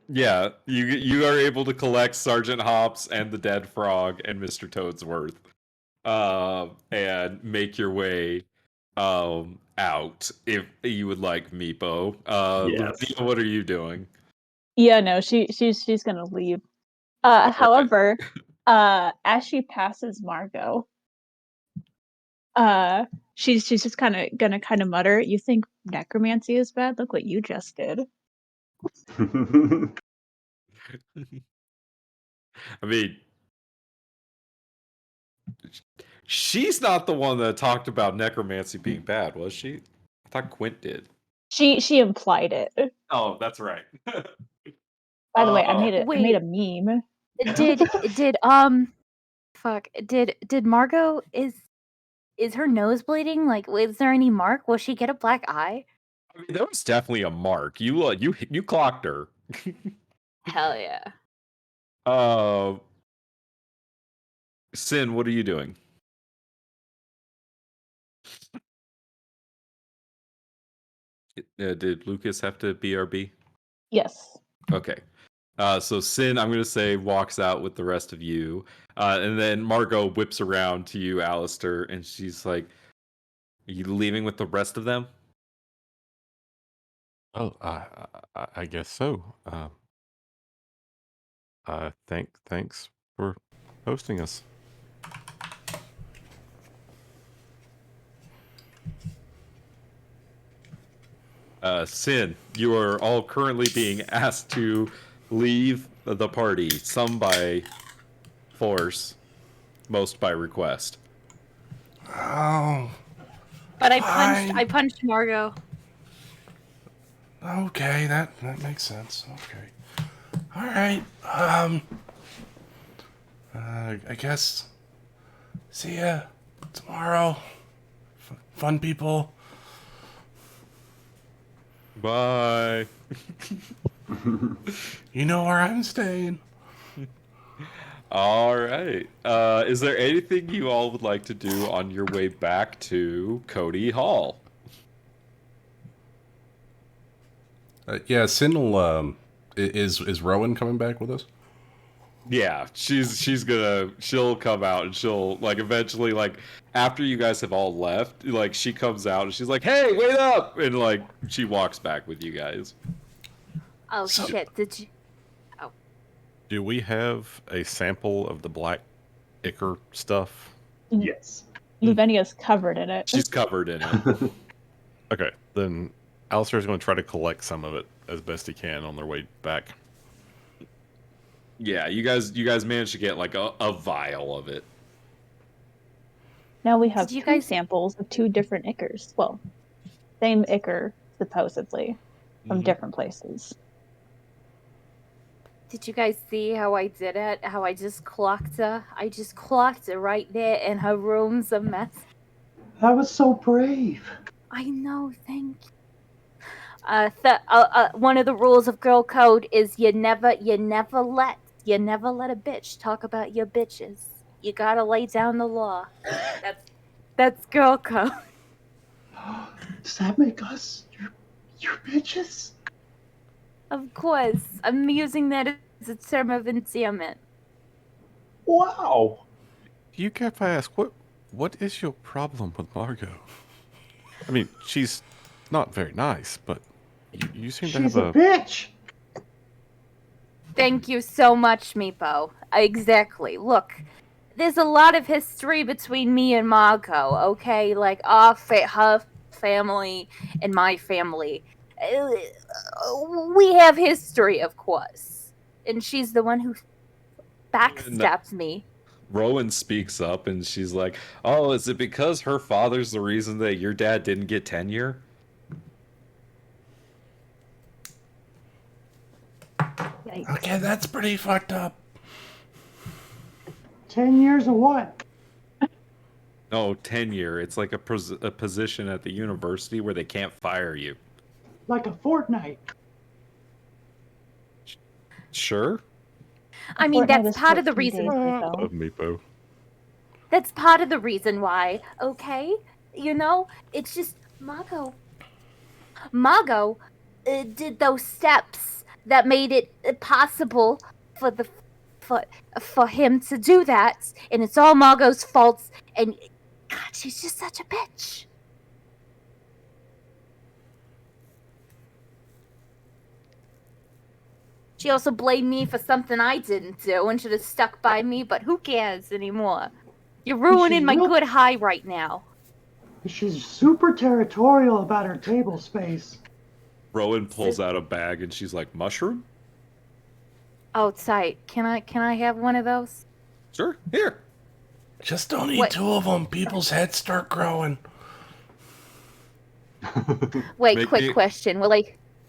Yeah, you are able to collect Sergeant Hops and the dead frog and Mr. Toadsworth, and make your way out if you would like, Meepo. Yes. Lavinia, what are you doing? Yeah, no, she's gonna leave. However, as she passes Margot, she's just gonna mutter, "You think necromancy is bad? Look what you just did." I mean, she's not the one that talked about necromancy being bad, was she? I thought Quint did. She implied it. Oh, that's right. By the way, I Wait. made a meme. Did Margot is her nose bleeding? Like, is there any mark? Will she get a black eye? I mean, there was definitely a mark. You clocked her. Hell yeah. Sin, what are you doing? Did Lucas have to BRB? Yes. Okay. So Sin, I'm going to say, walks out with the rest of you. And then Margot whips around to you, Alistair, and she's like, are you leaving with the rest of them? Oh, I guess so. Thanks for hosting us. Sin, you are all currently being asked to leave the party, some by force, most by request. Oh. But Fine. I punched Margot. Okay, that makes sense. Okay. All right. I guess. See ya tomorrow. Fun people. Bye. You know where I'm staying. All right. Is there anything you all would like to do on your way back to Cody Hall? Yeah, Sin will, is Rowan coming back with us? Yeah, she'll come out, and she'll like eventually, like after you guys have all left, like she comes out and she's like, "Hey, wait up!" and like she walks back with you guys. Oh shit! Did you? Do we have a sample of the black ichor stuff? Yes. Lavinia's covered in it. She's covered in it. Okay, then Alistair's going to try to collect some of it as best he can on their way back. Yeah, you guys managed to get like a vial of it. Now we have two samples of two different ichors. Well, same ichor, supposedly, from different places. Did you guys see how I did it? How I just clocked her? I just clocked her right there in her room's a mess. That was so brave. I know, thank you. One of the rules of girl code is you never let a bitch talk about your bitches. You gotta lay down the law. That's girl code. Does that make us your bitches? Of course, I'm using that as a term of endearment. Wow. Do you care if I ask, what is your problem with Margot? I mean, she's not very nice, but you seem to She's have a bitch. Thank you so much, Meepo. Exactly. Look, there's a lot of history between me and Margot, okay? Like, her family and my family. We have history, of course. And she's the one who backstabbed me. Rowan speaks up and she's like, "Oh, is it because her father's the reason that your dad didn't get tenure?" Yikes. Okay, that's pretty fucked up. 10 years of what? No, tenure. It's like a position at the university where they can't fire you. Like a fortnight. Sure. I mean, Fortnite that's is part of the 14 reason. days, Meepo. of Meepo. That's part of the reason why, okay? You know, it's just Margot did those steps that made it possible for him to do that, and it's all Margot's fault. And God, she's just such a bitch. She also blamed me for something I didn't do and should have stuck by me, but who cares anymore? You're ruining my good high right now. She's super territorial about her table space. Rowan pulls out a bag and she's like, "Mushroom?" Oh, tight. Can I have one of those? Sure. Here. Just don't eat What? 2 of them. People's heads start growing. Wait, quick question.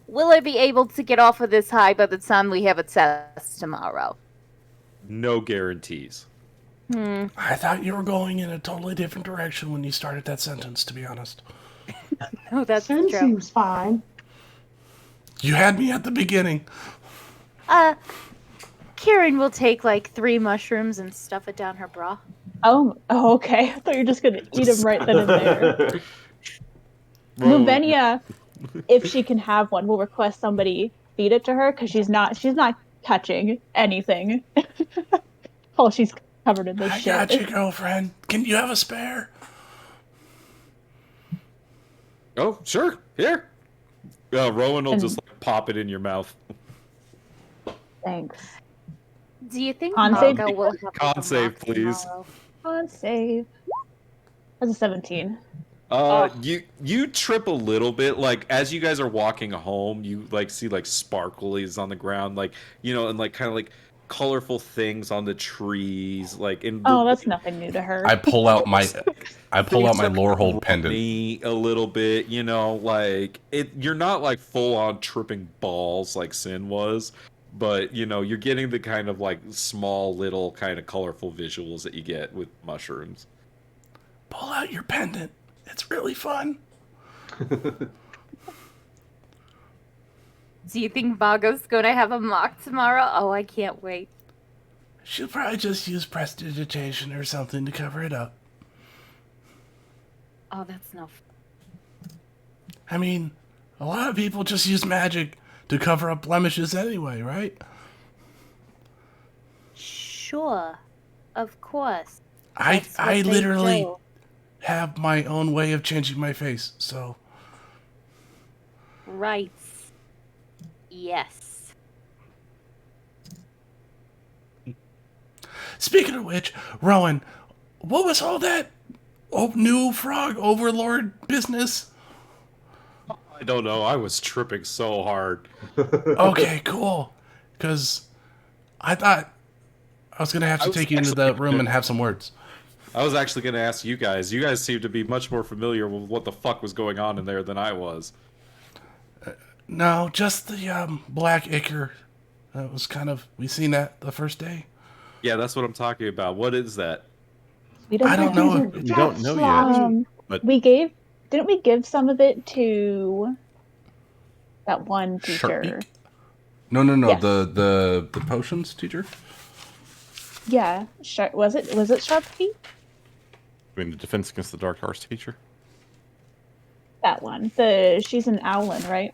Will I be able to get off of this high by the time we have a test tomorrow? No guarantees. I thought you were going in a totally different direction when you started that sentence, to be honest. Oh, that's 10 true. seems fine. You had me at the beginning. Karen will take like 3 mushrooms and stuff it down her bra. Oh, okay. I thought you were just gonna eat them right then and there. Luvenia, if she can have one, will request somebody feed it to her because she's not touching anything. Oh, she's covered in this I shit. got you, girlfriend. Can you have a spare? Oh, sure. Here. Rowan will just like pop it in your mouth. Thanks. Do you think Con save? Margot will have Con save, please. tomorrow? On save. That's a 17. You trip a little bit, like as you guys are walking home, you like see like sparklies on the ground, like and like kind of like colorful things on the trees, like in. Oh, that's nothing new to her. I pull out my Lorehold pendant. A little bit, like you're not like full on tripping balls like Sin was, but you're getting the kind of like small little kind of colorful visuals that you get with mushrooms. Pull out your pendant. It's really fun. Do you think Margot's gonna have a mock tomorrow? Oh, I can't wait. She'll probably just use prestidigitation or something to cover it up. Oh, that's no fun. I mean, a lot of people just use magic to cover up blemishes anyway, right? Sure. Of course. I That's what they literally do. have my own way of changing my face, so... Right. Yes. Speaking of which, Rowan, what was all that new frog overlord business? I don't know. I was tripping so hard. Okay, cool. Because I thought I was going to have to take you into the room and have some words. I was actually going to ask you guys. You guys seem to be much more familiar with what the fuck was going on in there than I was. No, just the black ichor. That was kind of... We seen that the first day. Yeah, that's what I'm talking about. What is that? We don't I don't know. We don't know yet. But didn't we give some of it to that one teacher? Sharpbeak? No. Yes. The potions teacher. Yeah, was it Sharpie? I mean, the Defense Against the Dark Arts teacher. That one. She's an Owlin, right?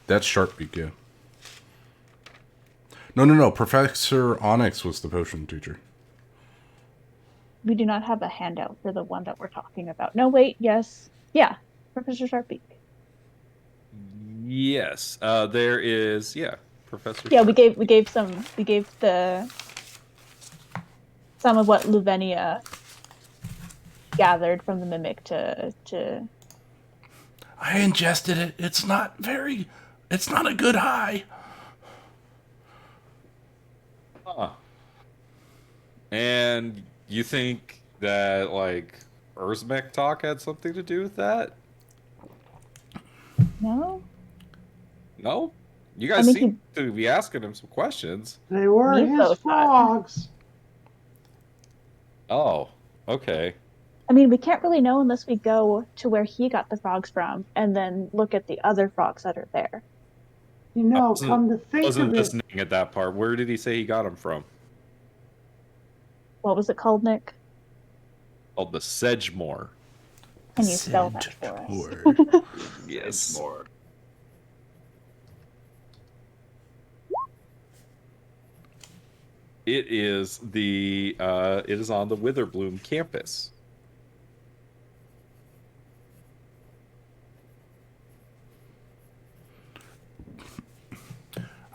That's Sharpbeak, yeah. No. Professor Onyx was the potion teacher. We do not have a handout for the one that we're talking about. No, wait, yes. Yeah, Professor Sharpie. Yes. There is, yeah, Professor. Yeah, Sharp. we gave some of what Luvenia gathered from the mimic to I ingested it. It's not a good high. And you think that, like, Urzmec talk had something to do with that? No? No? You guys seem to be asking him some questions. They were Meepo his frogs. Oh, okay. I mean, we can't really know unless we go to where he got the frogs from and then look at the other frogs that are there. You know, come to think I wasn't of it, listening at that part. Where did he say he got them from? What was it called, Nick? Called the Sedgemoor. Can you spell that for us? Yes. More. It is on the Witherbloom campus.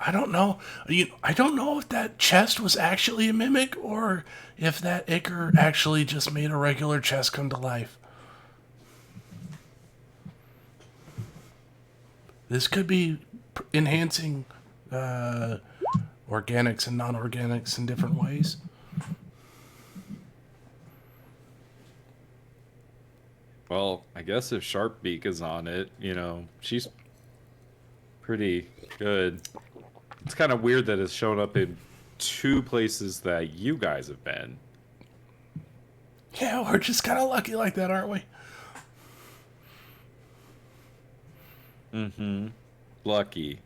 I don't know. I don't know if that chest was actually a mimic or if that ichor actually just made a regular chest come to life. This could be enhancing organics and non-organics in different ways. Well, I guess if Sharpbeak is on it, she's pretty good. It's kind of weird that it's shown up in two places that you guys have been. Yeah, we're just kind of lucky like that, aren't we? Mm-hmm. Lucky.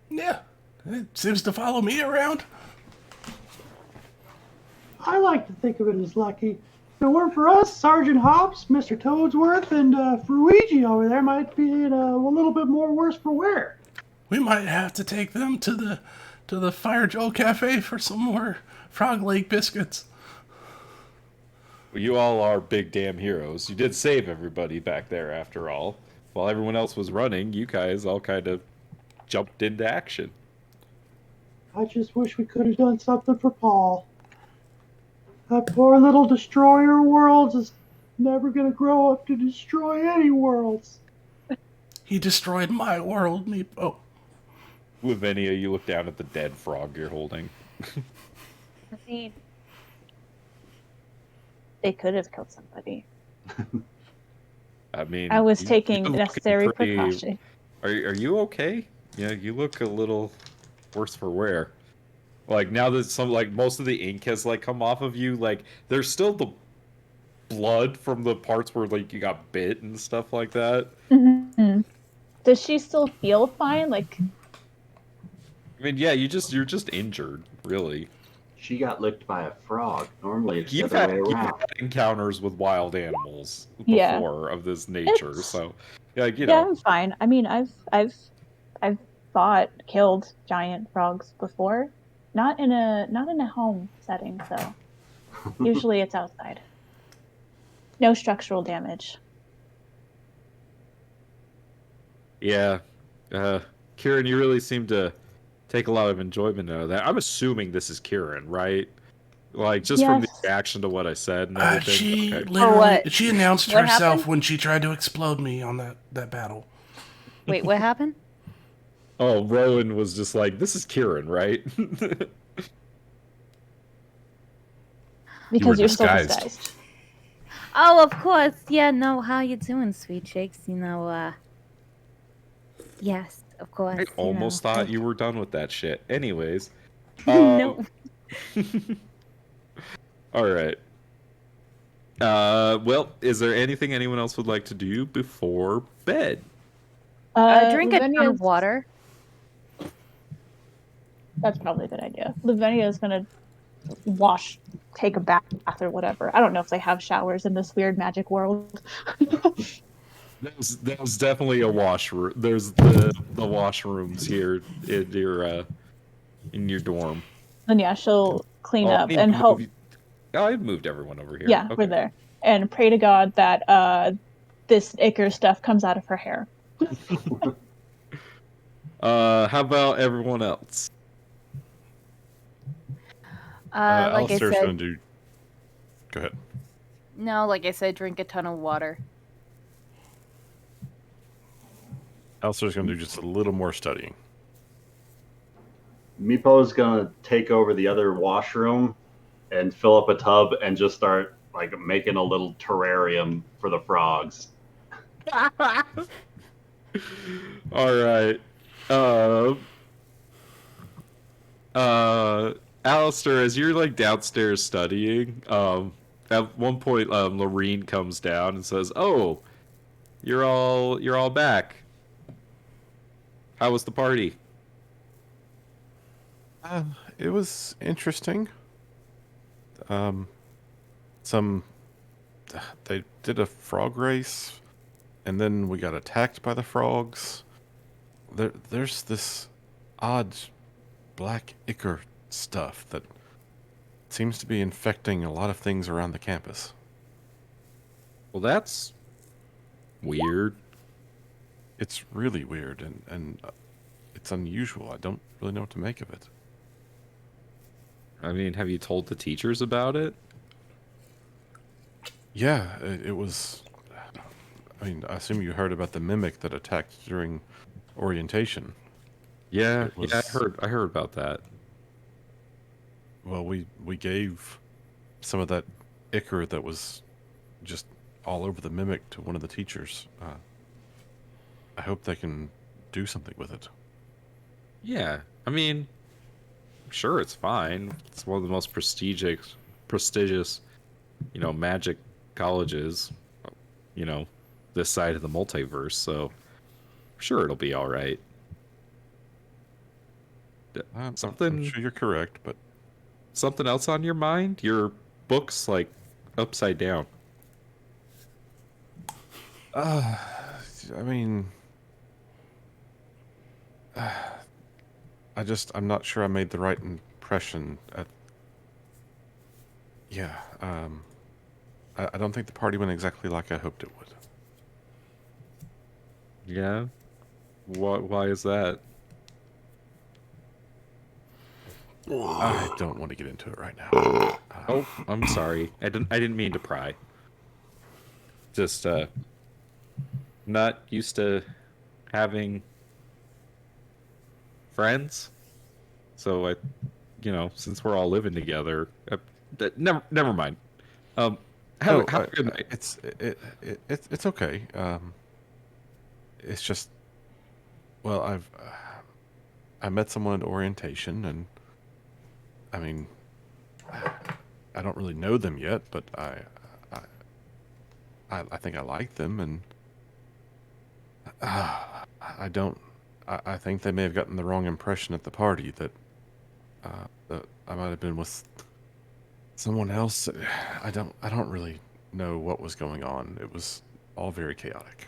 Yeah. It seems to follow me around. I like to think of it as lucky. If it weren't for us, Sergeant Hobbs, Mr. Toadsworth, and Fruigi over there might be in a little bit more worse for wear. We might have to take them to the Fire Joe Cafe for some more Frog Lake biscuits. Well, you all are big damn heroes. You did save everybody back there after all. While everyone else was running, you guys all kind of jumped into action. I just wish we could have done something for Paul. That poor little destroyer of worlds is never going to grow up to destroy any worlds. He destroyed my world, Meepo. Lavinia, you look down at the dead frog you're holding. I mean, they could have killed somebody. I mean, I was you're taking looking necessary pretty- precaution. Are you okay? Yeah, you look a little worse for wear. Like now that most of the ink has come off of you, there's still the blood from the parts where you got bit and stuff like that. Mm-hmm. Does she still feel fine? I mean, yeah, you're just injured, really. She got licked by a frog. Normally it's the You've other way had around. encounters with wild animals Yeah. before of this nature, so Yeah, I'm fine. I mean, I've killed giant frogs before, not in a home setting. So usually it's outside. No structural damage. Yeah. Kieran, you really seem to take a lot of enjoyment out of that. I'm assuming this is Kieran, right? Just from the Yes. reaction to what I said and everything. She Okay. literally what? she announced What herself happened? when she tried to explode me on that battle. Wait, what happened? Oh, Rowan was just like, this is Kieran, right? Because were you're still disguised. disguised. Oh, of course. Yeah, no, how you doing, sweet shakes? Yes, of course. I almost thought you were done with that shit. Anyways. No. All right. Well, is there anything anyone else would like to do before bed? Drink a ton of Lavinia's- water. That's probably a good idea. Lavinia is gonna take a bath or whatever. I don't know if they have showers in this weird magic world. There's definitely a washroom. There's the washrooms here in your dorm. And yeah, she'll clean Oh, up and hope. I moved everyone over here. Yeah, Okay. we're there. And pray to God that this ichor stuff comes out of her hair. How about everyone else? Like I Alistair's said, gonna do. Go ahead. no, like I said, drink a ton of water. Alistair's gonna do just a little more studying. Meepo's gonna take over the other washroom and fill up a tub and just start like making a little terrarium for the frogs. All right. Alistair, as you're like downstairs studying, at one point, Lorene comes down and says, "Oh, you're all back. How was the party?" It was interesting. They did a frog race, and then we got attacked by the frogs. There's this odd black ichor stuff that seems to be infecting a lot of things around the campus. Well, that's weird. It's really weird, and it's unusual. I don't really know what to make of it. I mean, have you told the teachers about it? Yeah, it was... I mean, I assume you heard about the mimic that attacked during orientation. Yeah, It was- yeah, I heard about that. Well, we gave some of that ichor that was just all over the mimic to one of the teachers. I hope they can do something with it. Yeah, I mean, sure, it's fine. It's one of the most prestigious, magic colleges, this side of the multiverse. So, sure, it'll be all right. I'm Something, sure you're correct, but something else on your mind? Your book's like upside down. I mean, I'm not sure I made the right impression at. Yeah, I don't think the party went exactly like I hoped it would. Yeah. Why is that? I don't want to get into it right now. Oh, I'm sorry. I didn't mean to pry. Just not used to having friends. So since we're all living together, never mind. Have a good night. It's okay. It's just, well, I met someone at orientation, and I mean, I don't really know them yet, but I think I like them, and I don't. I think they may have gotten the wrong impression at the party that I might have been with someone else. I don't really know what was going on. It was all very chaotic.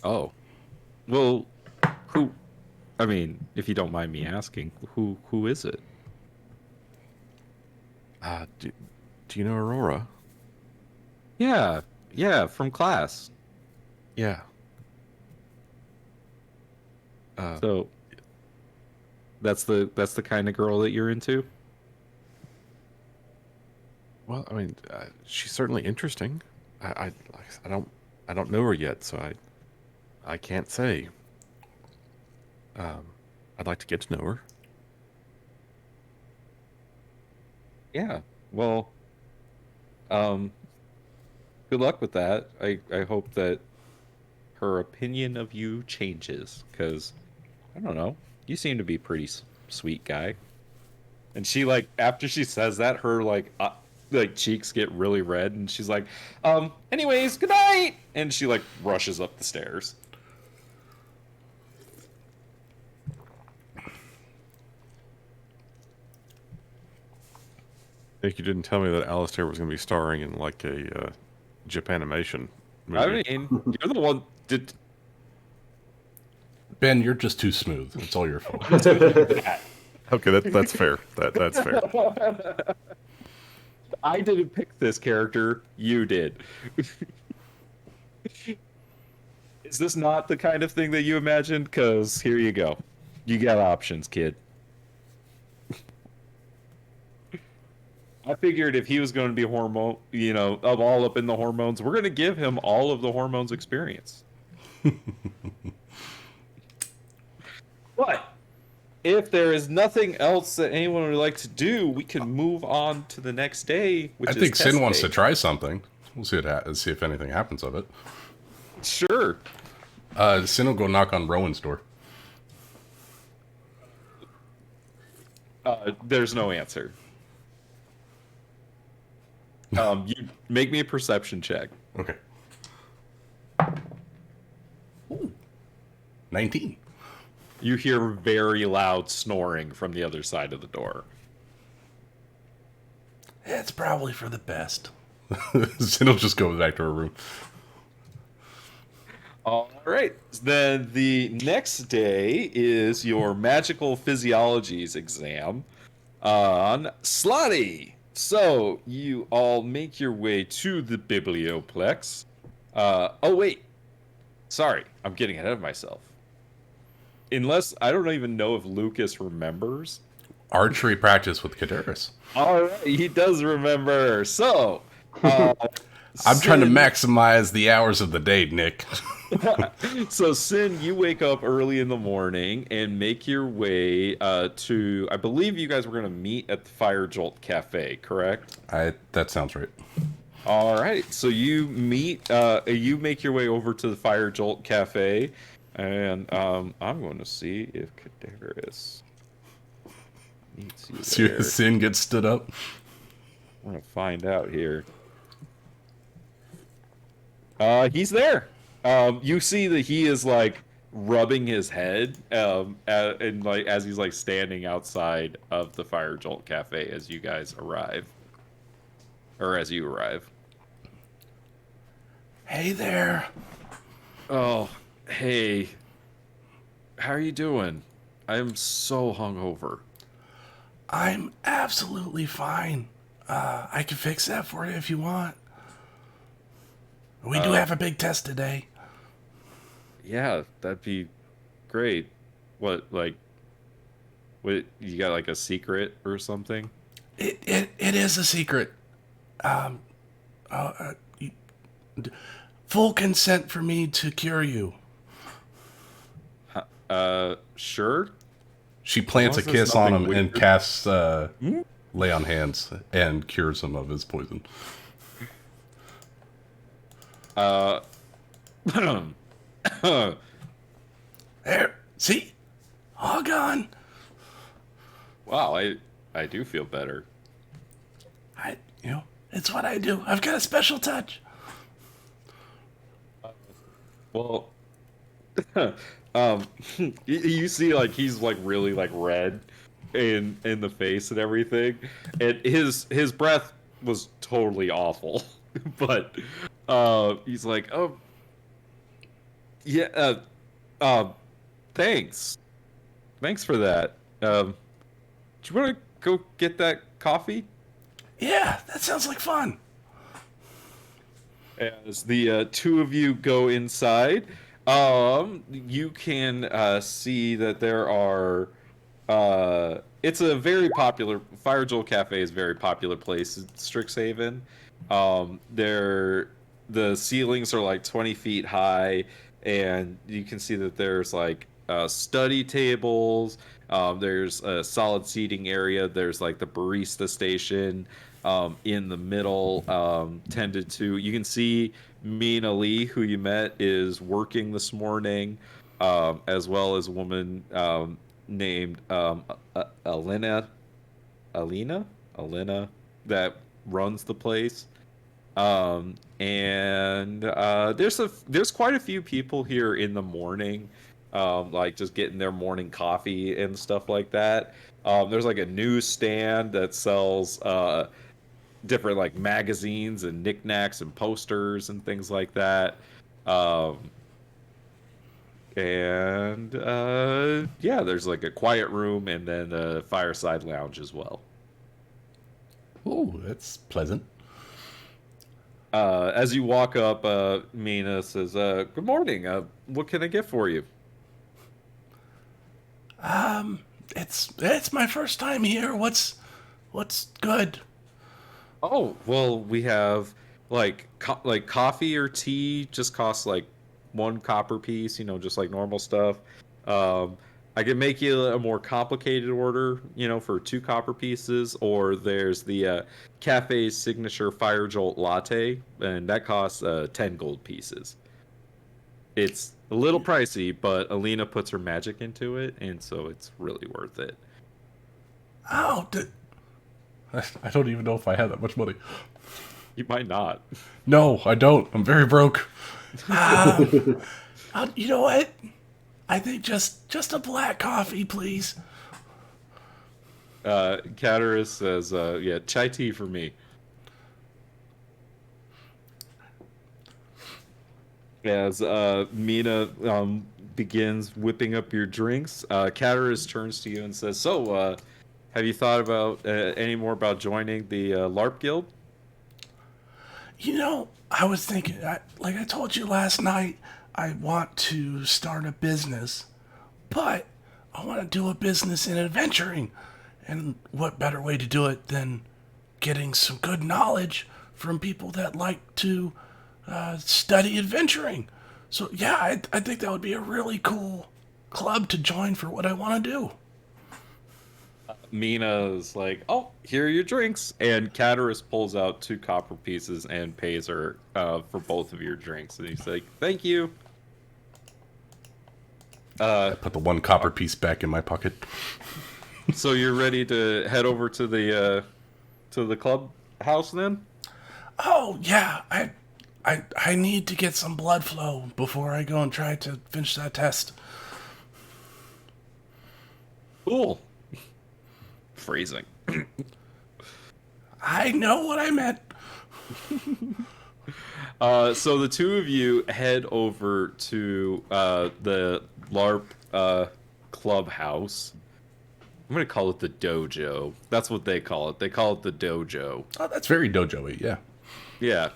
Oh, well, who? I mean, if you don't mind me asking, who is it? Do you know Aurora? Yeah, from class. Yeah. So that's the kind of girl that you're into? Well, I mean, she's certainly interesting. I don't know her yet, so I can't say. I'd like to get to know her. Yeah. Well, good luck with that. I hope that her opinion of you changes, because I don't know. You seem to be a pretty sweet guy. And she, like, after she says that, her, like, like cheeks get really red, and she's like, anyways, good night, and she like rushes up the stairs. Nick, you didn't tell me that Alistair was going to be starring in like a Japanimation movie. I mean, you're the one did. Ben, you're just too smooth. It's all your fault. Okay, that's fair. That's fair. I didn't pick this character. You did. Is this not the kind of thing that you imagined? Because here you go. You got options, kid. I figured if he was going to be hormone, all up in the hormones, we're going to give him all of the hormones experience. But if there is nothing else that anyone would like to do, we can move on to the next day. Which I think Sin wants to try something. We'll see see if anything happens of it. Sure. Sin will go knock on Rowan's door. There's no answer. You make me a perception check. Okay. Ooh. 19. You hear very loud snoring from the other side of the door. It's probably for the best. Sin will just go back to her room. All right. Then the next day is your magical physiologies exam on Slotty. So you all make your way to the biblioplex. Oh wait, sorry, I'm getting ahead of myself. Unless I don't even know if Lucas remembers. Archery practice with Kaderis. All right, he does remember. So I'm trying to maximize the hours of the day, Nick. So, Sin, you wake up early in the morning and make your way to, I believe you guys were going to meet at the Fire Jolt Cafe, correct? That sounds right. All right. So you make your way over to the Fire Jolt Cafe, and I'm going to see if Kaderis meets you there. Sin gets stood up. I'm going to find out here. He's there. You see that he is like rubbing his head, and like as he's like standing outside of the Fire Jolt Cafe as you guys arrive, or as you arrive. Hey there. Oh, hey. How are you doing? I'm so hungover. I'm absolutely fine. I can fix that for you if you want. We do have a big test today. Yeah, that'd be great. What, you got like a secret or something? It is a secret. Full consent for me to cure you. Sure. She plants a kiss on him and casts lay on hands and cures him of his poison. There, see? All gone. Wow, I do feel better. It's what I do. I've got a special touch. Well, you see, like he's like really like red in the face and everything, and his breath was totally awful, but he's like, oh, yeah, thanks for that. Do you want to go get that coffee? Yeah, that sounds like fun. As the two of you go inside, you can see that there are. It's a very popular Fire Joel Cafe is a very popular place in Strixhaven. The ceilings are like 20 feet high, and you can see that there's like study tables. There's a solid seating area. There's like the barista station in the middle, tended to. You can see Mina Lee, who you met, is working this morning, as well as a woman named Alina, that runs the place. There's quite a few people here in the morning, like just getting their morning coffee and stuff like that. There's like a newsstand that sells different like magazines and knickknacks and posters and things like that. Yeah, there's like a quiet room and then a fireside lounge as well. Oh, that's pleasant. As you walk up, Mina says, "Good morning. What can I get for you?" It's my first time here. What's good? Oh, well, we have like like coffee or tea just costs like 1 copper piece, just like normal stuff. I can make you a more complicated order, for 2 copper pieces, or there's the cafe's signature Fire Jolt latte, and that costs 10 gold pieces. It's a little pricey, but Alina puts her magic into it, and so it's really worth it. Oh, I don't even know if I have that much money. You might not. No, I don't. I'm very broke. you know what? I think just a black coffee, please. Cataris says, yeah, chai tea for me. As Mina begins whipping up your drinks, Cataris turns to you and says, "So, have you thought about any more about joining the Larp Guild?" I was thinking, like I told you last night, I want to start a business, but I want to do a business in adventuring. And what better way to do it than getting some good knowledge from people that like to study adventuring? So yeah, I think that would be a really cool club to join for what I want to do. Mina's like, "Oh, here are your drinks," and Cataris pulls out 2 copper pieces and pays her for both of your drinks, and he's like, "Thank you." I put the 1 copper piece back in my pocket. So you're ready to head over to the clubhouse then? Oh yeah, I need to get some blood flow before I go and try to finish that test. Cool. Phrasing. I know what I meant. So the two of you head over to the LARP clubhouse. I'm going to call it the dojo. That's what they call it. They call it the dojo. Oh, that's very dojo-y, yeah. Yeah.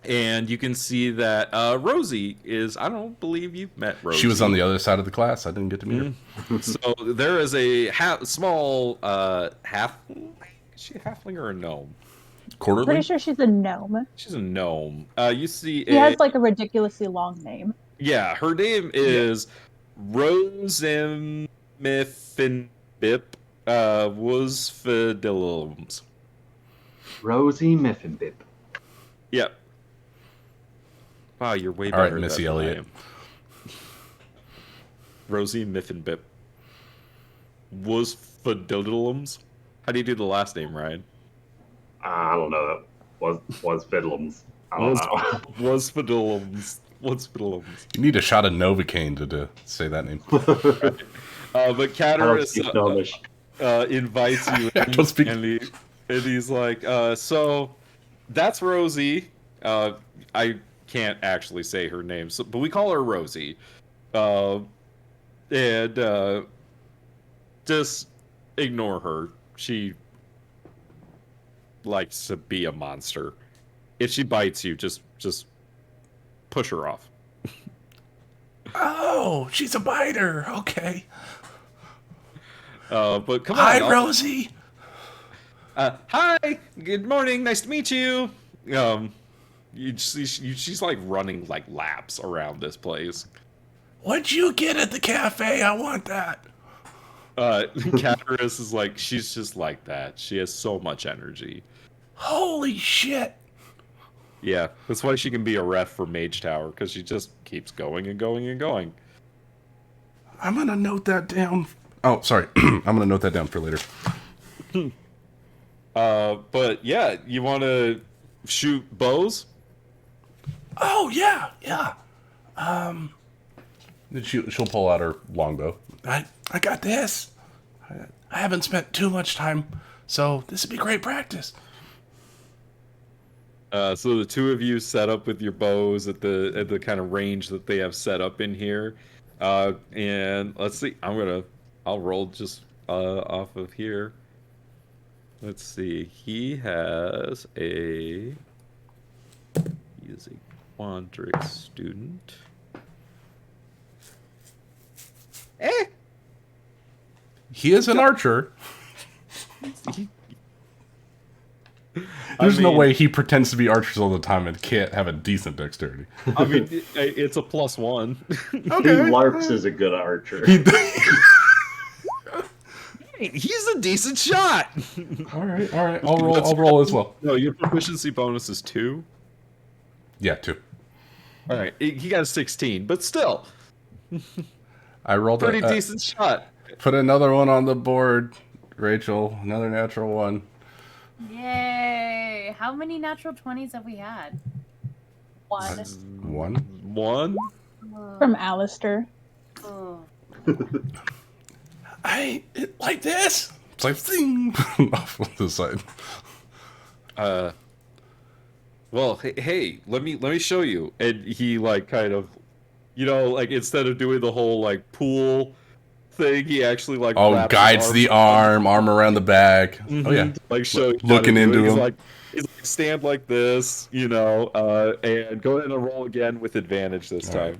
And you can see that Rosie is, I don't believe you've met Rosie. She was on the other side of the class. I didn't get to meet her. So there is a small halfling. Is she a halfling or a gnome? Quarterly? Pretty sure she's a gnome. She's a gnome. You see She has like a ridiculously long name. Yeah, her name is Rosemiffinbip Woosfidilums. Rosie Miffinbip. Yep. Wow, you're way All better right, at Missy that than I Elliott. am. Rosie Miffinbip Woosfidilums. How do you do the last name, Ryan? I don't know. Was Fiddlums. I don't know. Woosfidilums. Woosfidilums. You need a shot of Novocaine to say that name. But I don't Cataris speak Gnomish. invites you I in, don't speak- and he's like, so that's Rosie. I can't actually say her name, but we call her Rosie. And just ignore her. She likes to be a monster. If she bites you, just push her off. Oh, she's a biter. Okay. But come on. Hi, Rosie. Hi. Good morning. Nice to meet you. She's like running like laps around this place. What'd you get at the cafe? I want that. Cataris is like, she's just like that. She has so much energy. Holy shit. Yeah, that's why she can be a ref for Mage Tower, because she just keeps going and going and going. I'm gonna note that down. Oh, sorry. I'm going to note that down for later. But yeah, you want to shoot bows? Oh yeah. Then she'll pull out her longbow. I got this. I haven't spent too much time, so this would be great practice. So the two of you set up with your bows at the kind of range that they have set up in here, and let's see. I'll roll just off of here. Let's see. He is a Quandrix student. He is an archer. There's no way he pretends to be archers all the time and can't have a decent dexterity. I mean, it's a +1. Okay. Larps is a good archer. He's a decent shot. All right. I'll roll as well. No, your proficiency bonus is 2. Yeah, 2. All right, he got a 16, but still, I rolled pretty decent shot. Put another one on the board, Rachel. Another natural 1. Yay! How many natural 20s have we had? 1. One? From Alistair. Oh. Like this. It's like thing off on the side. Well, hey, let me show you. And he like kind of, like instead of doing the whole like pool thing, he actually like guides the arm around the back. Mm-hmm. Oh yeah, like show looking into him. He's like stand like this, and go ahead and roll again with advantage this time. Right.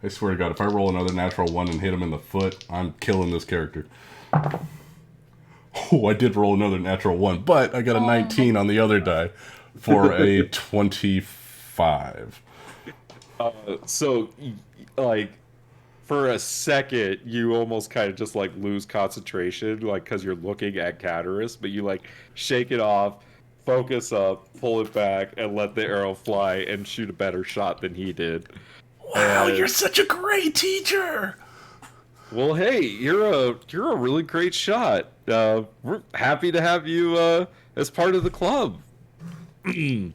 I swear to God, if I roll another natural 1 and hit him in the foot, I'm killing this character. Oh, I did roll another natural 1, but I got a 19 on the other die for a 25. So, like, for a second, you almost kind of just, like, lose concentration, like, because you're looking at Cataris, but you, like, shake it off, focus up, pull it back, and let the arrow fly and shoot a better shot than he did. Wow, you're such a great teacher. Well, hey, you're a really great shot. We're happy to have you as part of the club. I'm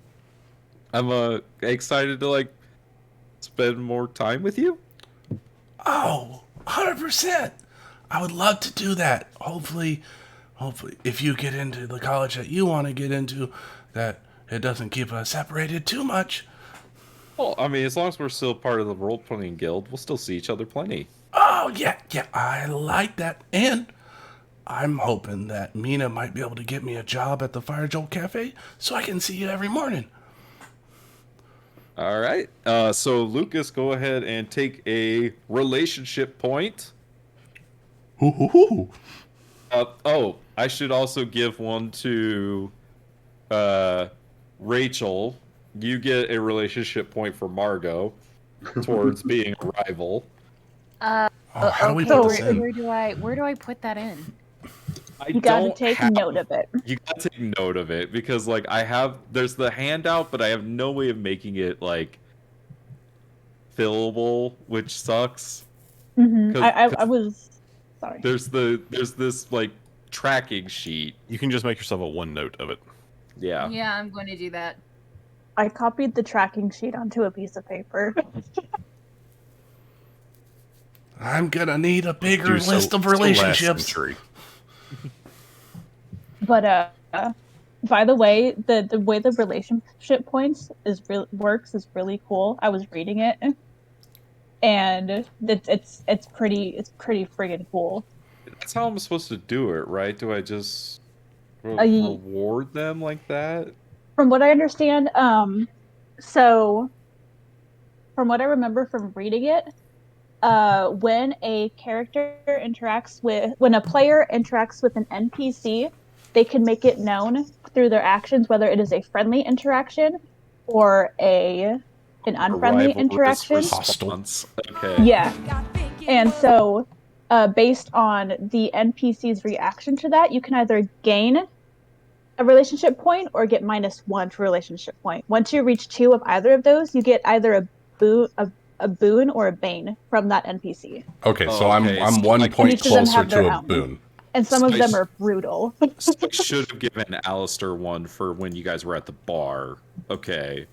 excited to like spend more time with you. Oh, 100%. I would love to do that. Hopefully, if you get into the college that you want to get into, that it doesn't keep us separated too much. Well, I mean, as long as we're still part of the role-playing guild, we'll still see each other plenty. Oh, yeah, I like that. And I'm hoping that Mina might be able to get me a job at the Fire Jolt Cafe so I can see you every morning. All right. So, Lucas, go ahead and take a relationship point. Ooh. I should also give one to Rachel. You get a relationship point for Margot towards being a rival. How do we put this in? Where do I put that in? You gotta take note of it. You gotta take note of it because, like, there's the handout, but I have no way of making it like fillable, which sucks. Mm-hmm. I was sorry. There's this like tracking sheet. You can just make yourself a OneNote of it. Yeah. Yeah, I'm going to do that. I copied the tracking sheet onto a piece of paper. I'm gonna need a bigger list of relationships. But by the way, the way the relationship points works is really cool. I was reading it, and it's pretty friggin' cool. That's how I'm supposed to do it, right? Do I just reward them like that? From what I understand, so from what I remember from reading it, when a player interacts with an NPC, they can make it known through their actions whether it is a friendly interaction or an unfriendly interaction. Okay. Yeah. And so, based on the NPC's reaction to that, you can either gain a relationship point or get -1 to relationship point. Once you reach 2 of either of those, you get either a boon or a bane from that NPC. Okay, so I'm 1 point closer to a boon. And some of them are brutal. So I should have given Alistair one for when you guys were at the bar. Okay.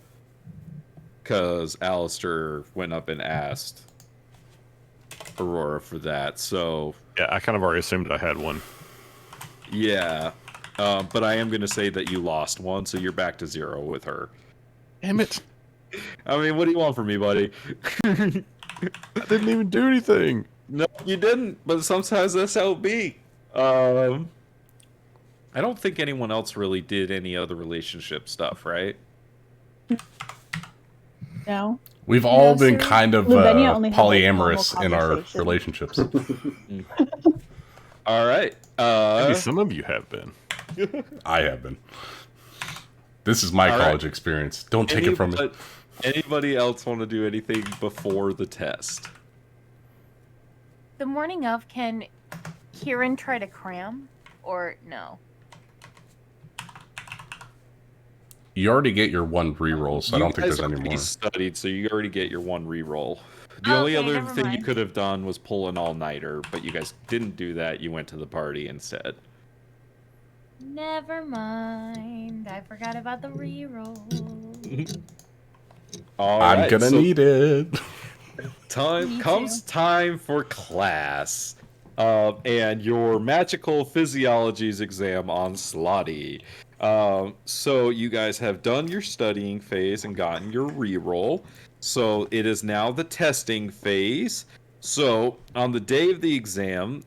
Because Alistair went up and asked Aurora for that. So yeah, I kind of already assumed I had one. Yeah. But I am going to say that you lost one, so you're back to 0 with her. Damn it. I mean, what do you want from me, buddy? I didn't even do anything. No, you didn't, but sometimes that's how it be. I don't think anyone else really did any other relationship stuff, right? No. We've all No, been sir. kind of Lavinia only had, like, polyamorous normal in our conversation. relationships. All right. Maybe some of you have been. I have been. This is my All college right. experience. Don't take it from me. Anybody else want to do anything before the test? The morning of, can Kieran try to cram or no? You already get your one reroll, so I don't think there's any more. You studied, so you already get your one reroll. The only Okay, other never thing you mind. could have done was pull an all-nighter, but you guys didn't do that. You went to the party instead. Never mind. I forgot about the reroll. I'm gonna need it. Time Me comes too. time for class, and your magical physiologies exam on Slotty. So you guys have done your studying phase and gotten your reroll. So it is now the testing phase. So on the day of the exam,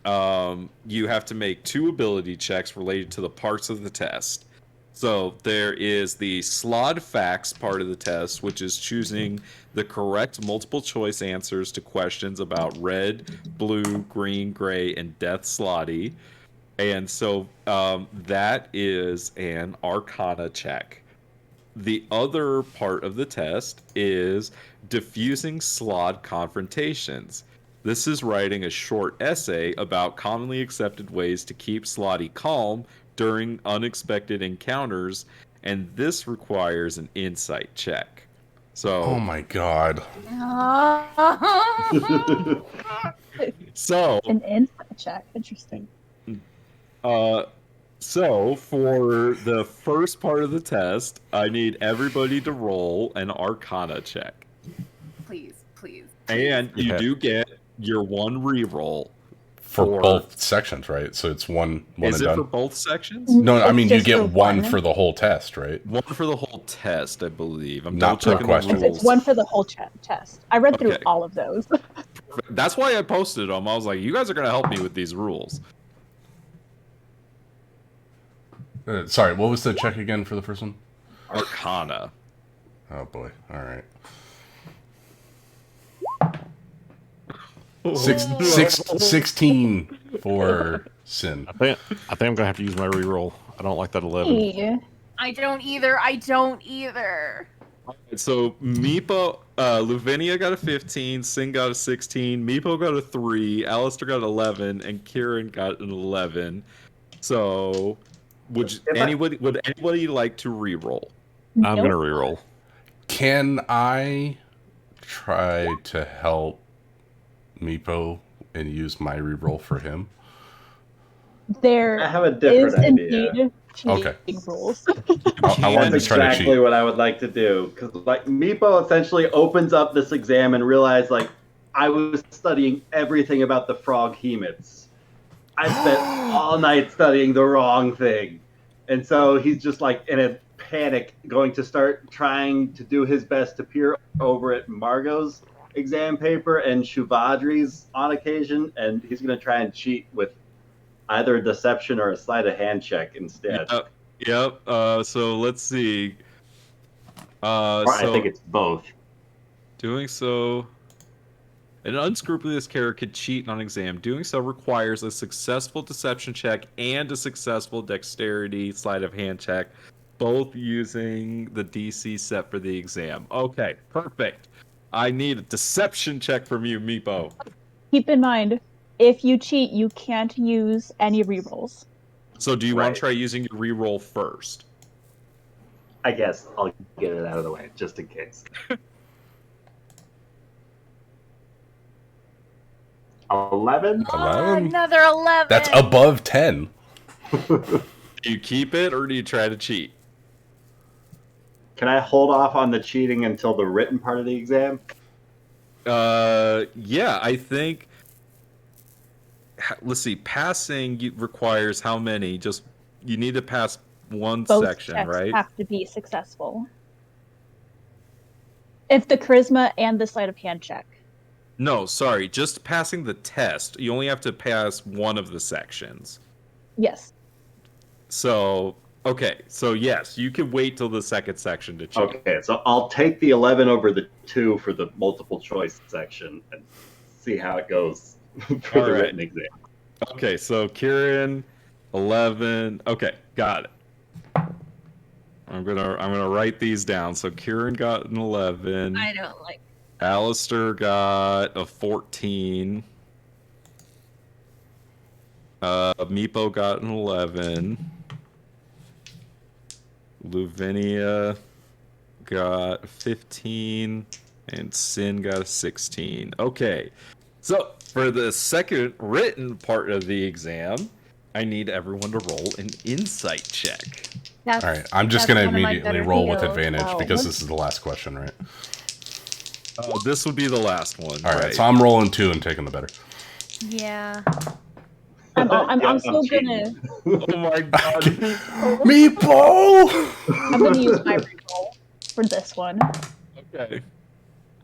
you have to make 2 ability checks related to the parts of the test. So there is the Slod Facts part of the test, which is choosing the correct multiple choice answers to questions about red, blue, green, gray, and death Slotty. And so that is an Arcana check. The other part of the test is diffusing Slod confrontations. This is writing a short essay about commonly accepted ways to keep Slotty calm during unexpected encounters, and this requires an insight check. So, Oh my god. so An insight check. Interesting. So for the first part of the test, I need everybody to roll an Arcana check, Please, please. and you Yeah. do get your one reroll For both sections, right? So it's one Is and it done. for both sections? No, I It's mean you just get for one one. for the whole test, right? One for the whole test, I believe. I'm Not per double checking question. the rules. It's one for the whole test. I read through Okay. all of those. That's why I posted them. I was like, you guys are gonna help me with these rules. Sorry, what was the check again for the first one? Arcana. Oh boy. All right. 16 for Sin. I think I'm gonna have to use my reroll. I don't like that 11. Hey. I don't either. I don't either. So Meepo, Lavinia got a 15, Sin got a 16, Meepo got a 3, Alistair got 11, and Kieran got an 11. So would anybody like to reroll? I'm gonna reroll. Can I try to help Meepo and use my reroll for him? I have a different idea. Indeed cheating Okay. rules. I wanted That's to try to exactly cheat. what I would like to do. Because, like, Meepo essentially opens up this exam and realized, like, I was studying everything about the frog hemats. I spent all night studying the wrong thing. And so he's just, like, in a panic, going to start trying to do his best to peer over at Margot's exam paper and Shuvadri's on occasion. And he's going to try and cheat with either a deception or a sleight of hand check instead. Yep. So let's see. Or I think it's both. Doing so, an unscrupulous character could cheat on an exam. Doing so requires a successful deception check and a successful dexterity sleight of hand check, both using the DC set for the exam. Okay, perfect. I need a deception check from you, Meepo. Keep in mind, if you cheat, you can't use any rerolls. So do you want to try using your reroll first? I guess I'll get it out of the way, just in case. 11? 11? Another 11. That's above 10. Do you keep it or do you try to cheat? Can I hold off on the cheating until the written part of the exam? Yeah, I think. Let's see. Passing requires how many? Just you need to pass one Both section, checks right? have to be successful. If the charisma and the sleight of hand check. No, sorry. Just passing the test. You only have to pass one of the sections. Yes. So, okay. So, yes, you can wait till the second section to cheat. Okay, so I'll take the 11 over the 2 for the multiple choice section and see how it goes for the written exam. Okay, so Kieran, 11. Okay, got it. I'm gonna write these down. So Kieran got an 11. I don't like. Alistair got a 14. Meepo got an 11. Luvinia got 15. And Sin got a 16. Okay. So, for the second written part of the exam, I need everyone to roll an insight check. All right, I'm just going to immediately roll with advantage because this is the last question, right? Oh, this would be the last one. All right, so I'm rolling 2 and taking the better. Yeah. I'm also gonna. Oh my god. Meepo! I'm gonna use my reroll for this one. Okay.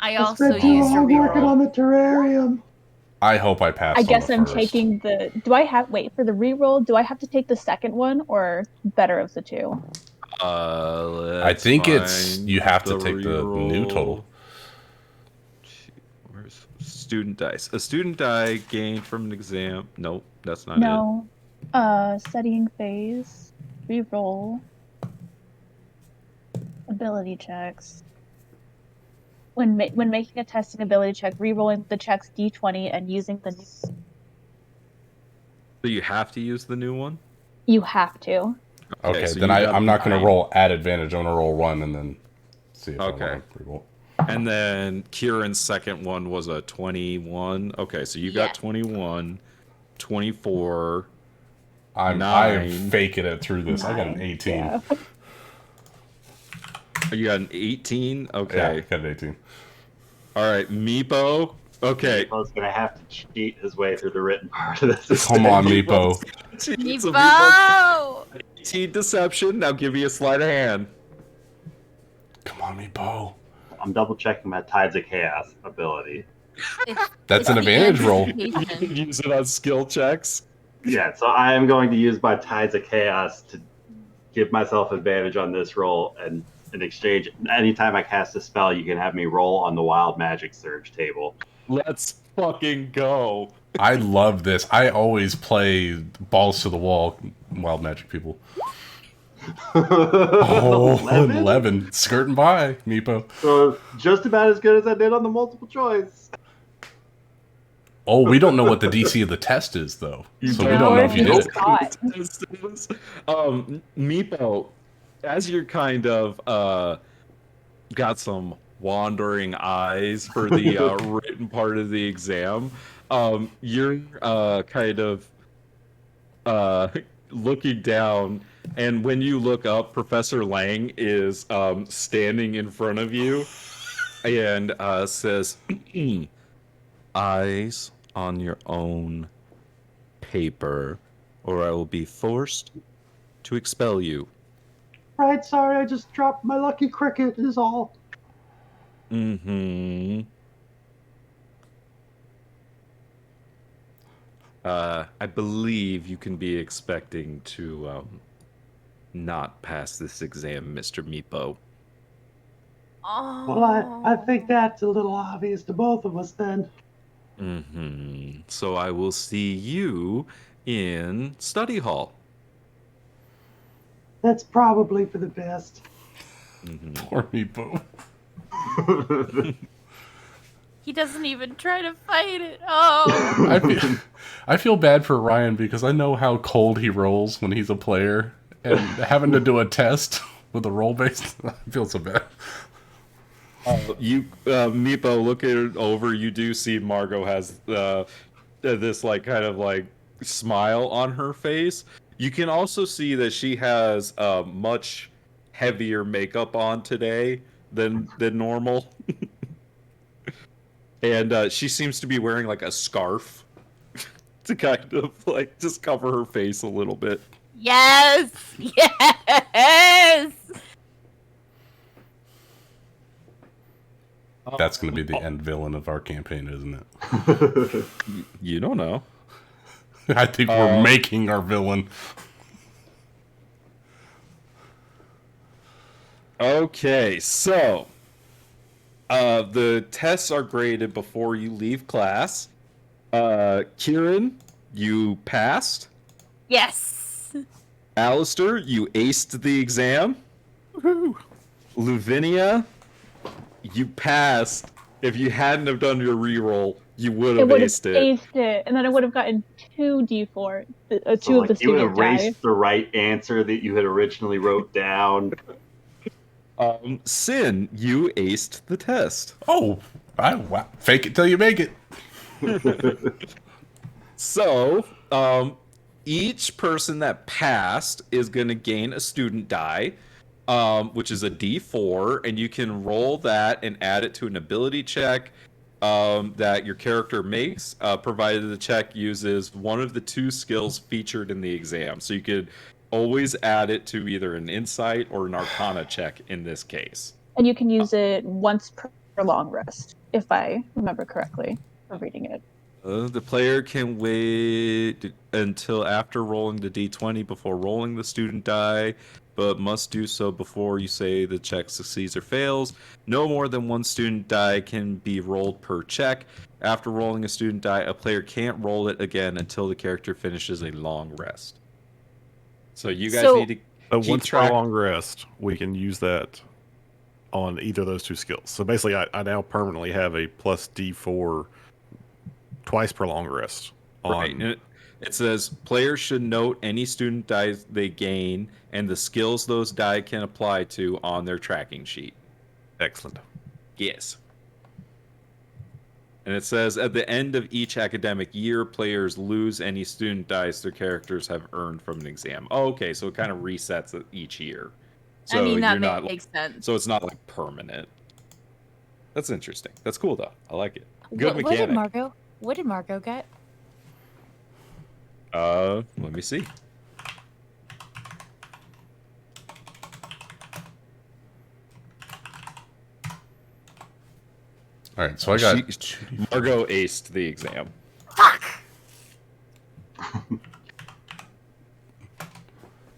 I I also spent too used a long working reroll. on the terrarium. I hope I passed. I guess on I'm the first. taking the. Do I have wait for the reroll? Do I have to take the second one or better of the two? I think it's you have to take the new total. Where's student dice? A student die gained from an exam. Nope, that's not No. Studying phase, reroll, ability checks. When making a testing ability check, rerolling the check's d20 and using the new. So you have to use the new one? You have to. Okay, so then you got I'm not going to 9. roll at advantage. I'm going to roll 1 and then see if I Okay. want to reroll. And then Kieran's second one was a 21. Okay, so you got 21, 24. I am 9. faking it through this. I got an 18. Yeah. Oh, you got an 18? Okay. Yeah, I got an 18. All right, Meepo. Okay. Meepo's gonna have to cheat his way through the written part of this. Come on, Meepo. Meepo! 18 deception. Now give me a sleight of hand. Come on, Meepo. I'm double checking my Tides of Chaos ability. That's an advantage roll. You can use it on skill checks. Yeah, so I am going to use my Tides of Chaos to give myself advantage on this roll, and in exchange, anytime I cast a spell, you can have me roll on the Wild Magic Surge table. Let's fucking go. I love this. I always play balls to the wall, wild magic people. Oh, 11. Skirting by, Meepo. So just about as good as I did on the multiple choice. Oh, we don't know what the DC of the test is, though. So we don't know if you did it. Meepo, as you're kind of got some wandering eyes for the written part of the exam, you're kind of looking down, and when you look up, Professor Lang is standing in front of you and says, "Eyes on your own paper, or I will be forced to expel you." Right, sorry, I just dropped my lucky cricket is all. Mm-hmm. I believe you can be expecting to not pass this exam, Mr. Meepo. Oh. Well, I think that's a little obvious to both of us then. Mm-hmm. So I will see you in study hall. That's probably for the best. Mm-hmm. Poor Meepo. He doesn't even try to fight it. Oh. I feel bad for Ryan because I know how cold he rolls when he's a player, and having to do a test with a roll based, I feel so bad. You, Meepo, look it over. You do see Margot has this like kind of like smile on her face. You can also see that she has much heavier makeup on today than normal. And she seems to be wearing like a scarf to kind of like just cover her face a little bit. Yes! Yes! That's going to be the end villain of our campaign, isn't it? You don't know. I think we're making our villain. Okay, so the tests are graded before you leave class. Kieran, you passed. Yes! Alistair, you aced the exam. Woohoo! Luvinia, you passed. If you hadn't have done your reroll, you would have aced it. Aced it, and then I would have gotten 2d4, two So, of the like, you student die. erased the right answer that you had originally wrote down. Sin, you aced the test. Oh, wow. Fake it till you make it. So, each person that passed is going to gain a student die, which is a D4, and you can roll that and add it to an ability check that your character makes, provided the check uses one of the 2 skills featured in the exam. So you could always add it to either an insight or an arcana check in this case. And you can use it once per long rest, if I remember correctly from reading it. The player can wait until after rolling the d20 before rolling the student die, but must do so before you say the check succeeds or fails. No more than 1 student die can be rolled per check. After rolling a student die, a player can't roll it again until the character finishes a long rest. So you guys need to keep once track. per long rest, we can use that on either of those 2 skills. So basically, I now permanently have a plus D4 twice per long rest. Right. And it says players should note any student dice they gain and the skills those die can apply to on their tracking sheet. Excellent. Yes. And it says at the end of each academic year, players lose any student dice their characters have earned from an exam. Oh, okay, so it kind of resets it each year. So I mean, that you're not makes sense. So it's not like permanent. That's interesting. That's cool though. I like it. Good What mechanic. did Margot get? Let me see. All right, so I got... Margot aced the exam. Fuck!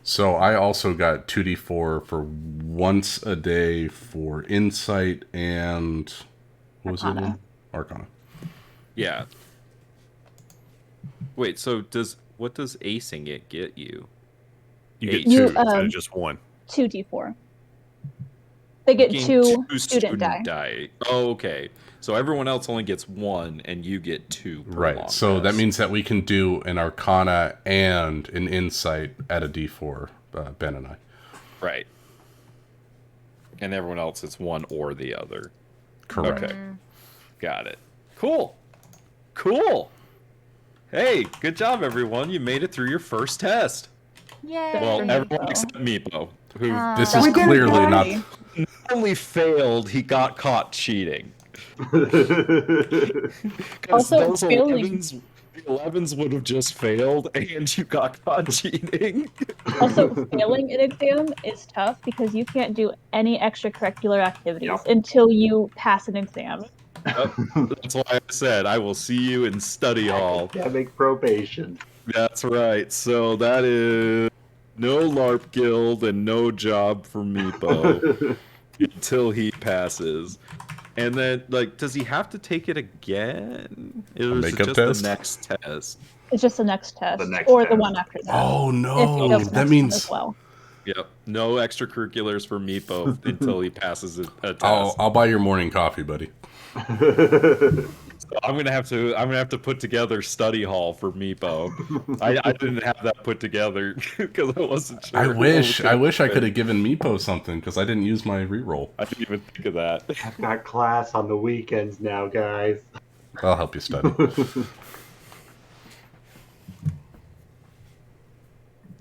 So I also got 2d4 for once a day for insight and... What was it again? Arcana. Yeah. Wait, so what does acing it get you? You get 2 instead of just 1. 2d4. They get Gain 2 student die. Oh, okay. So everyone else only gets 1, and you get 2 per Right, long so rest. that means that we can do an Arcana and an Insight at a D4, Ben and I. Right. And everyone else is 1 or the other. Correct. Okay. Got it. Cool. Cool. Hey, good job, everyone. You made it through your first test. Yay! Well, for everyone Meepo. except Meepo, who This So is we did it, clearly not... Daddy. not only failed, he got caught cheating. Also, those failing. 11s would have just failed, and you got caught cheating. Also, failing an exam is tough because you can't do any extracurricular activities until you pass an exam. That's why I said I will see you in study hall. Academic probation. That's right. So that is no LARP guild and no job for Meepo until he passes. And then, like, does he have to take it again? Or is it makeup just test? the next test? It's just the next test, The next or the test. one after that. Oh, if he no. does the That next means... one as well. Yep. No extracurriculars for Meepo until he passes a test. I'll buy your morning coffee, buddy. So I'm gonna have to put together study hall for Meepo. I didn't have that put together because I wasn't sure. I wish I could have given Meepo something because I didn't use my reroll. I didn't even think of that. I've got class on the weekends now, guys. I'll help you study.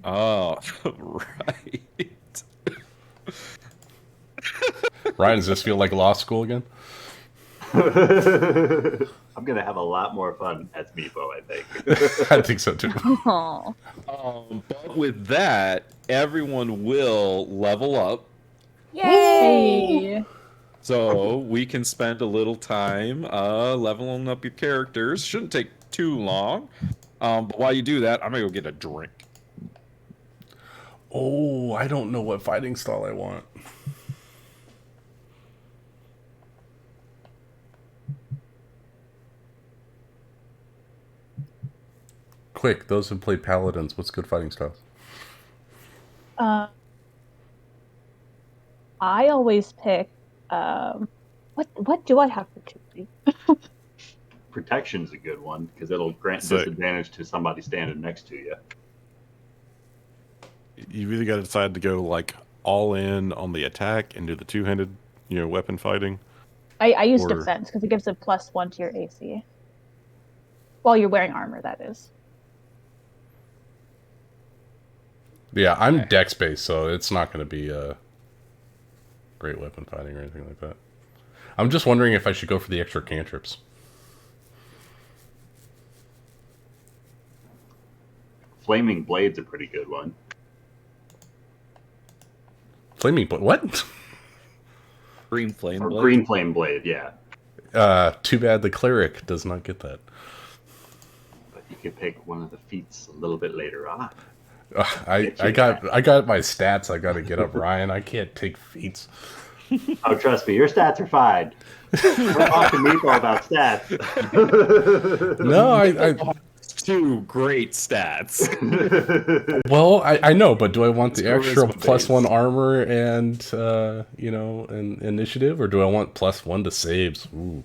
Oh, right. Ryan, does this feel like law school again? I'm gonna have a lot more fun as Meepo, I think. I think so too. Oh. But with that, everyone will level up. Yay! So we can spend a little time leveling up your characters. Shouldn't take too long. But while you do that, I'm gonna go get a drink. Oh, I don't know what fighting style I want. Quick, those who play paladins, what's good fighting styles? I always pick. What do I have for Tuesday? Protection's a good one because it'll grant So- disadvantage to somebody standing next to you. You've either got to decide to go like all in on the attack and do the two-handed, weapon fighting. I use Or- defense because it gives a +1 to your AC. While you're wearing armor, that is. Yeah, I'm dex based, so it's not going to be great weapon fighting or anything like that. I'm just wondering if I should go for the extra cantrips. Flaming Blade's a pretty good one. Flaming blade? What? Green flame Or blade. Green Flame Blade, yeah. Too bad the cleric does not get that. But you could pick one of the feats a little bit later on. I got my stats. I got to get up, Ryan. I can't take feats. Oh, trust me, your stats are fine. We're talking Meepo about stats. No, I Two great stats. well, I know, but do I want the extra charisma +1 based. armor and and initiative, or do I want +1 to saves? Ooh.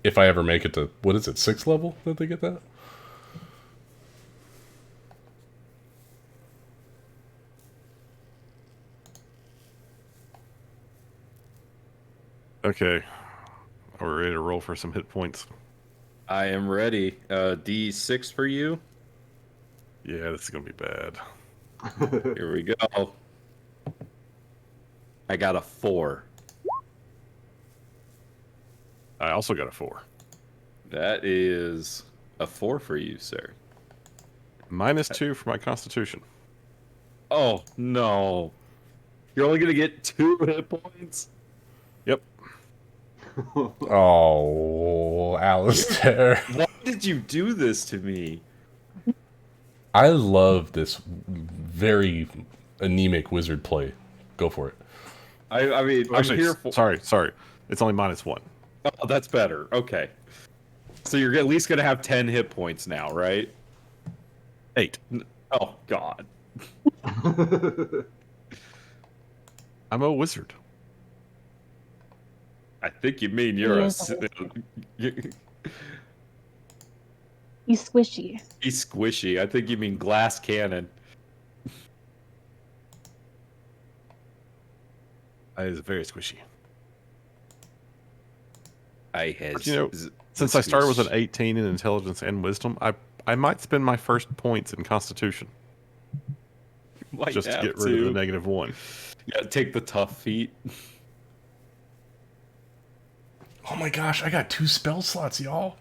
If I ever make it to, what is it, 6th level that they get that? Okay. Are we ready to roll for some hit points? I am ready. D6 for you. Yeah, this is going to be bad. Here we go. I got a 4. I also got a 4. That is a 4 for you, sir. -2 for my constitution. Oh, no. You're only going to get 2 hit points? Yep. Oh, Alistair. Why did you do this to me? I love this very anemic wizard play. Go for it. I mean, Actually, I'm here for... sorry. It's only -1. Oh, that's better. Okay. So you're at least going to have 10 hit points now, right? 8. Oh, God. I'm a wizard. I think you mean you're He a... is a He's He's squishy. squishy. I think you mean glass cannon. That is very squishy. I had... But, since I started with an 18 in intelligence and wisdom, I might spend my first points in constitution just to get rid of the -1. Yeah, take the tough feat. Oh my gosh, I got 2 spell slots, y'all.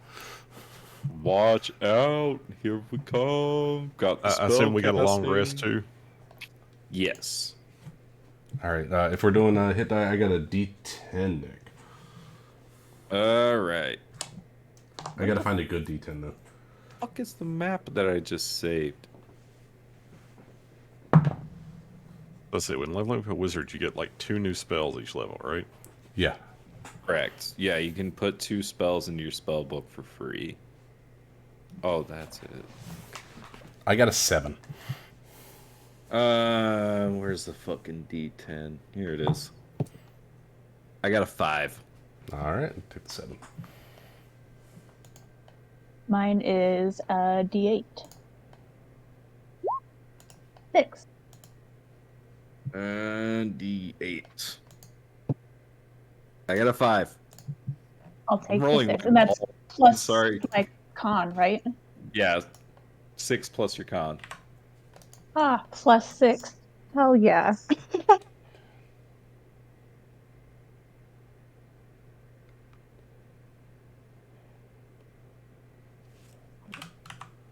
Watch out. Here we come. Got the I assume we got a long spell rest casting. too. Yes. All right, if we're doing hit die, I got a D10 deck. All right. I gotta find a good D10 though. Fuck is the map that I just saved? Let's see. When leveling up a wizard, you get like 2 new spells each level, right? Yeah. Correct. Yeah, you can put 2 spells into your spell book for free. Oh, that's it. I got a 7. Where's the fucking D10? Here it is. I got a 5. All right, take the 7. Mine is a D8. 6. And D8. I got a 5. I'll take the rolling 6. And that's all- plus sorry. my con, right? Yeah. 6 plus your con. Ah, +6. Hell yeah.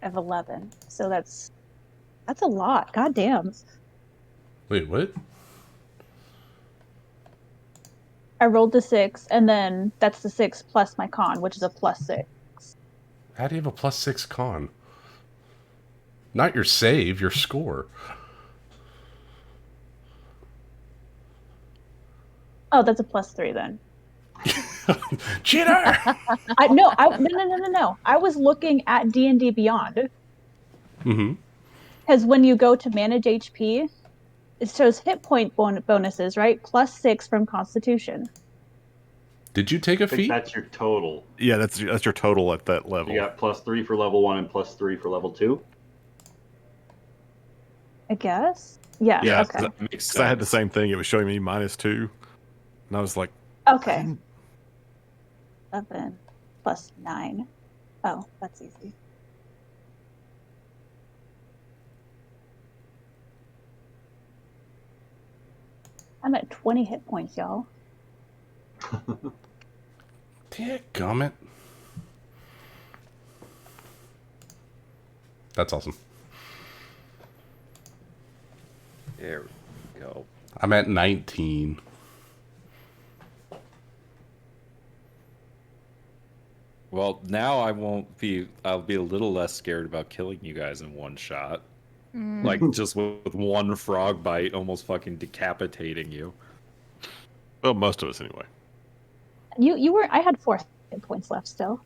I have 11, so that's a lot. God damn. Wait, what? I rolled the 6, and then that's the 6 plus my con, which is a +6. How do you have a +6 con? Not your save, your score. Oh, that's a +3 then. Cheater! No. I was looking at D&D Beyond. Mm-hmm. Because when you go to manage HP, it shows hit point bonuses, right? +6 from Constitution. Did you take a I think feat? that's your total. Yeah, that's your total at that level. You got +3 for level 1 and +3 for level 2. I guess. Yeah. Yeah, Okay. That makes Because sense. I had the same thing. It was showing me -2, and I was like, Okay. 11 plus 9. Oh, that's easy. I'm at 20 hit points, y'all. Dadgummit. That's awesome. There we go. I'm at 19. Well, now I'll be a little less scared about killing you guys in one shot. Like, just with one frog bite almost fucking decapitating you. well, most of us anyway. You were. I had 4 hit points left still.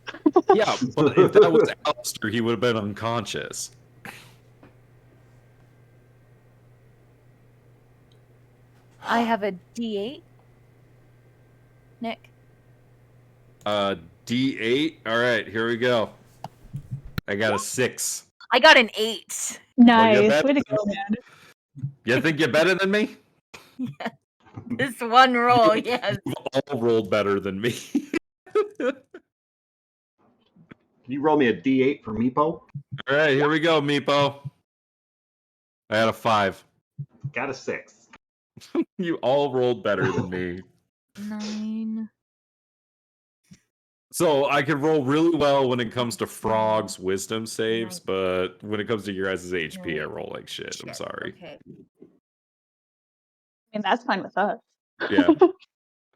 Yeah, but if that was Alistair, he would have been unconscious. I have a D8. Nick. D8. All right, here we go. I got a 6. I got an 8. Nice. Way to go, man. You think you're better than me? This one roll, yes. You've all rolled better than me. Can you roll me a D8 for Meepo? All right, here we go, Meepo. I had a 5. Got a 6. You all rolled better than me. 9. So I could roll really well when it comes to frogs' wisdom saves, but when it comes to your guys' HP, I roll like shit. I'm sorry. Okay. I mean, that's fine with us. Yeah.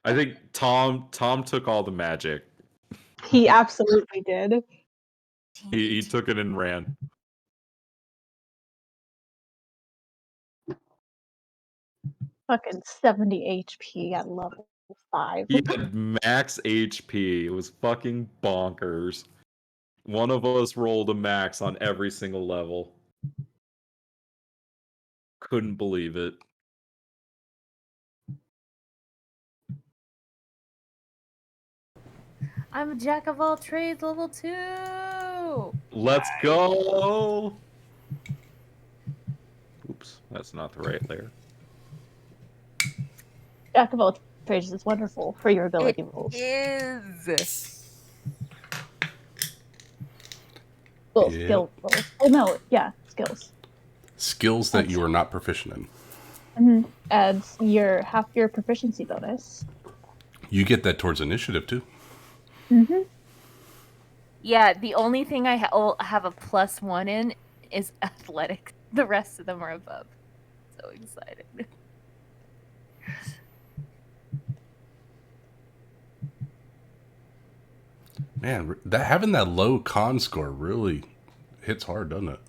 I think Tom took all the magic. He absolutely did. He took it and ran. Fucking 70 HP at level 5. He had max HP. It was fucking bonkers. One of us rolled a max on every single level. Couldn't believe it. I'm a jack of all trades, level 2. Let's go! Oops, that's not the right layer. Jack of all trades is wonderful for your ability rolls. Is. Well, Yeah. skill rolls. Oh no, yeah, skills. Skills that you are not proficient in. Adds half your proficiency bonus. You get that towards initiative, too. Yeah, the only thing I have a +1 in is athletics. The rest of them are above. So excited. Man, having that low con score really hits hard, doesn't it?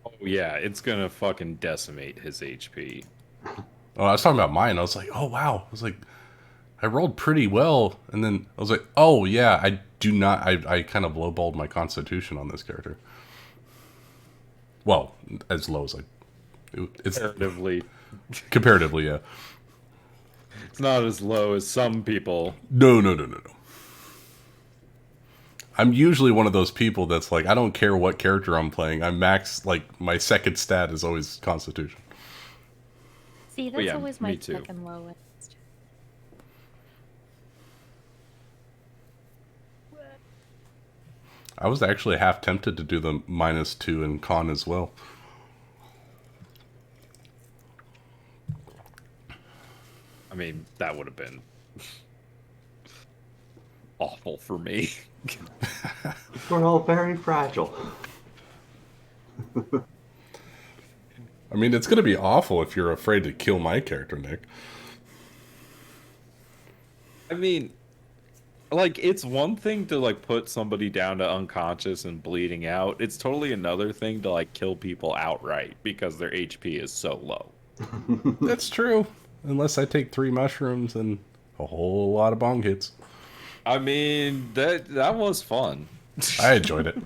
Oh yeah, it's gonna fucking decimate his HP. Oh, I was talking about mine. I was like, oh, wow. I was like, I rolled pretty well. And then I was like, oh, yeah, I do not. I kind of lowballed my constitution on this character. Well, as low as it's comparatively, yeah. It's not as low as some people. No. I'm usually one of those people that's like, I don't care what character I'm playing. I'm max, like, my second stat is always Constitution. See, that's always my second lowest. I was actually half tempted to do the -2 in con as well. I mean, that would have been awful for me. We're all very fragile. I mean, it's going to be awful if you're afraid to kill my character, Nick. I mean, like, it's one thing to, like, put somebody down to unconscious and bleeding out. It's totally another thing to, like, kill people outright because their HP is so low. That's true. Unless I take 3 mushrooms and a whole lot of bong hits. I mean, that was fun. I enjoyed it.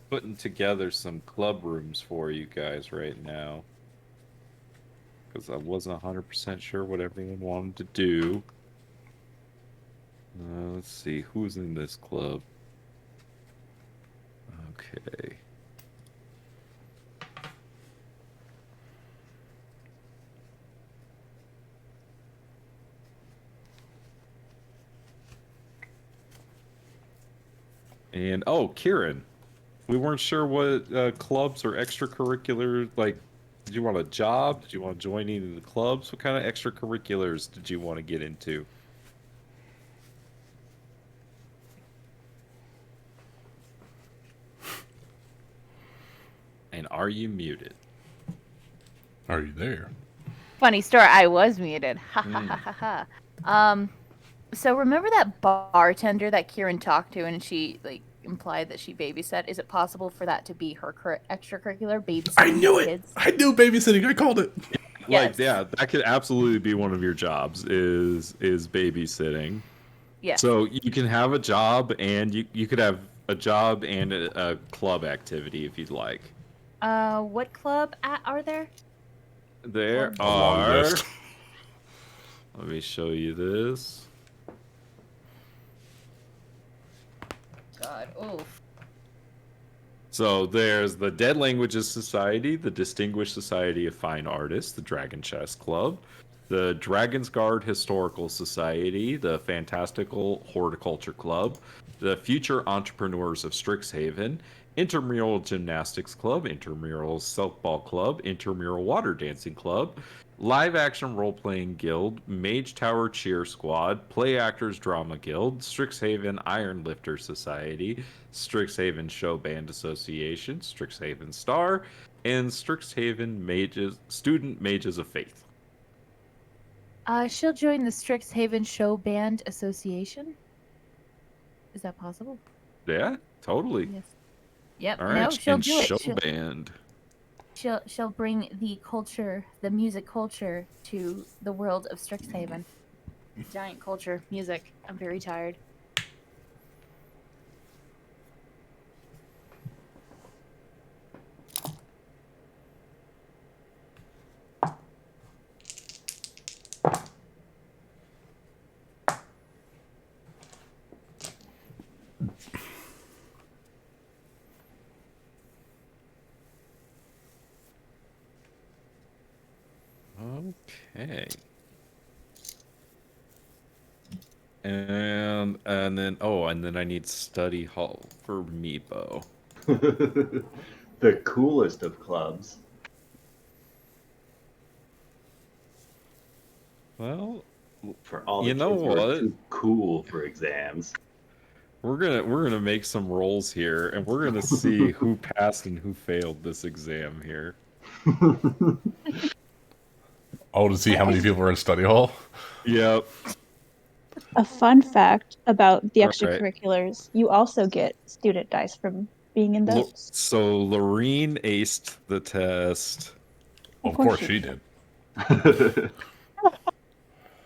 Putting together some club rooms for you guys right now. Because I wasn't 100% sure what everyone wanted to do. Let's see, who's in this club? Okay. And, oh, Kieran. We weren't sure what clubs or extracurricular, like, did you want a job? Did you want to join any of the clubs? What kind of extracurriculars did you want to get into? And are you muted? Are you there? Funny story, I was muted. Ha ha ha ha ha. So remember that bartender that Kieran talked to and she, like, implied that she babysat? Is it possible for that to be her extracurricular babysitting? I knew it. Kids? I knew babysitting. I called it. Like, yeah, that could absolutely be one of your jobs is babysitting. Yeah. So you can have a job and you could have a job and a club activity if you'd like. What club are there? There A long are. list. Let me show you this. God, oof. So there's the Dead Languages Society, the Distinguished Society of Fine Artists, the Dragon Chess Club, the Dragon's Guard Historical Society, the Fantastical Horticulture Club, the Future Entrepreneurs of Strixhaven, Intramural Gymnastics Club, Intramural Silkball Club, Intramural Water Dancing Club, Live Action Role Playing Guild, Mage Tower Cheer Squad, Play Actors Drama Guild, Strixhaven Iron Lifter Society, Strixhaven Show Band Association, Strixhaven Star, and Strixhaven Mages Student Mages of Faith. She'll join the Strixhaven Show Band Association. Is that possible? Yeah, totally. Yes. Yep. All right, No, she'll and do it. show band. She'll bring the culture, the music culture, to the world of Strixhaven. Giant culture, music. I'm very tired. Okay. And then I need study hall for Meepo. The coolest of clubs. Well, for all the you know kids who are what? too cool for exams. We're gonna make some rolls here, and we're gonna see who passed and who failed this exam here. Oh, to see how many people are in study hall? Yep. A fun fact about the All right. extracurriculars, you also get student dice from being in those. So Lorene aced the test. Of course she did.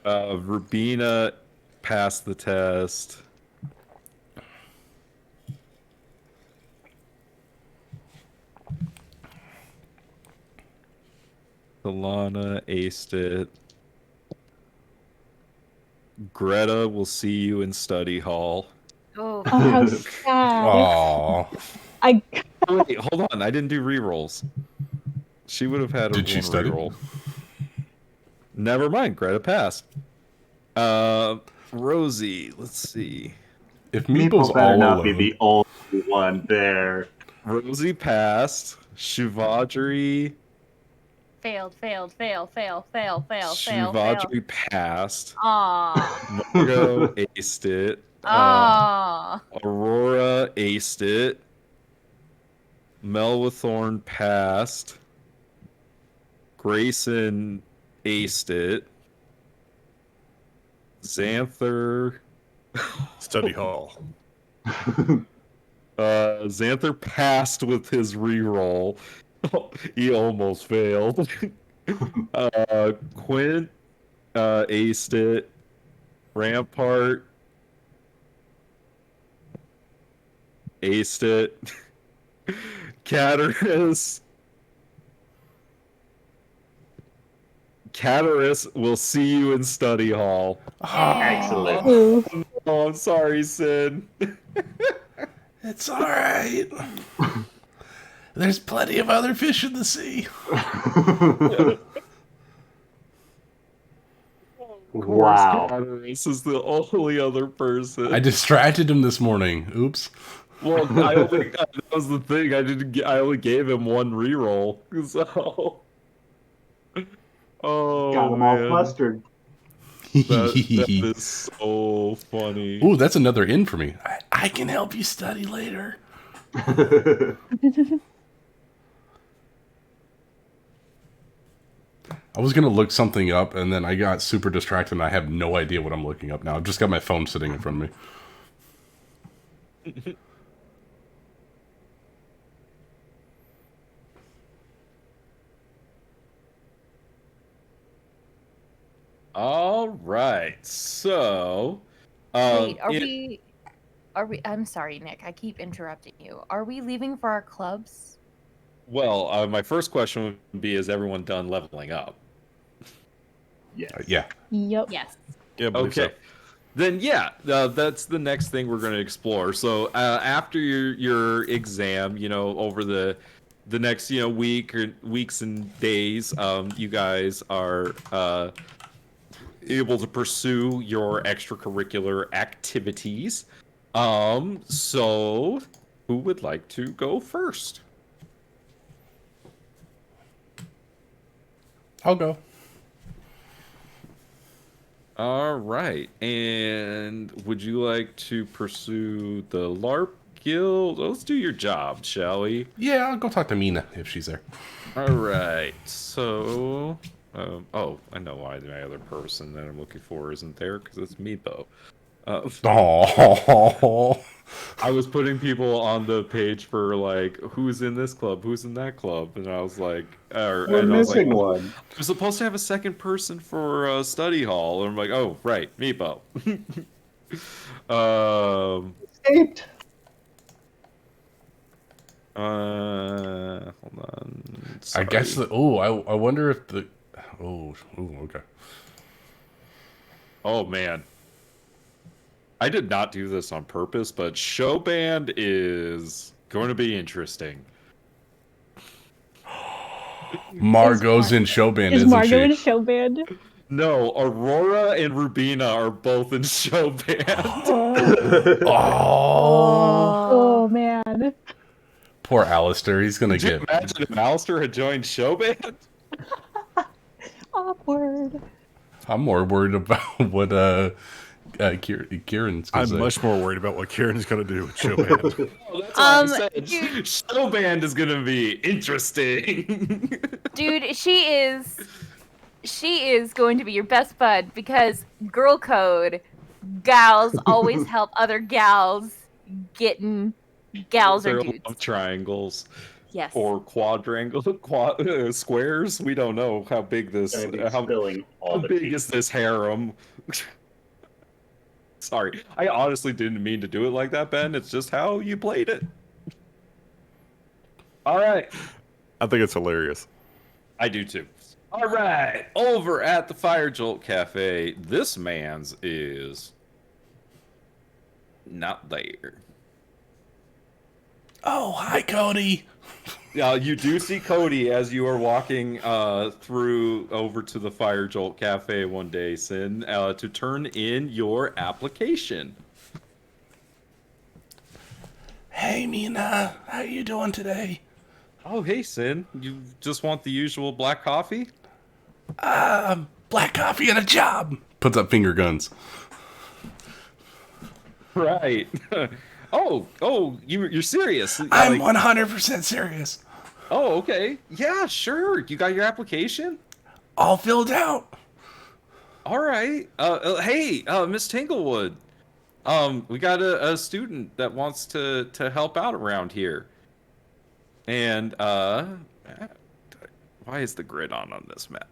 Rubina passed the test. Alana aced it. Greta will see you in study hall. Oh, Oh, how sad. Aw. I Oh, wait, hold on. I didn't do rerolls. She would have had Did she one study? reroll. Never mind. Greta passed. Rosie, let's see. If Meepo's Meepo better all not alone, be the only one there. Rosie passed. Shivadri. Failed. Fail. Shivadri passed. Aw. Margo aced it. Aw. Aurora aced it. Melwathorn passed. Grayson aced it. Xanther. Study hall. Xanther passed with his reroll. He almost failed. Quint aced it. Rampart aced it. Cataris will see you in study hall. Excellent. Ooh. Oh, I'm sorry, Sid. It's all right. There's plenty of other fish in the sea. Wow. Cataris is the only other person. I distracted him this morning. Oops. Well, that was the thing. I only gave him one reroll. So. Oh, Got them all man. flustered. That is so funny. Ooh, that's another in for me. I can help you study later. I was gonna look something up, and then I got super distracted, and I have no idea what I'm looking up now. I've just got my phone sitting in front of me. All right, so Wait, are we? I'm sorry, Nick. I keep interrupting you. Are we leaving for our clubs? Well, my first question would be: is everyone done leveling up? Yes. Yeah. Yep. Yes. Yeah, I believe Okay. so. Then yeah, that's the next thing we're going to explore. So after your exam, over the next week or weeks and days, you guys are able to pursue your extracurricular activities. So who would like to go first? I'll go. All right. And would you like to pursue the Larp Guild? Let's do your job, shall we? Yeah, I'll go talk to Mina if she's there. All right. So, oh, I know why my other person that I'm looking for isn't there, because it's Meepo. Oh. I was putting people on the page for like who's in this club, who's in that club, and I was like, We're missing one. I'm supposed to have a second person for study hall, and I'm like, oh right, Meepo. Escaped. Hold on. I guess Sorry. I wonder if the. Okay. Oh man. I did not do this on purpose, but show band is going to be interesting. Margot's in show band, Is isn't Margot in she? show band? No, Aurora and Rubina are both in show band. Oh man. Poor Alistair. He's gonna Could you get. imagine if Alistair had joined show band? Awkward. I'm more worried about what Kieran's gonna I'm say. much more worried about what Kieran's going to do with show band. Oh, that's why I said Dude, show band is going to be interesting. dude, she is going to be your best bud because girl code, gals always help other gals getting gals or They're dudes. love triangles. Yes. Or squares. We don't know how big this. How big is this harem? Sorry, I honestly didn't mean to do it like that, Ben. It's just how you played it. All right. I think it's hilarious. I do too. All right, over at the Fire Jolt Cafe, this man's is not there. Oh, hi, Cody. You do see Cody as you are walking through over to the Fire Jolt Cafe one day, Sin, to turn in your application. Hey, Mina. How you doing today? Oh, hey, Sin. You just want the usual black coffee? Black coffee and a job. Puts up finger guns. Right. You're serious? I'm 100% serious. Oh, okay. Yeah, sure. You got your application? All filled out. All right. Hey, Miss Tanglewood. We got a student that wants to help out around here. And why is the grid on this map?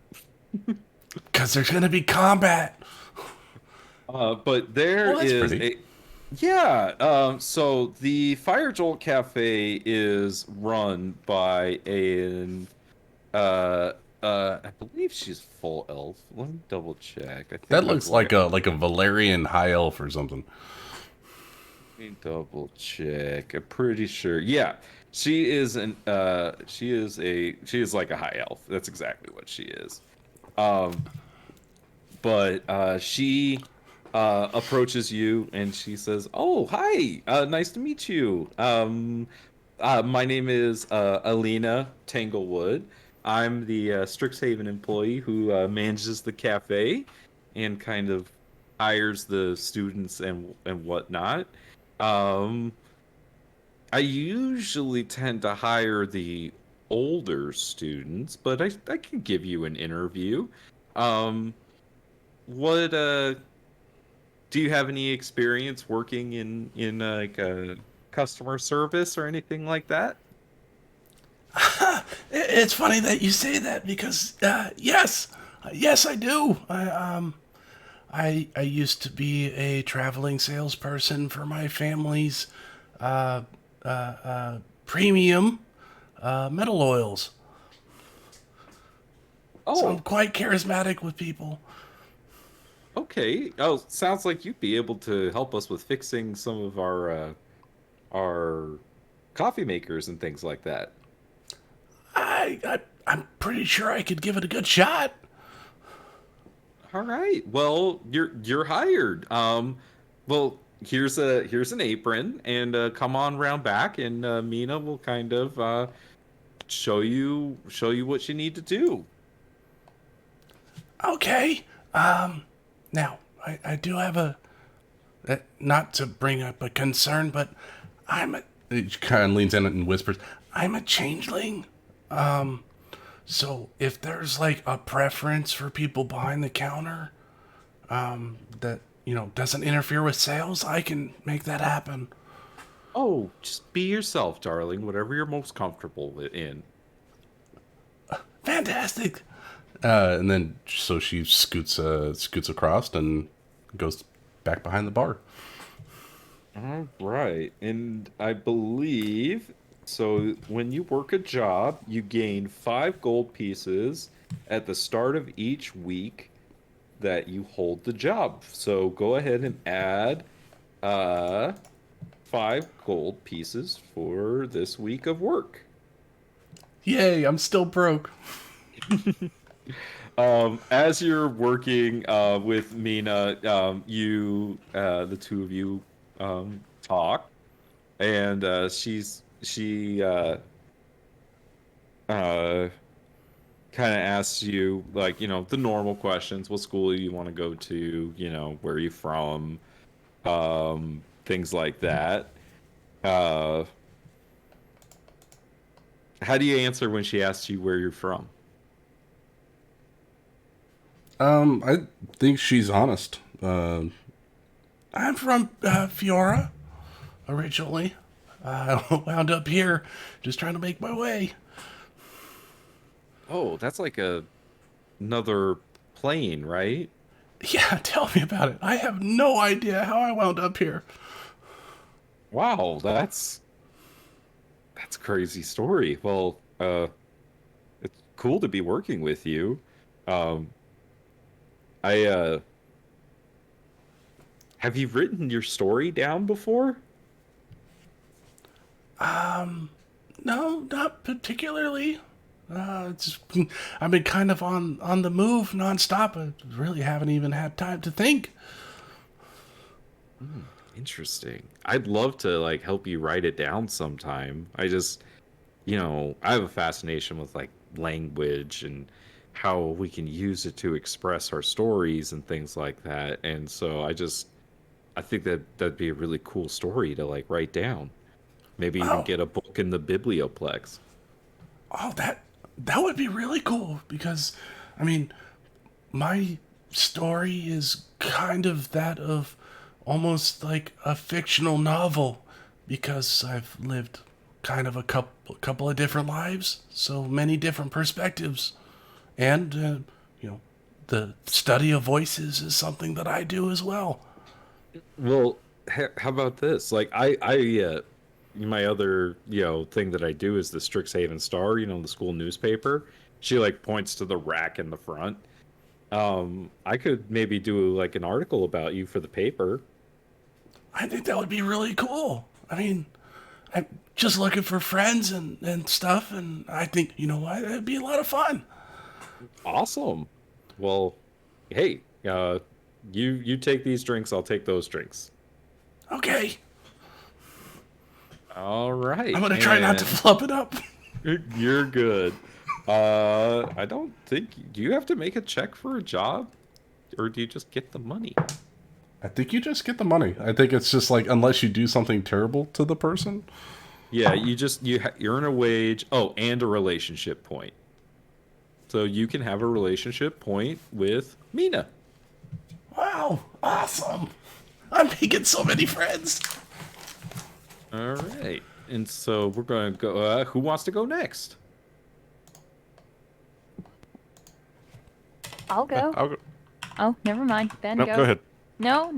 Because there's gonna be combat. But there that's is pretty. so the Fire Jolt Cafe is run by I believe she's full elf. Let me double check. I think That looks like a Valerian high elf or something. Let me double check. I'm pretty sure. Yeah, she is she is like a high elf. That's exactly what she is. But she approaches you and she says, "Oh, hi. Nice to meet you. My name is Alina Tanglewood. I'm the Strixhaven employee who manages the cafe and kind of hires the students and whatnot. I usually tend to hire the older students, but I can give you an interview. What do you have any experience working in like a customer service or anything like that?" It's funny that you say that because yes, I do. I used to be a traveling salesperson for my family's premium metal oils. So I'm quite charismatic with people. Okay. Oh, sounds like you'd be able to help us with fixing some of our coffee makers and things like that. I'm pretty sure I could give it a good shot. All right. Well, you're hired. Well, here's an apron, and come on round back, and Mina will kind of show you what you need to do. Okay. Now, I do have not to bring up a concern, but He kind of leans in and whispers, I'm a changeling. So if there's like a preference for people behind the counter, that, doesn't interfere with sales, I can make that happen. Oh, just be yourself, darling. Whatever you're most comfortable in. Fantastic. and then so she scoots across and goes back behind the bar. All right. And I believe so when you work a job, you gain 5 gold pieces at the start of each week that you hold the job. So go ahead and add 5 gold pieces for this week of work. Yay, I'm still broke. As you're working with Mina, the two of you talk, and she kind of asks you, like, the normal questions: what school do you want to go to, where are you from, things like that. How do you answer when she asks you where you're from? I think she's honest. I'm from Fiora, originally. I wound up here just trying to make my way. Oh, that's like another plane, right? Yeah, tell me about it. I have no idea how I wound up here. Wow, that's a crazy story. Well, it's cool to be working with you. Um, I have you written your story down before? No, not particularly. It's I've been kind of on the move nonstop. I really haven't even had time to think. Interesting. I'd love to like help you write it down sometime. I just, I have a fascination with like language and how we can use it to express our stories and things like that. And so I think that that'd be a really cool story to like write down. Maybe even Oh, get a book in the biblioplex. oh, that would be really cool because, I mean, my story is kind of that of almost like a fictional novel because I've lived kind of a couple of different lives, so many different perspectives, and the study of voices is something that I do as well. Well, how about this? Like my other, thing that I do is the Strixhaven Star, the school newspaper. She like points to the rack in the front. I could maybe do like an article about you for the paper. I think that would be really cool. I mean, I'm just looking for friends and stuff, and I think, you know what, it'd be a lot of fun. Awesome. Well, hey, you take these drinks, I'll take those drinks. Okay, All right. I'm gonna try not to and flub it up. You're good. I don't think. Do you have to make a check for a job, or do you just get the money? I think you just get the money. I think it's just like unless you do something terrible to the person. Yeah, you earn a wage. Oh, and a relationship point. So you can have a relationship point with Mina. Wow, awesome. I'm making so many friends. All right. And so we're going to go. Who wants to go next? I'll go. I'll go. Oh, never mind. Ben, No, go. go ahead. No.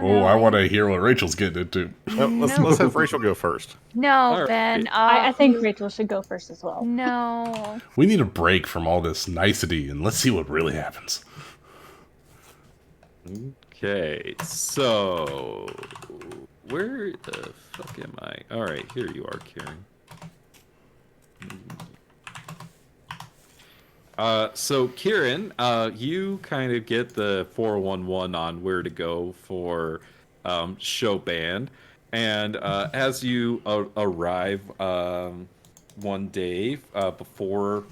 Oh, I want to hear what Rachel's getting into. No, let's have Rachel go first. No, All right. Ben. I think Rachel should go first as well. No. We need a break from all this nicety and let's see what really happens. Okay. So where the fuck am I? All right, here you are, Karen. So Kieran, you kind of get the 411 on where to go for show band, and as you arrive one day before,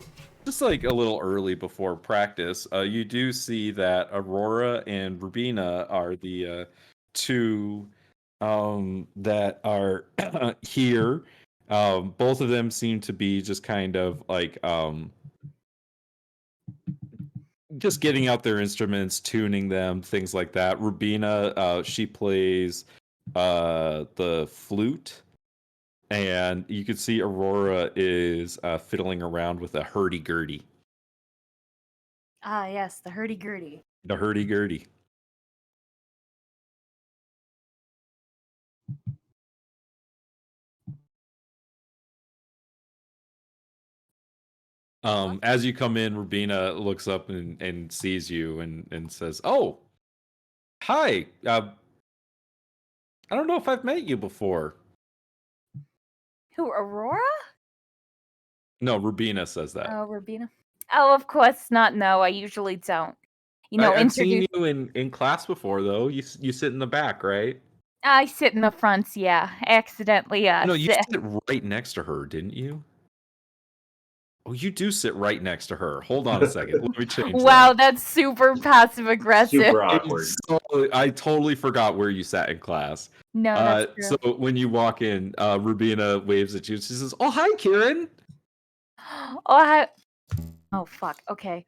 just like a little early before practice, you do see that Aurora and Rubina are the two that are here. Both of them seem to be just kind of like just getting out their instruments, tuning them, things like that. Rubina, she plays the flute, and you can see Aurora is fiddling around with a hurdy-gurdy. Ah, yes, the hurdy-gurdy. The hurdy-gurdy. As you come in, Rubina looks up and sees you and says, "Oh, hi. I don't know if I've met you before." Who, Aurora? No, Rubina says that. Oh, Rubina. Oh, of course not. No, I usually don't. I've seen you in class before, though. You sit in the back, right? I sit in the front, yeah. Accidentally, No, you sit. sit right next to her, didn't you? Oh, you do sit right next to her. Hold on a second. Let me change Wow, that. that's super passive aggressive. Super awkward. I totally forgot where you sat in class. No, that's true. So when you walk in, Rubina waves at you. She says, "Oh, hi, Kieran." Oh, fuck. Okay.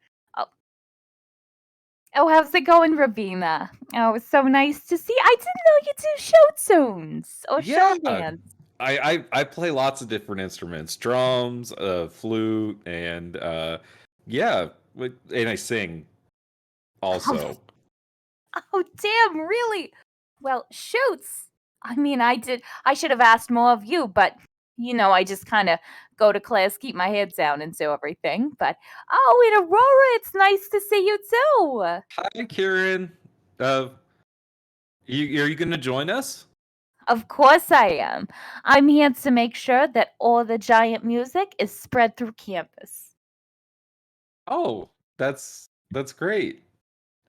Oh, how's it going, Rubina? Oh, it's so nice to see. I didn't know you do show tunes or show bands. I play lots of different instruments: drums, flute, and yeah, and I sing also. Oh, damn, really? Well, shoots. I mean, I should have asked more of you, but, I just kind of go to class, keep my head down, and do everything. But oh, and Aurora, it's nice to see you too. Hi, Kieran. Are you going to join us? Of course I am. I'm here to make sure that all the giant music is spread through campus. Oh, that's great.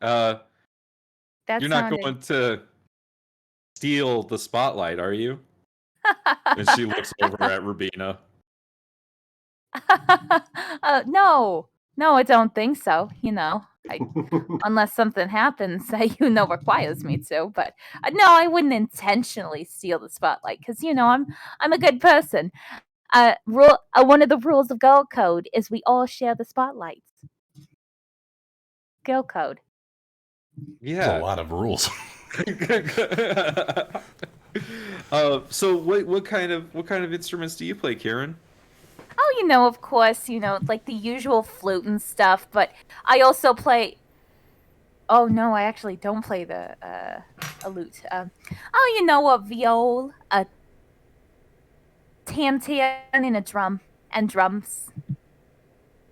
That You're not sounded... going to steal the spotlight, are you? And she looks over at Rubina. No, I don't think so. Unless something happens that requires me to. But no, I wouldn't intentionally steal the spotlight because I'm a good person. One of the rules of Girl Code is we all share the spotlights. Girl Code. Yeah, There's a lot of rules. So what kind of instruments do you play, Kieran? Oh, of course, like the usual flute and stuff, but I also play... Oh, no, I actually don't play a lute. A viol, a tantan, and a drum, and drums.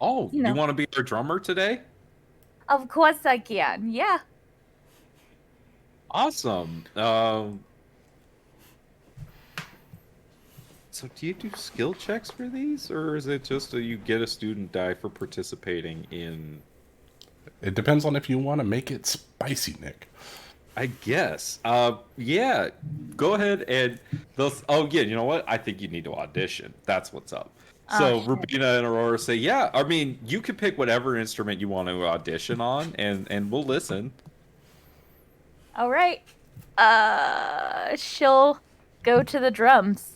Oh, you want to be our drummer today? Of course I can, yeah. Awesome. So do you do skill checks for these, or is it just you get a student die for participating in... It depends on if you want to make it spicy, Nick. I guess. Yeah. Go ahead and you know what? I think you need to audition. That's what's up. So Rubina and Aurora say, yeah, I mean, you can pick whatever instrument you want to audition on, and we'll listen. All right. She'll go to the drums.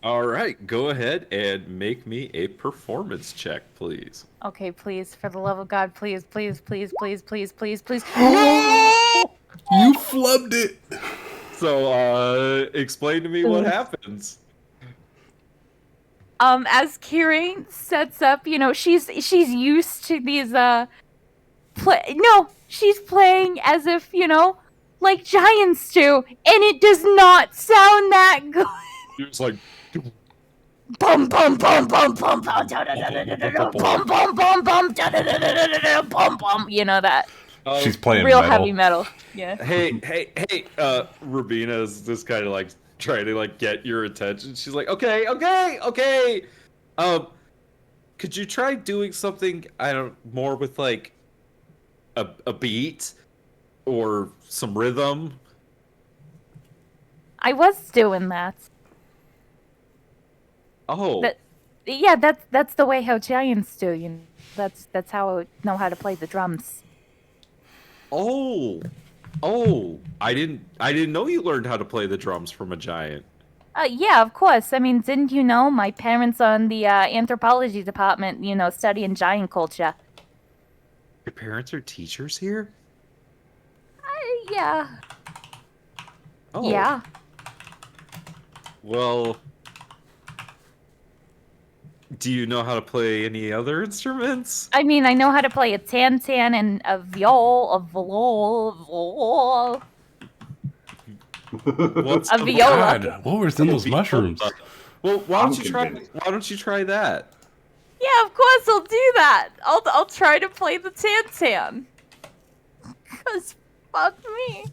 All right, go ahead and make me a performance check, please. Okay, please, for the love of God, please. You flubbed it. So, explain to me what happens. As Kieran sets up, she's used to these she's playing as if, like giants do, and it does not sound that good. It's like bum bum bum bum bum bum bum bum bum bum bum bum. That. She's playing real metal. Heavy metal. Yeah. Hey, Rubina is just kind of like trying to like get your attention. She's like, okay. Could you try doing something more with like a beat or some rhythm? I was doing that. Oh. That's the way how giants do. That's how I know how to play the drums. Oh, I didn't know you learned how to play the drums from a giant. Yeah, of course. I mean, didn't you know my parents are in the anthropology department, studying giant culture? Your parents are teachers here? Yeah. Oh. Yeah. Well, do you know how to play any other instruments? I mean, I know how to play a tantan and a viol, a viola. What's a viola? God, what were in those mushrooms? Well, why don't you try that? Yeah, of course I'll do that. I'll try to play the tantan. Cause fuck me.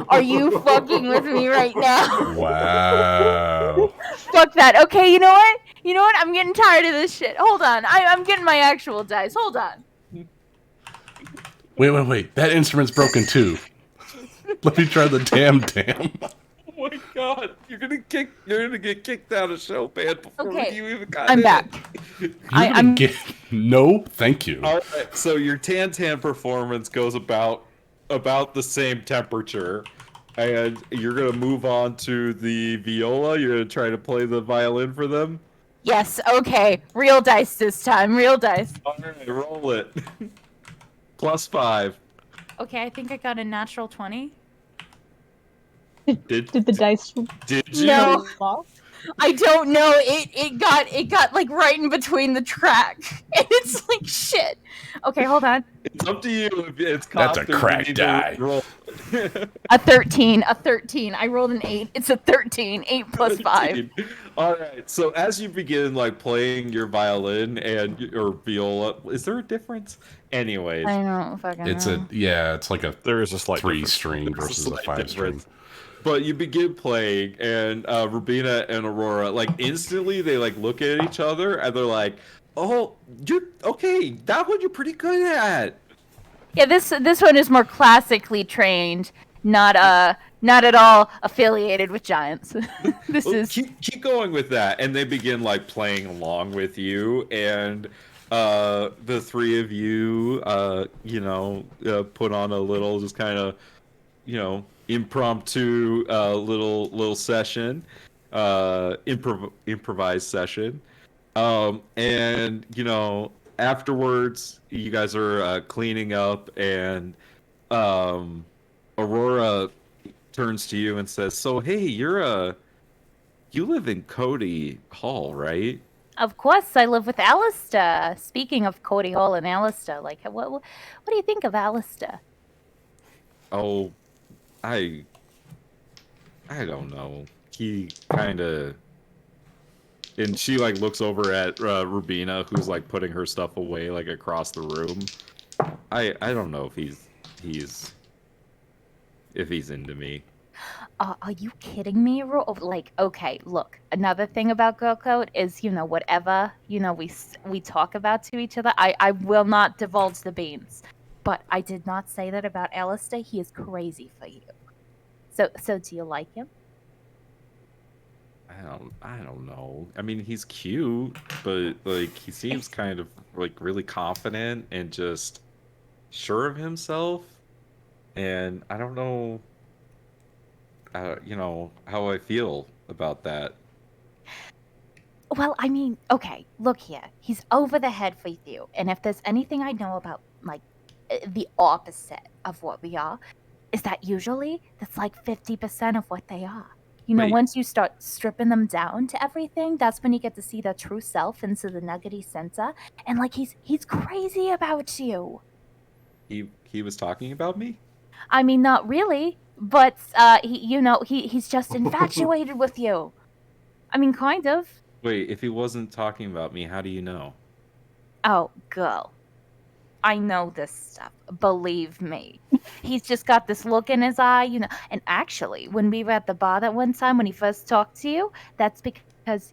Are you fucking with me right now? Wow. Fuck that. Okay, you know what? I'm getting tired of this shit. Hold on. I'm getting my actual dice. Hold on. Wait. That instrument's broken too. Let me try the tam. Oh my god. You're gonna get kicked out of show band before you even got I'm in. back. No, thank you. All right, so your tan performance goes about the same temperature, and you're gonna move on to the viola. You're gonna try to play the violin for them. Yes, okay. Real dice this time. Real dice. All right, roll it. +5. Okay, I think I got a natural 20. Did the dice? Did you? No. I don't know. It got like right in between the track, and it's like shit. Okay, hold on. It's up to you if it's That's a cocked or you crack need to die. roll. A 13. I rolled an 8. It's a 13. 8 plus 5. All right. So as you begin like playing your violin or viola, is there a difference? Anyways, I don't fucking know. It's like a There is a slight 3-string There's a versus a slight 5-string. difference. But you begin playing, and Rubina and Aurora, like, instantly they, like, look at each other, and they're like, oh, you're, okay, that one you're pretty good at. Yeah, this one is more classically trained, not at all affiliated with giants. Keep going with that, and they begin, like, playing along with you, and the three of you, put on a little, just kind of, impromptu little session, improvised session, and afterwards you guys are cleaning up, and Aurora turns to you and says, "So hey, you live in Cody Hall, right?" Of course, I live with Alistair. Speaking of Cody Hall and Alistair, like, what do you think of Alistair? Oh, I don't know. He kind of, and she like looks over at Rubina, who's like putting her stuff away like across the room. I don't know if he's into me. Are you kidding me? Like, okay, look. Another thing about Girl Code is, whatever we talk about to each other. I will not divulge the beans, but I did not say that about Alistair. He is crazy for you. So do you like him? I don't know. I mean, he's cute, but like he seems kind of like really confident and just sure of himself. And I don't know, how I feel about that. Well, I mean, okay, look here. He's over the head for you. And if there's anything I know about, like, the opposite of what we are, is that usually that's like 50% of what they are. Wait. Once you start stripping them down to everything, that's when you get to see their true self into the nuggety center. And, like, he's crazy about you. He was talking about me? I mean, not really, but he's just infatuated with you. I mean, kind of. Wait, if he wasn't talking about me, how do you know? Oh, girl. I know this stuff. Believe me. He's just got this look in his eye, And actually, when we were at the bar that one time when he first talked to you, that's because,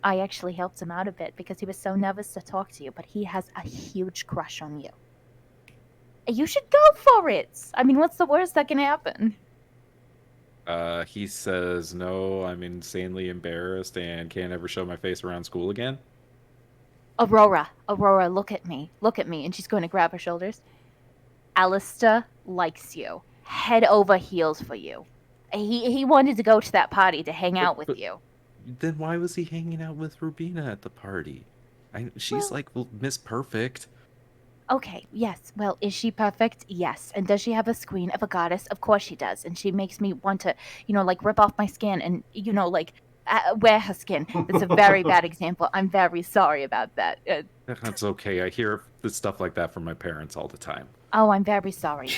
I actually helped him out a bit because he was so nervous to talk to you, but he has a huge crush on you. You should go for it. I mean, what's the worst that can happen? He says, no, I'm insanely embarrassed and can't ever show my face around school again. Aurora, look at me. And she's going to grab her shoulders. Alistair likes you. Head over heels for you. He wanted to go to that party to hang out with you. Then why was he hanging out with Rubina at the party? She's like Miss Perfect. Okay, yes. Well, is she perfect? Yes. And does she have a screen of a goddess? Of course she does. And she makes me want to, rip off my skin and, wear her skin. That's a very bad example. I'm very sorry about that. That's okay. I hear this stuff like that from my parents all the time. Oh, I'm very sorry.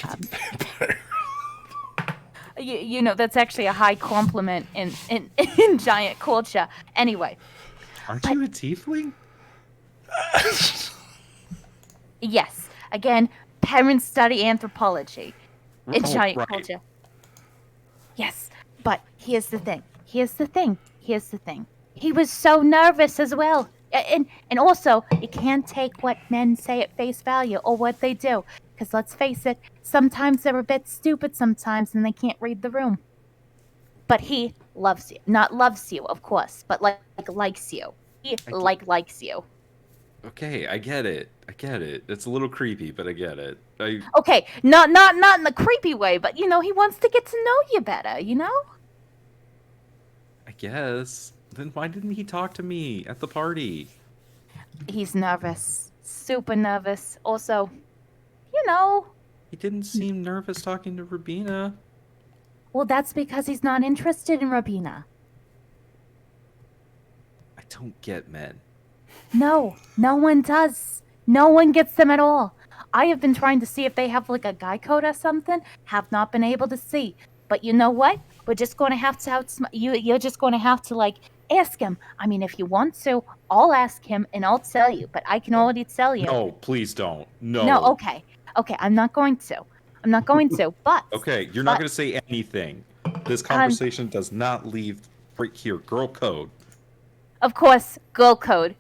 That's actually a high compliment in giant culture. Anyway. Aren't you a tiefling? Yes. Again, parents study anthropology in giant culture. Yes. But here's the thing. He was so nervous as well. And also, you can't take what men say at face value or what they do. Because let's face it, sometimes they're a bit stupid sometimes and they can't read the room. But he loves you. Not loves you, of course, but likes you. He likes you. Okay, I get it. It's a little creepy, but I get it. Okay, not in the creepy way, but he wants to get to know you better, I guess. Then why didn't he talk to me at the party? He's nervous. Super nervous. Also, He didn't seem nervous talking to Rubina. Well, that's because he's not interested in Rubina. don't get men. No, no one does. No one gets them at all. I have been trying to see if they have like a guy code or something. Have not been able to see. But you know what? We're just going to have to you're just going to have to like ask him. I mean, if you want to, I'll ask him and I'll tell you. But I can already tell you. No, please don't. No. No, okay. Okay, I'm not going to. I'm not going to. But Okay, you're not going to say anything. This conversation does not leave right here. Girl code. of course, girl code.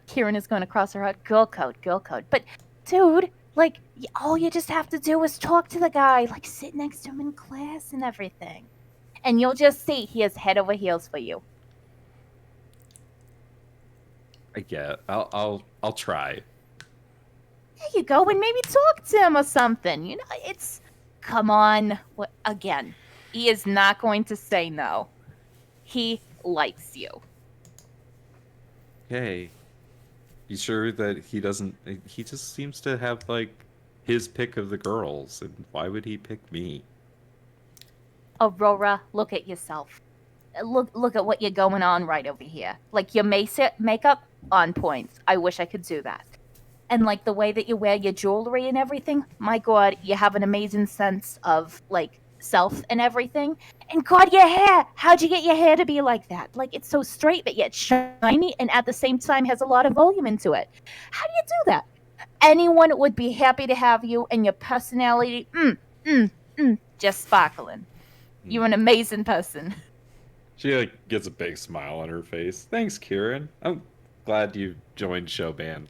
Kieran is going to cross her heart. Girl code, girl code. But dude, like, all you just have to do is talk to the guy, like sit next to him in class and everything. And you'll just see he is head over heels for you. I get. I'll try. There you go, and maybe talk to him or something. You know, it's come on. What again? He is not going to say no. He likes you. Okay. You sure that he doesn't? He just seems to have like his pick of the girls, and why would he pick me? Aurora, look at yourself. Look at what you're going on right over here. Like your makeup on point. I wish I could do that. And like the way that you wear your jewelry and everything. My God, you have an amazing sense of like self and everything. And God, your hair. How'd you get your hair to be like that? Like it's so straight but yet shiny and at the same time has a lot of volume into it. How do you do that? Anyone would be happy to have you and your personality. Just sparkling. You're an amazing person. She like gets a big smile on her face. Thanks, Kieran. I'm glad you joined show band.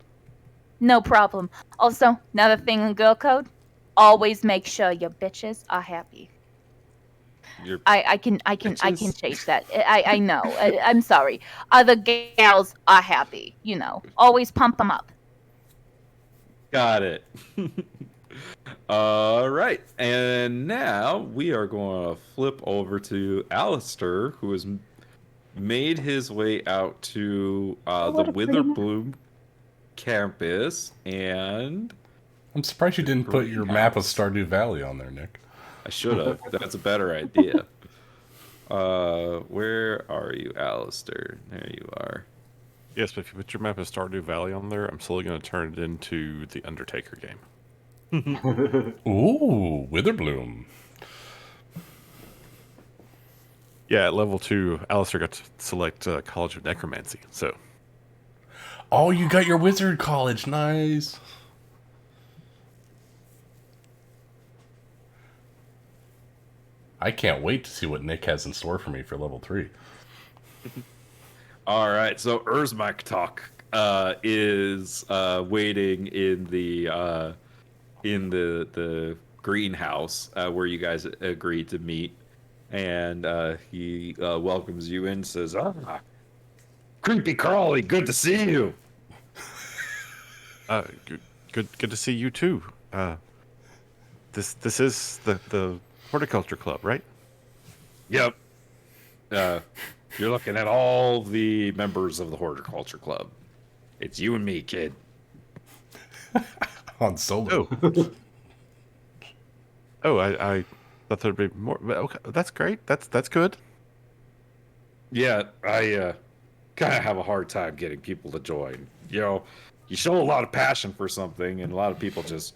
No problem. Also, another thing in girl code, always make sure your bitches are happy. I can change that. I know. I'm sorry. Other gals are happy. You know, always pump them up. Got it. All right, and now we are going to flip over to Alistair, who has made his way out to the Witherbloom campus, and I'm surprised you didn't put your map of Stardew Valley on there, Nick. I should have. That's a better idea. Where are you, Alistair? There you are. Yes, but if you put your map of Stardew Valley on there, I'm slowly going to turn it into the Undertaker game. Ooh, Witherbloom. Yeah, at level 2, Alistair got to select College of Necromancy, so... Oh, you got your wizard college. Nice. I can't wait to see what Nick has in store for me for level 3. All right, so Urzmaktok is waiting in the greenhouse where you guys agreed to meet, and he welcomes you in and says, creepy crawly, good to see you. Good to see you too. This is the horticulture club, right? Yep. You're looking at all the members of the horticulture club. It's you and me, kid. On Solo. Oh, I thought there'd be more. Okay, that's great. That's good. Yeah, I kind of have a hard time getting people to join. You know, you show a lot of passion for something, and a lot of people just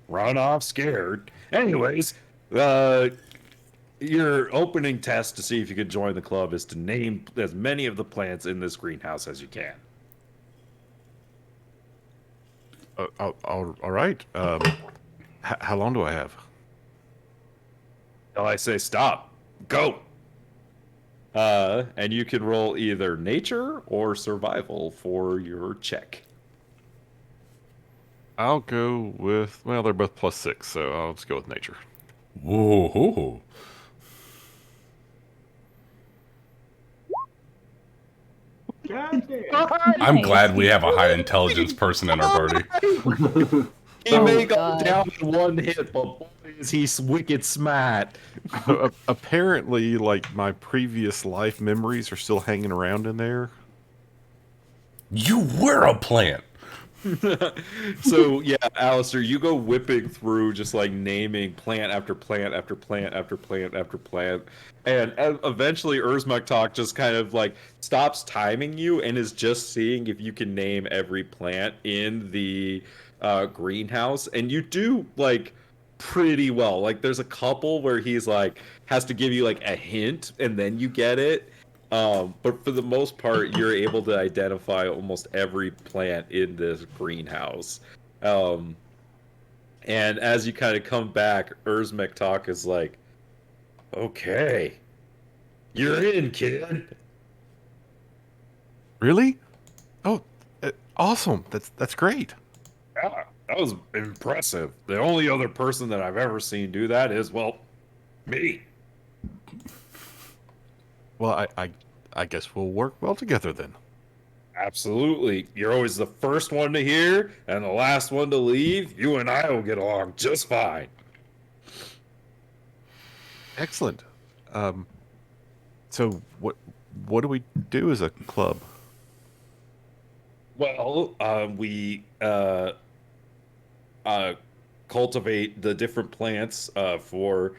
run off scared. Anyways, your opening test to see if you could join the club is to name as many of the plants in this greenhouse as you can. All right. How long do I have? Till I say stop. Go. And you can roll either nature or survival for your check. I'll go with, well, they're both +6, so I'll just go with nature. Whoa. I'm glad we have a high intelligence person in our party. He may go down in one hit, but boy, is he wicked smart. Apparently, like, my previous life memories are still hanging around in there. You were a plant. So yeah, Alistair, you go whipping through, just like naming plant after plant after plant after plant after plant, and eventually Urzmuktok just kind of like stops timing you and is just seeing if you can name every plant in the greenhouse, and you do like pretty well. Like there's a couple where he's like has to give you like a hint and then you get it. But for the most part, you're able to identify almost every plant in this greenhouse. Um, and as you kind of come back, Urzmuktok is like, "Okay, you're in, kid." Really? Oh, awesome. That's great. Yeah, that was impressive. The only other person that I've ever seen do that is, well, me. Well, I guess we'll work well together then. Absolutely. You're always the first one to hear and the last one to leave. You and I will get along just fine. Excellent. So what do we do as a club? Well, we cultivate the different plants for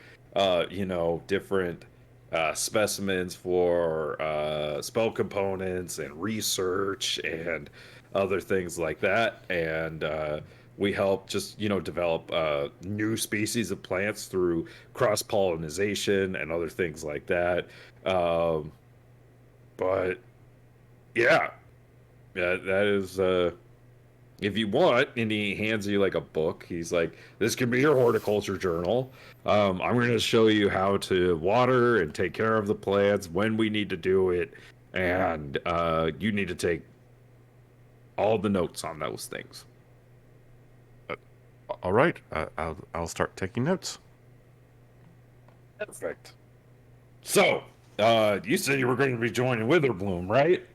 different specimens for spell components and research and other things like that, and we help just develop new species of plants through cross pollination and other things like that. But yeah, that is if you want, and he hands you like a book. He's like, this can be your horticulture journal. I'm going to show you how to water and take care of the plants when we need to do it, and you need to take all the notes on those things. All right, I'll start taking notes. Perfect. So, you said you were going to be joining Witherbloom, right?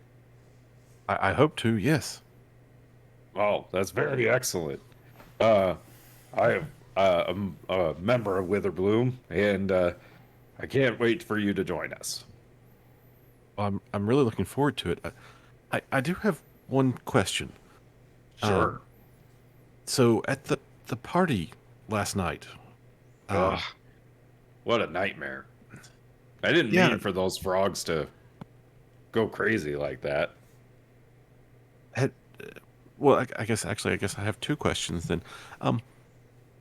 I hope to, yes. Oh, that's very excellent. I'm a member of Witherbloom, and I can't wait for you to join us. I'm really looking forward to it. I do have one question. Sure. So at the party last night. Ugh, what a nightmare. I didn't mean for those frogs to go crazy like that. Well, I guess I have two questions then.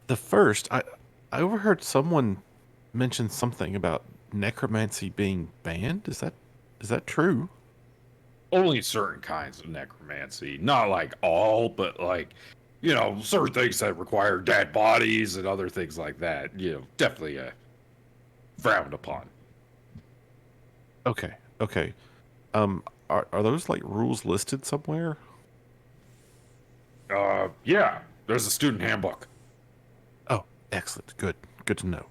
The first, I overheard someone mention something about necromancy being banned. Is that true? Only certain kinds of necromancy. Not like all, but like, certain things that require dead bodies and other things like that. Definitely frowned upon. Okay. Are those like rules listed somewhere? Yeah. There's a student handbook. Oh, excellent. Good to know.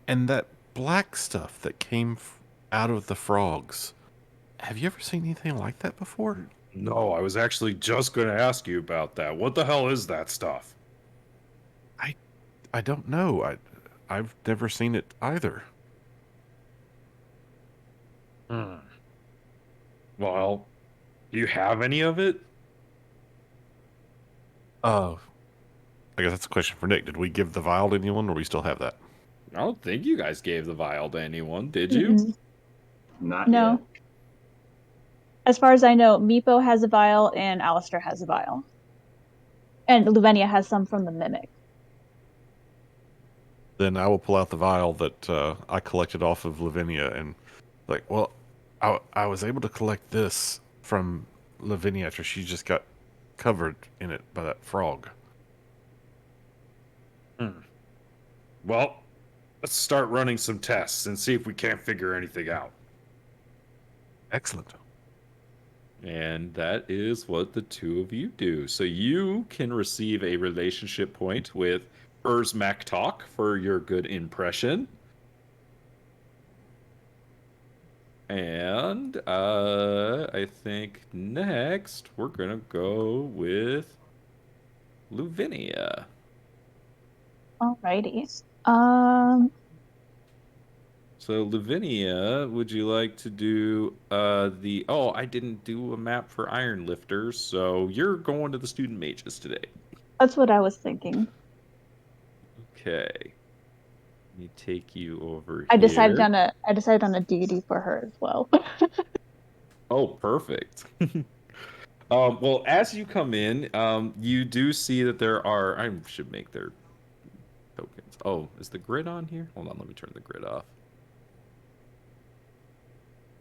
And that black stuff that came out of the frogs. Have you ever seen anything like that before? No, I was actually just going to ask you about that. What the hell is that stuff? I don't know. I've never seen it either. Well, do you have any of it? I guess that's a question for Nick. Did we give the vial to anyone, or we still have that? I don't think you guys gave the vial to anyone, did you? Not No. yet. As far as I know, Meepo has a vial and Alistair has a vial. And Lavinia has some from the Mimic. Then I will pull out the vial that I collected off of Lavinia and I was able to collect this from Lavinia after she just got covered in it by that frog. Well, let's start running some tests and see if we can't figure anything out. Excellent. And that is what the two of you do. So you can receive a relationship point with Urzmuktok for your good impression. And I think next we're going to go with Lavinia. Alrighty. So Lavinia, would you like to do the? Oh, I didn't do a map for Iron Lifters, so you're going to the student mages today. That's what I was thinking. Okay. Let me take you over I here. decided on a deity for her as well. Oh, perfect. Well, as you come in, you do see that there are. I should make their tokens. Oh, is the grid on here? Hold on, let me turn the grid off.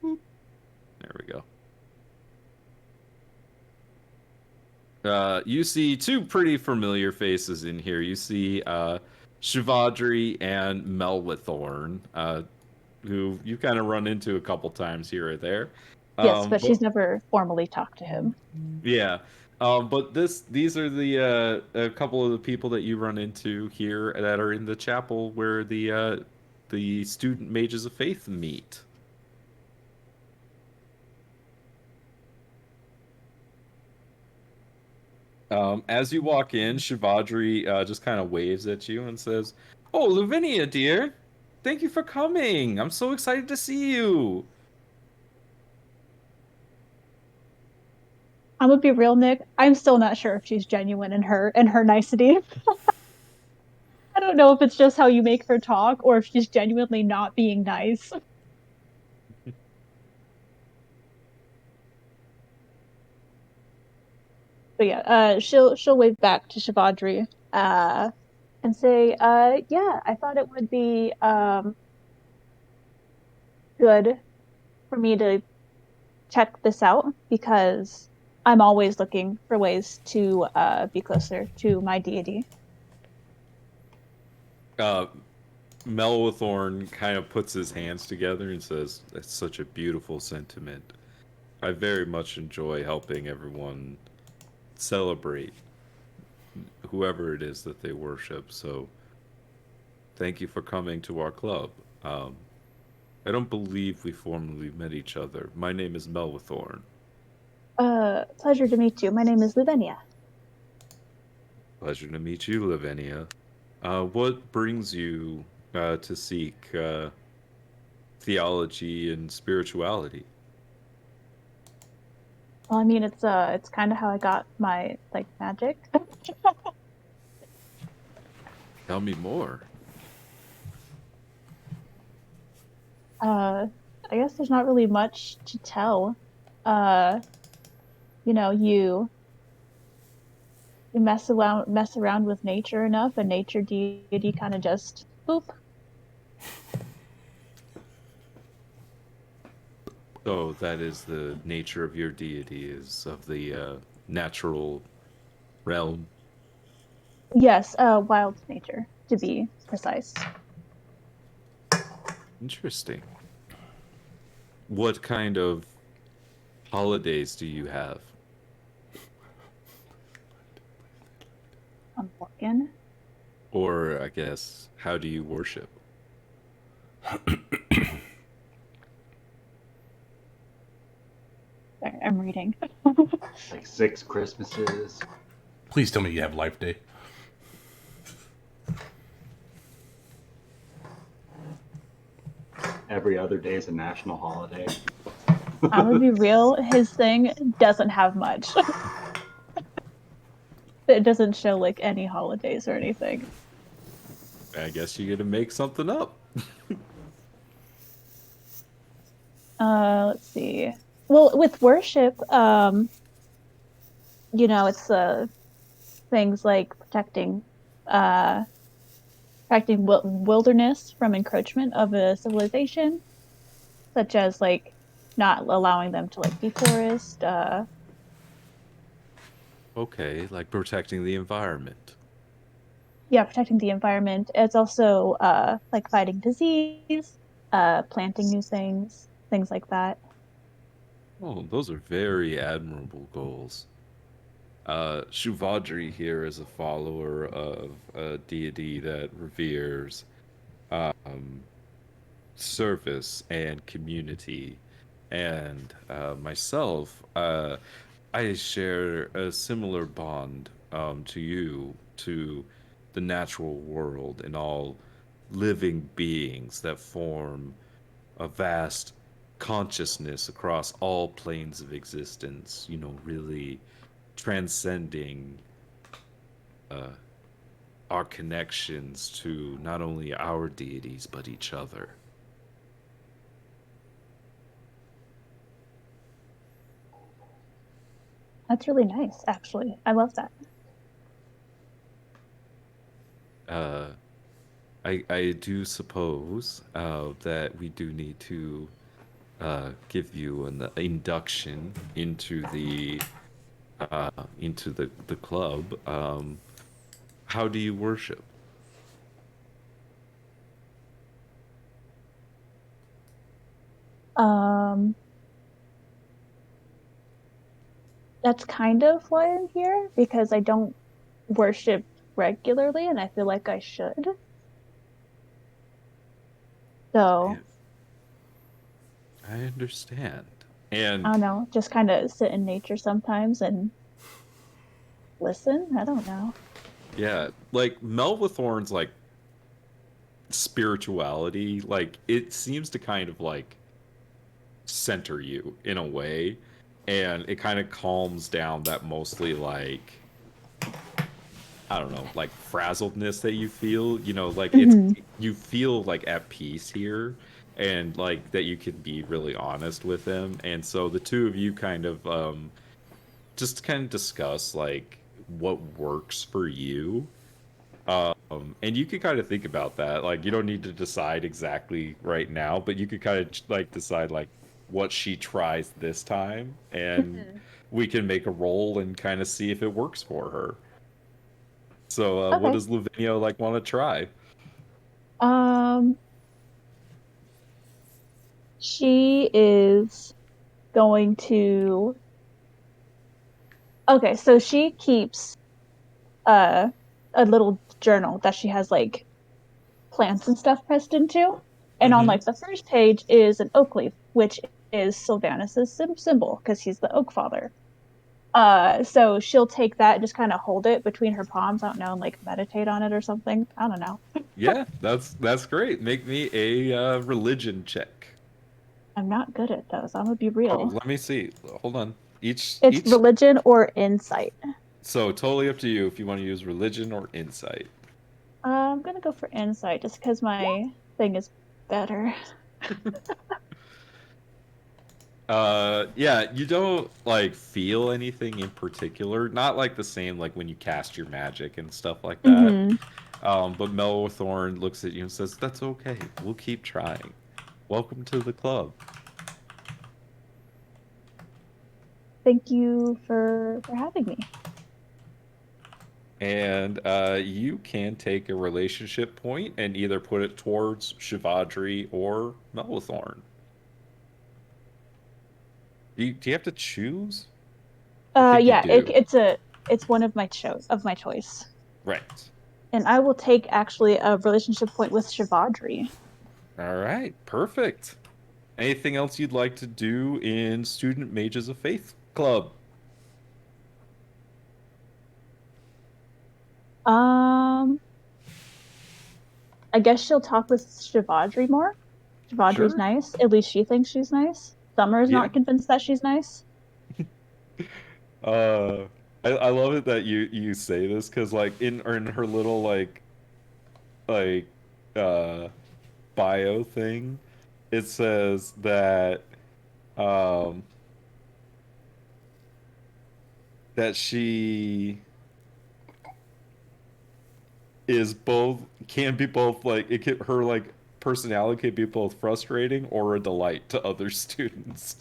Boop. There we go. You see two pretty familiar faces in here. You see Shivadri and Melwithorn, who you kind of run into a couple times here or there. Yes, but she's never formally talked to him. Yeah. But these are the a couple of the people that you run into here that are in the chapel where the student mages of faith meet. As you walk in, Shivadri just kind of waves at you and says, "Oh, Lavinia, dear, thank you for coming. I'm so excited to see you." I'm gonna be real, Nick. I'm still not sure if she's genuine in her nicety. I don't know if it's just how you make her talk or if she's genuinely not being nice. But yeah, she'll wave back to Shivadri, and say, yeah, I thought it would be good for me to check this out because I'm always looking for ways to be closer to my deity. Melwithorn kind of puts his hands together and says, "That's such a beautiful sentiment. I very much enjoy helping everyone celebrate whoever it is that they worship. So thank you for coming to our club. I don't believe we formally met each other. My name is Melwithorn." Pleasure to meet you. My name is Lavinia. Pleasure to meet you, Lavinia. What brings you to seek theology and spirituality? Well, I mean, it's kind of how I got my magic. Tell me more. I guess there's not really much to tell. You mess around with nature enough, and nature deity kind of just boop. So that is the nature of your deity, is of the natural realm. Yes, wild nature, to be precise. Interesting. What kind of holidays do you have? I'm looking. Or, I guess, how do you worship? Sorry, I'm reading. Like 6 Christmases. Please tell me you have Life Day. Every other day is a national holiday. I'm gonna be real, his thing doesn't have much. It doesn't show any holidays or anything. I guess you gotta make something up. Let's see. Well, with worship, it's things like protecting wilderness from encroachment of a civilization, such as not allowing them to deforest. Okay, like protecting the environment. Yeah, protecting the environment. It's also fighting disease, planting new things like that. Oh, those are very admirable goals. Shuvadri here is a follower of a deity that reveres service and community. And myself, I share a similar bond to you, to the natural world and all living beings that form a vast consciousness across all planes of existence, really transcending our connections to not only our deities but each other. That's really nice, actually. I love that. I do suppose that we do need to give you an induction into the club. How do you worship? Um, that's kind of why I'm here, because I don't worship regularly, and I feel like I should. So, I understand. I And don't know, just kind of sit in nature sometimes and listen. I don't know. yeah, like Melvathorn's like spirituality, like it seems to kind of like center you in a way, and it kind of calms down that mostly like I don't know, like frazzledness that you feel, like Mm-hmm. you feel like at peace here and like that you can be really honest with him. And so the two of you kind of just kind of discuss like what works for you. And you can kind of think about that. Like you don't need to decide exactly right now, but you could kind of like decide like what she tries this time and we can make a roll and kind of see if it works for her. So, what Okay. does Lavinia like want to try? Um, she is going to. Okay, so she keeps uh a little journal that she has like plants and stuff pressed into. And on Mm-hmm. like the first page is an oak leaf, which is Sylvanus's symbol because he's the oak father. So she'll take that and just kind of hold it between her palms, I don't know, and like meditate on it or something. I don't know. Yeah, that's great. Make me a religion check. I'm not good at those. I'm gonna be Oh, real. let me see. Hold on. It's Each. religion or insight. So totally up to you if you want to use religion or insight. I'm gonna go for insight just because my thing is better. Yeah, you don't like feel anything in particular. Not like the same like when you cast your magic and stuff like that. Mm-hmm. But Melthorn looks at you and says, "That's okay. We'll keep trying. Welcome to the club." Thank you for having me. And you can take a relationship point and either put it towards Shivadri or Melithorn. Do you have to choose? I think you Yeah, do. it's one of my choice. Right. And I will take actually a relationship point with Shivadri. All right. Perfect. Anything else you'd like to do in Student Mages of Faith Club? Um, I guess she'll talk with Shivadri more. Shivadri's Sure. nice. At least she thinks she's nice. Summer's Yeah. not convinced that she's nice. Uh, I love it that you say this because like in her little like uh bio thing, it says that um that she is both can be both like her like personality can be both frustrating or a delight to other students.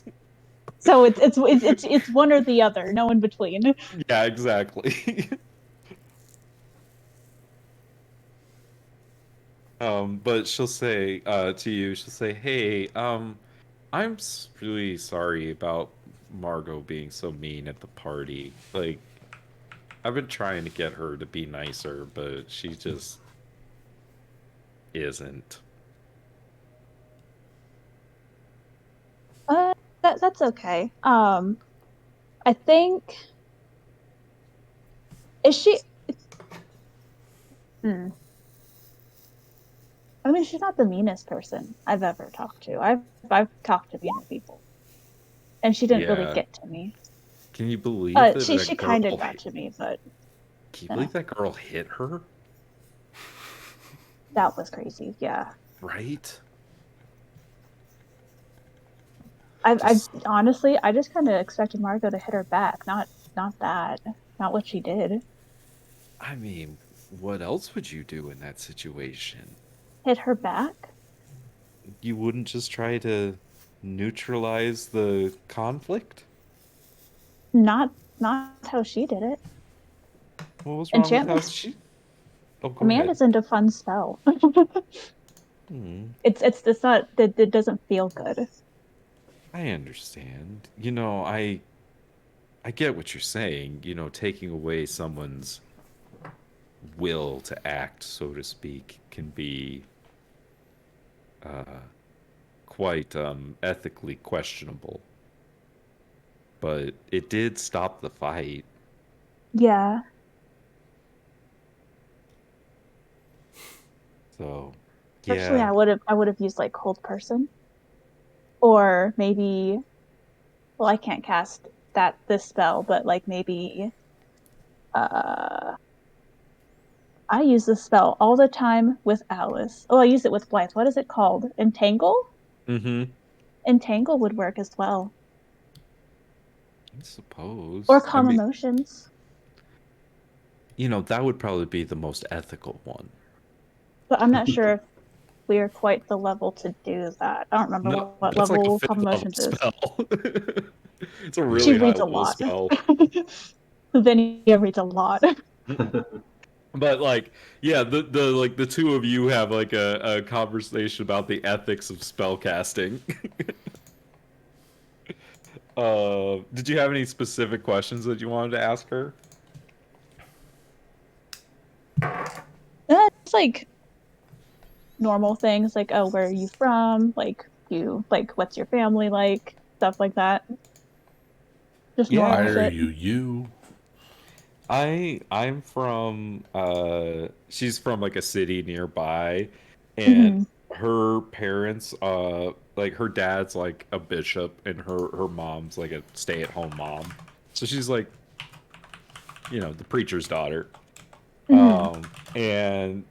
So it's one or the other, no in between. Yeah, exactly. But she'll say to you, she'll say, "Hey, really sorry about Margot being so mean at the party. Like, I've been trying to get her to be nicer, but she just isn't." Uh, that's okay. I think is she? Hmm. I mean, she's not the meanest person I've ever talked to. I've talked to meaner people, and she didn't really Yeah. get to me. Can you believe that She that kind of girl? got to me, but Can you believe that girl hit her? that was crazy. Yeah, Right? I honestly, I just kind of expected Margot to hit her back, not that, not what she did. I mean, what else would you do in that situation? Hit her back? You wouldn't just try to neutralize the conflict? Not how she did it. What was wrong with how Enchantment. she? Oh, go ahead. Amanda's into fun spell. Hmm. It's not that it doesn't feel good. I understand. I get what you're saying. Taking away someone's will to act, so to speak, can be uh, quite ethically questionable. But it did stop the fight. Yeah. So, Personally, yeah. I would have used like cold person, or maybe, well, I can't cast this spell, but like maybe uh I use this spell all the time with Alice. Oh, I use it with Blythe. What is it called? Entangle? Mm-hmm. Entangle would work as well. I Or suppose. I calm mean, emotions. that would probably be the most ethical one. But I'm not sure if we're quite the level to do that. I don't remember No, what that's like a level fifth calm level emotions is. spell. It's a She really high reads a level lot. spell. Lavinia reads a lot. But like, yeah, the two of you have like a conversation about the ethics of spell casting. Did you have any specific questions that you wanted to ask her? It's like normal things like, oh, where are you from? What's your family like? Stuff like that. Just Yeah, normal Why are shit. you? I'm from she's from like a city nearby, and Hmm. her parents like her dad's like a bishop and her mom's like a stay-at-home mom. So she's like, the preacher's daughter. Hmm. And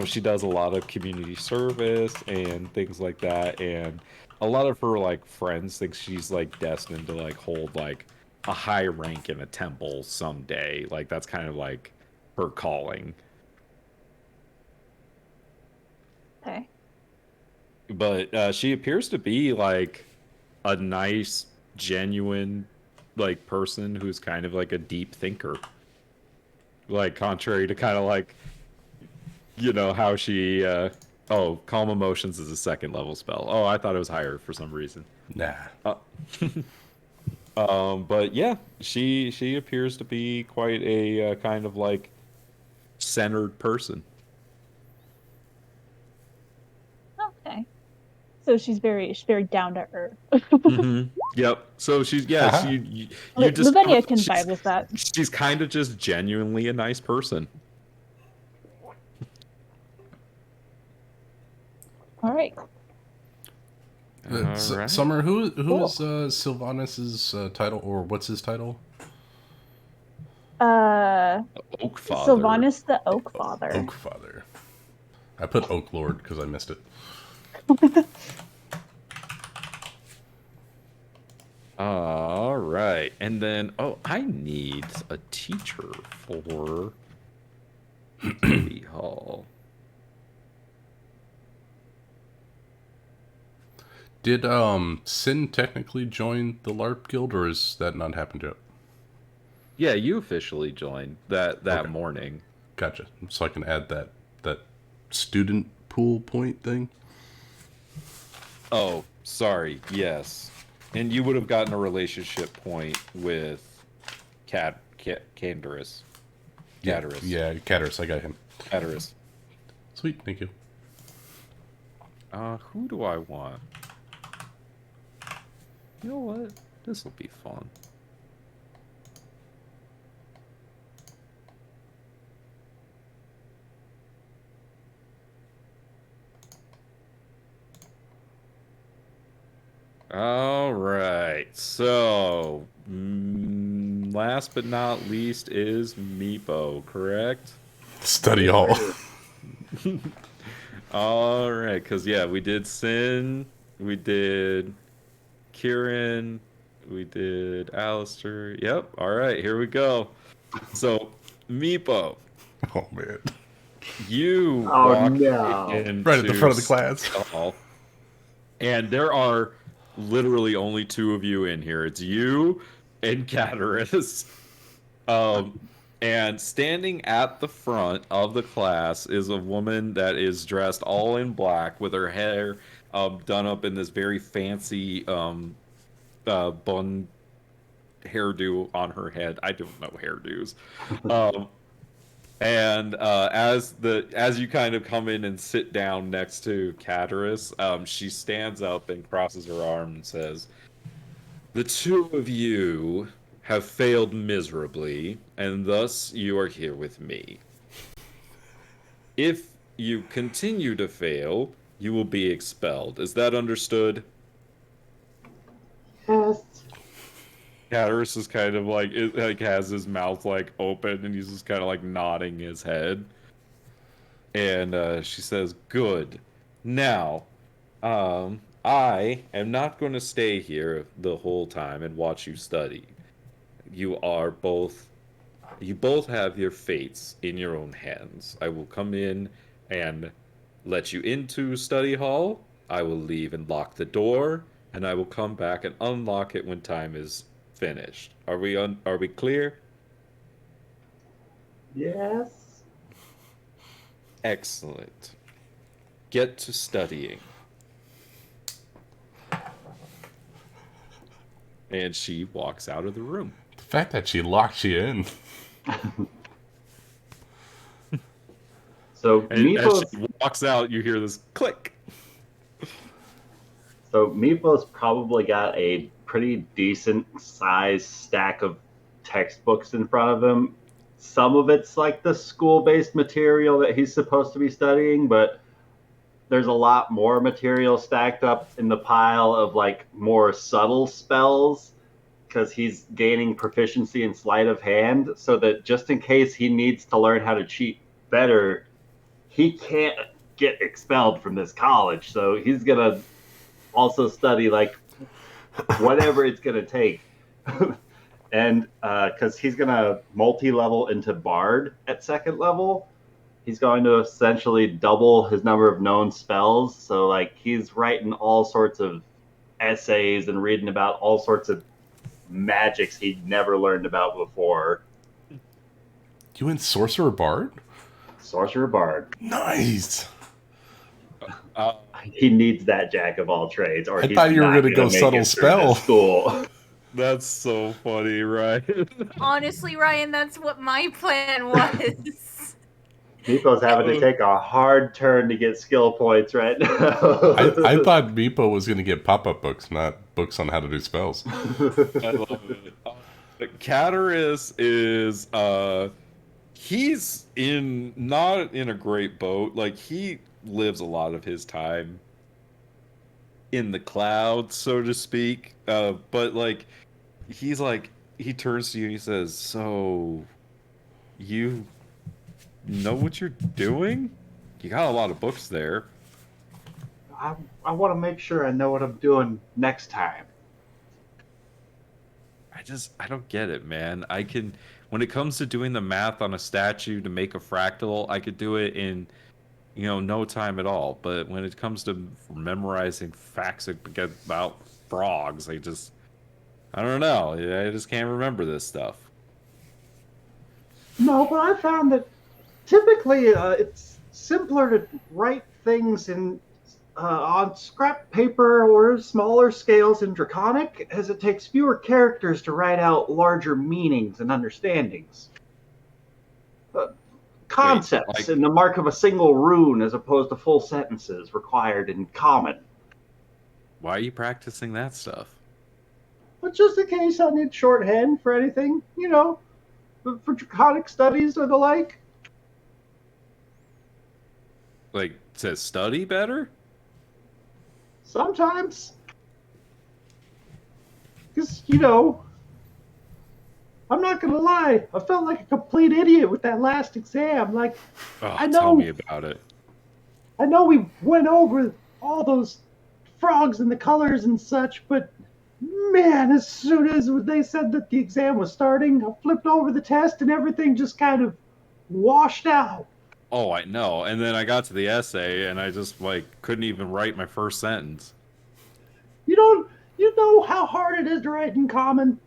she does a lot of community service and things like that, and a lot of her like friends think she's like destined to like hold like a high rank in a temple someday. Like that's kind of like her calling. Okay. But she appears to be like a nice, genuine like person who's kind of like a deep thinker. Like contrary to kind of like how she oh, calm emotions is a second level spell. Oh, I thought it was higher for some reason. Nah. uh, but yeah, she appears to be quite a kind of like centered person. Okay. So she's very down to earth. Yep, so she's, yeah, Haha. you discover Lavinia can she's vibe with that. she's kind of just genuinely a nice person. All right. All right. Summer, who Cool. is Sylvanus's title, or what's his title? Oak Father. Sylvanus the Oak Father. Oak Father. I put Oak Lord because I missed it. All right, and then I need a teacher for Octavia Hall. Did Sin technically join the LARP guild, or has that not happened yet? Yeah, you officially joined that Okay. morning. Gotcha. So I can add that student pool point thing. Oh, sorry. Yes, and you would have gotten a relationship point with Canderous. Caterus. Yeah, Caterus. I got him. Caterus. Sweet, thank you. Who do I want? You know what? This will be fun. All right. So, last but not least is Meepo, correct? Study hall. All right, because yeah, we did Sin, we did Kieran, we did Alistair. Yep. All right, here we go. So, Meepo, Oh man. you Oh, walk no. into Right at the front of the class. Study Hall, and there are literally only two of you in here. It's you and Cataris. And standing at the front of the class is a woman that is dressed all in black with her hair done up in this very fancy bun hairdo on her head. I don't know hairdos. And as you kind of come in and sit down next to Cataris, she stands up and crosses her arm and says, "The two of you have failed miserably, and thus you are here with me. If you continue to fail, you will be expelled. Is that understood?" Yes. Cataris is kind of like has his mouth like open, and he's just kind of like nodding his head. And she says, "Good. Now, I am not going to stay here the whole time and watch you study. You both have your fates in your own hands. I will come in and let you into study hall. I will leave and lock the door, and I will come back and unlock it when time is finished. Are we clear?" Yes. Excellent. Get to studying. And she walks out of the room. The fact that she locked you in. So And as Meepo's, she walks out, you hear this click. so Meepo's probably got a pretty decent sized stack of textbooks in front of him. Some of it's like the school-based material that he's supposed to be studying, but there's a lot more material stacked up in the pile of like more subtle spells because he's gaining proficiency in sleight of hand, so that just in case he needs to learn how to cheat better, he can't get expelled from this college. So he's gonna also study like whatever it's gonna take. And because he's gonna multi-level into Bard at second level, he's going to essentially double his number of known spells. So like he's writing all sorts of essays and reading about all sorts of magics he'd never learned about before. You in Sorcerer Bard? Sorcerer Bard. Nice. He needs that jack of all trades, or I he's thought you were not gonna go make subtle it through spell. this school. That's so funny, right? Honestly, Ryan, that's what my plan was. Meepo's having to take a hard turn to get skill points right now. I thought Meepo was going to get pop-up books, not books on how to do spells. I love it. Cataris is he's not in a great boat. Like he lives a lot of his time in the clouds, so to speak. But like he turns to you and he says, "So you know what you're doing? You got a lot of books there." I want to make sure I know what I'm doing next time. I don't get it, man. When it comes to doing the math on a statue to make a fractal, I could do it in, no time at all. But when it comes to memorizing facts about frogs, I don't know. I just can't remember this stuff. No, but I found that typically it's simpler to write things on scrap paper or smaller scales in Draconic, as it takes fewer characters to write out larger meanings and understandings. Concepts in the mark of a single rune as opposed to full sentences required in Common. Why are you practicing that stuff? But just in case I need shorthand for anything, for Draconic studies or the like. Like, to study better? Sometimes. Because, you know, I'm not going to lie. I felt like a complete idiot with that last exam. Like, Oh, I know, tell me about it. I know we went over all those frogs and the colors and such, but man, as soon as they said that the exam was starting, I flipped over the test and everything just kind of washed out. Oh, I know. And then I got to the essay, and I just like couldn't even write my first sentence. You know how hard it is to write in Common?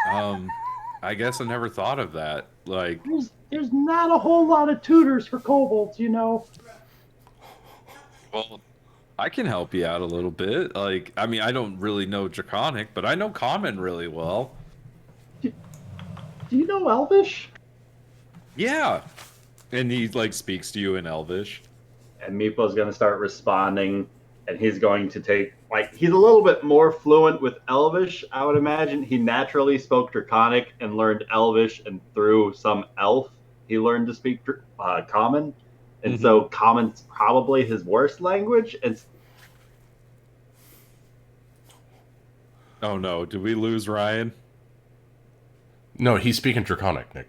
I guess I never thought of that. Like, There's not a whole lot of tutors for kobolds, you know. well, I can help you out a little bit. Like, I mean, I don't really know Draconic, but I know Common really well. Do you know Elvish? Yeah. And he, like, speaks to you in Elvish. And Meepo's going to start responding, and he's going to take, like, he's a little bit more fluent with Elvish, I would imagine. He naturally spoke Draconic and learned Elvish, and through some elf, he learned to speak Common. And so Common's probably his worst language. And oh no, did we lose Ryan? No, he's speaking Draconic, Nick.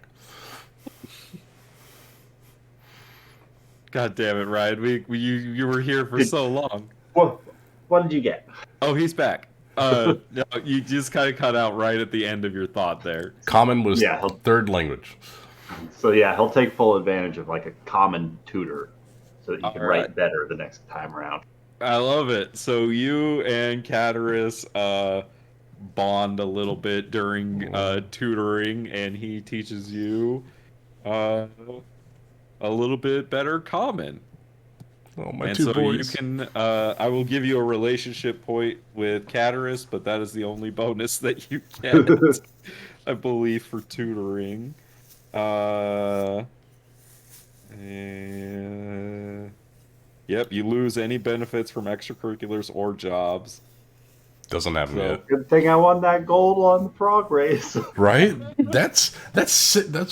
God damn it, Ryan! You were here for so long. What did you get? Oh, he's back. No, you just kind of cut out right at the end of your thought there. Common was third language. So yeah, he'll take full advantage of like a Common tutor, so that you can write right. better the next time around. I love it. So you and Cataris bond a little bit during tutoring, and he teaches you a little bit better Common. Oh, my and two so boys. you can, I will give you a relationship point with Cataris, but that is the only bonus that you get, I believe, for tutoring. Yep, you lose any benefits from extracurriculars or jobs. Doesn't happen yet. Good thing I won that gold on the frog race. Right? That's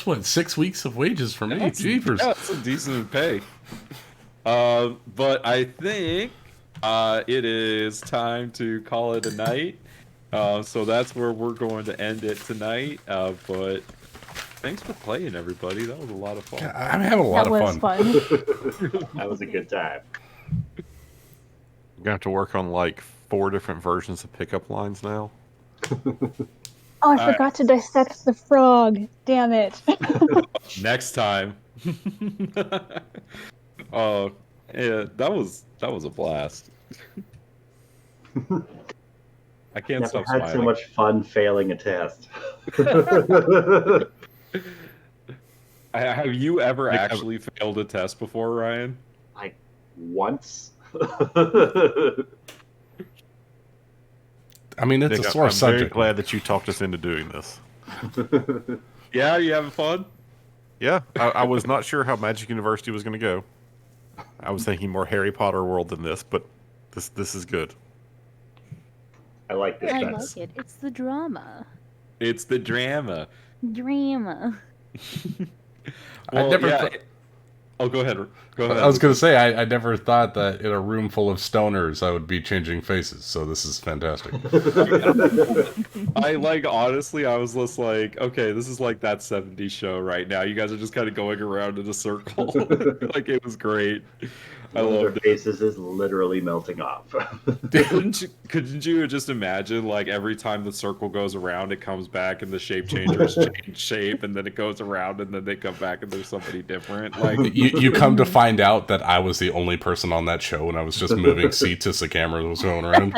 what, 6 weeks of wages for me. Jeepers. That's a decent pay. But I think it is time to call it a night. So that's where we're going to end it tonight. But thanks for playing, everybody. That was a lot of fun. I'm having a lot of fun. That was a good time. We're gonna have to work on like 4 different versions of pickup lines now. Oh, I forgot to dissect the frog. Damn it. Next time. Oh, yeah, that was a blast. I can't Never stop had smiling. so much fun failing a test. Have you ever actually failed a test before, Ryan? Like once. I mean, it's Nick, a sore I'm subject. very glad that you talked us into doing this. Yeah, you having fun? Yeah, I was not sure how Magic University was going to go. I was thinking more Harry Potter world than this, but this is good. I like this. I best. like it. It's the drama. It's the drama. Drama. Well, never yeah. thought- Oh, go ahead. Go ahead. I was going to say, I never thought that in a room full of stoners I would be changing faces, so this is fantastic. Honestly, I was just like, okay, this is like that 70s show right now. You guys are just kind of going around in a circle. Like, it was great. I Their loved it. faces is literally melting off. Couldn't you just imagine, like, every time the circle goes around, it comes back and the shape changers change shape, and then it goes around, and then they come back and there's somebody different? Like, You come to find out that I was the only person on that show, and I was just moving seats as the camera was going around.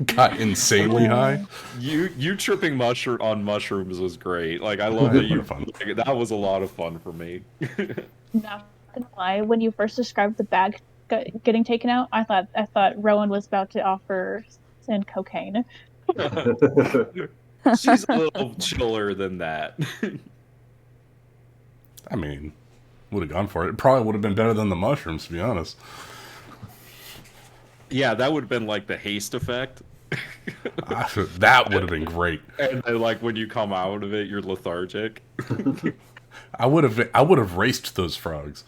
Got insanely high. you tripping on mushrooms was great. Like, I love that you. Fun. Like, that was a lot of fun for me. Not gonna lie, when you first described the bag getting taken out, I thought Rowan was about to offer Sin cocaine. She's a little chiller than that. I mean, would have gone for it. It probably would have been better than the mushrooms, to be honest. Yeah, that would have been like the haste effect. That would have been great. And then, like, when you come out of it, you're lethargic. I would have raced those frogs.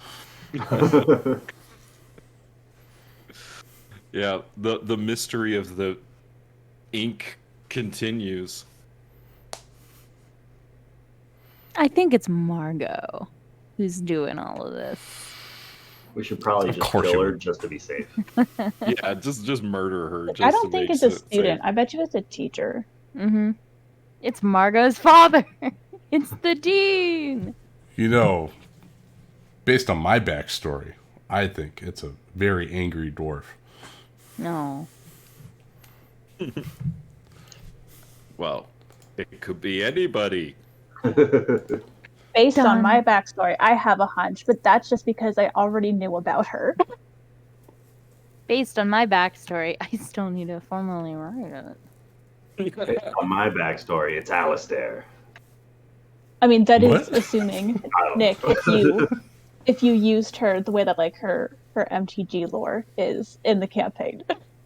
Yeah, the mystery of the ink continues. I think it's Margot who's doing all of this. We should probably Of just course kill you her would. just to be safe. Yeah, just murder her. Just I don't to think make it's a it student. safe. I bet you it's a teacher. Mm-hmm. It's Margot's father. It's the dean. You know, based on my backstory, I think it's a very angry dwarf. No. Well, it could be anybody. Based on Done. my backstory, I have a hunch, but that's just because I already knew about her. Based on my backstory, I still need to formally write it. Based on my backstory, it's Alistair. I mean, that is What? assuming, Nick, if you used her the way that like her MTG lore is in the campaign.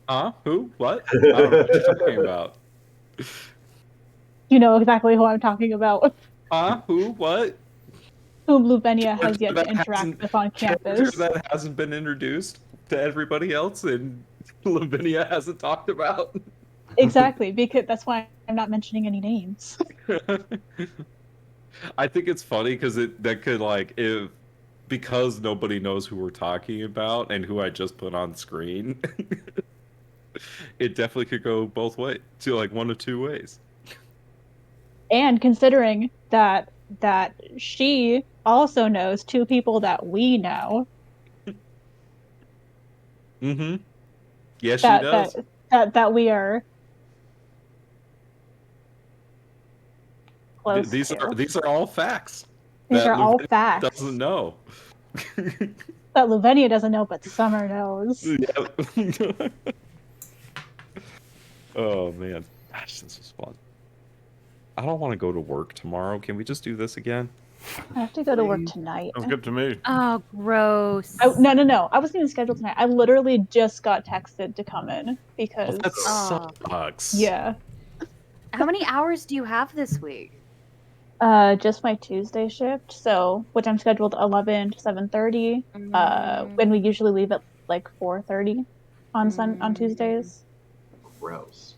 Huh? Who? What? I don't know what you're talking about. You know exactly who I'm talking about. Huh? Who? What? Whom Luvenia has Character yet to that interact hasn't- with on Character campus. that hasn't been introduced to everybody else and Lavinia hasn't talked about. Exactly, because that's why I'm not mentioning any names. I think it's funny because that could like if because nobody knows who we're talking about and who I just put on screen. It definitely could go both ways, to like one of two ways. And considering that she also knows two people that we know, Mm-hmm. Yes, that she does. that we are close These to. are all facts. These that are all Lavinia facts Doesn't know. that Luvenia doesn't know, but Summer knows. Yep. Oh man, gosh, this was fun. I don't want to go to work tomorrow. Can we just do this again? I have to go to work tonight. Sounds good to me. Oh, gross. No. I wasn't even scheduled tonight. I literally just got texted to come in because That Oh. sucks. yeah. How many hours do you have this week? Just my Tuesday shift, so which I'm scheduled 11 to 7:30. When we usually leave at like 4:30 on Tuesdays. Gross.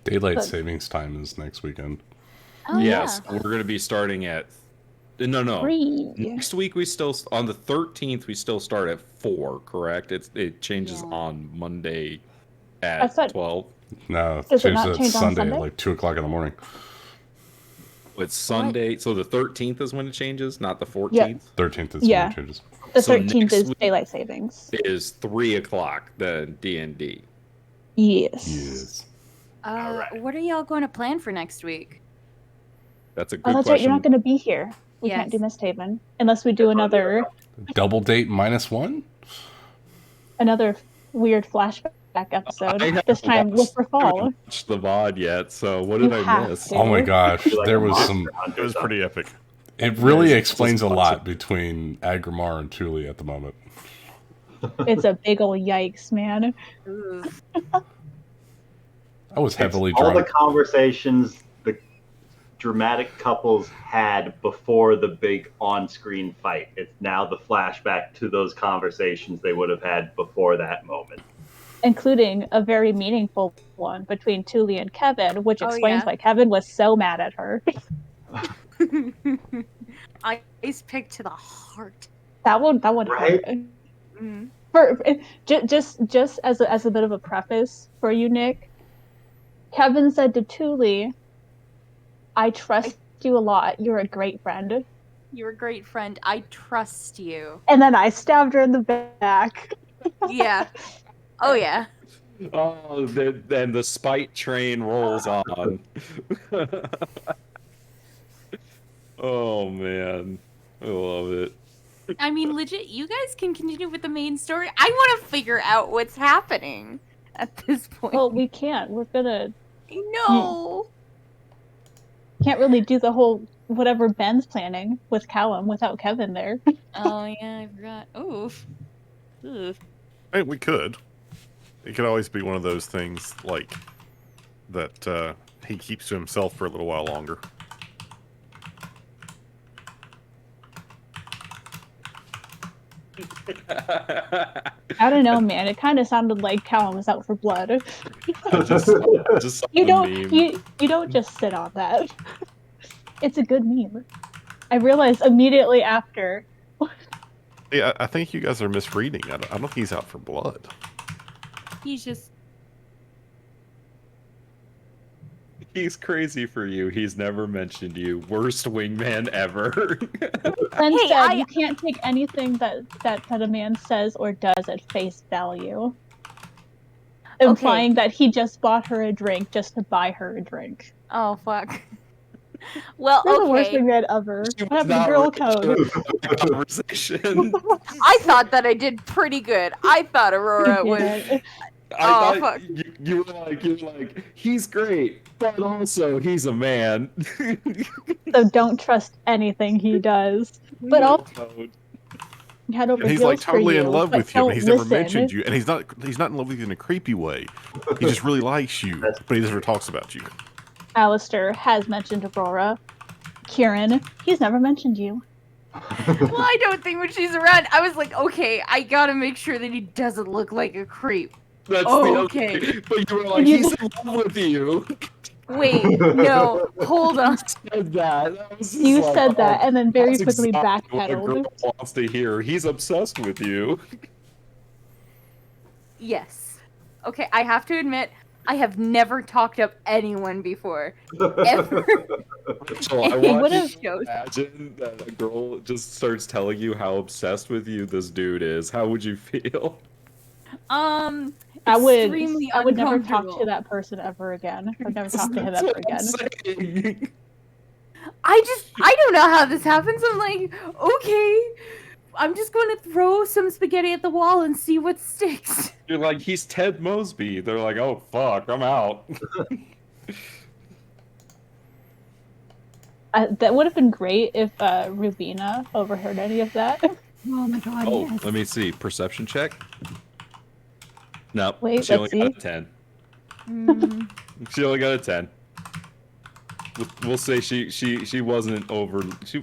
Daylight But- savings time is next weekend. Oh, Yes, yeah. we're going to be starting at. No. 3. Next week we still on the 13th we still start at 4. Correct? It changes Yeah. on Monday I at thought- 12. No, Does it change not that change on Sunday Sunday? at like 2 o'clock in the morning. It's Sunday, so the 13th is when it changes, not the 14th. Yeah. 13th is Yeah. when it changes. The So 13th next is week- daylight savings. Is 3 o'clock the D&D. Yes. Yes. What are y'all going to plan for next week? That's a Oh, good that's right. question. You're not going to be here. We Yes. can't do Misthaven unless we do another Double date -1? weird flashback episode. I This time with I Rafal. haven't watched the VOD yet, so what You did I have miss? to. Oh my gosh, Like there a was Monster some. Hunter It was something. pretty epic. It really Yes, explains a just lot watch between Agrimar and Thule at the moment. It's a big ol' yikes, man. I was heavily It's all the drunk. conversations the dramatic couples had before the big on-screen fight. It's now the flashback to those conversations they would have had before that moment. Including a very meaningful one between Tuli and Kevin, which Oh, explains yeah. why Kevin was so mad at her. Ice pick to the heart. That would Right? hurt. Mm. For just as a bit of a preface for you, Nick. Kevin said to Tuli, "I trust you a lot. You're a great friend." You're a great friend. I trust you. And then I stabbed her in the back. Yeah. Oh, yeah. Oh, then the spite train rolls on. Oh man, I love it. I mean, legit, you guys can continue with the main story. I want to figure out what's happening at this point. Well, we can't. We're gonna No. can't really do the whole whatever Ben's planning with Callum without Kevin there. Oh, yeah, I forgot. Oof. Oof. Hey, we could. It could always be one of those things like that he keeps to himself for a little while longer. I don't know, man. It kind of sounded like Callum was out for blood. I just saw You the don't meme. you don't just sit on that. It's a good meme. I realized immediately after. Yeah, I think you guys are misreading. I don't think he's out for blood. He's just He's crazy for you. He's never mentioned you. Worst wingman ever. Then Hey, said you can't take anything that a man says or does at face value. Implying that he just bought her a drink just to buy her a drink. Oh fuck. Well, You're the worst okay. wingman ever. She What was happened to not girl really code? conversation. I thought that I did pretty good. I thought Aurora You was. did. I Oh, thought fuck. you were like, he's great, but also he's a man. So don't trust anything he does. But also head over And he's heels like totally for you, in love but with you, don't but he's never listen. mentioned you, and he's not in love with you in a creepy way. He just really likes you, but he never talks about you. Alistair has mentioned Aurora. Kieran, he's never mentioned you. Well, I don't think when she's around, I was like, okay, I gotta make sure that he doesn't look like a creep. That's the other thing. But you were like, he's in love with you. Wait, no, hold on. Said that. That was just You like, said that, and then very that's quickly exactly what a backpedaled. girl wants to hear. He's obsessed with you. Yes. Okay, I have to admit, I have never talked up anyone before. Ever. So I It want would've- you to imagine that a girl just starts telling you how obsessed with you this dude is. How would you feel? I would Extremely never talk uncomfortable. to that person ever again. I'd never talk to him That's ever what I'm again. saying. I don't know how this happens. I'm like, okay, I'm just going to throw some spaghetti at the wall and see what sticks. You're like, he's Ted Mosby. They're like, oh fuck, I'm out. That would have been great if Rubina overheard any of that. Oh my god, Oh, yes. let me see. Perception check. No, Wait, she only let's got a see. 10. Mm, She only got a 10. We'll say she wasn't over. She,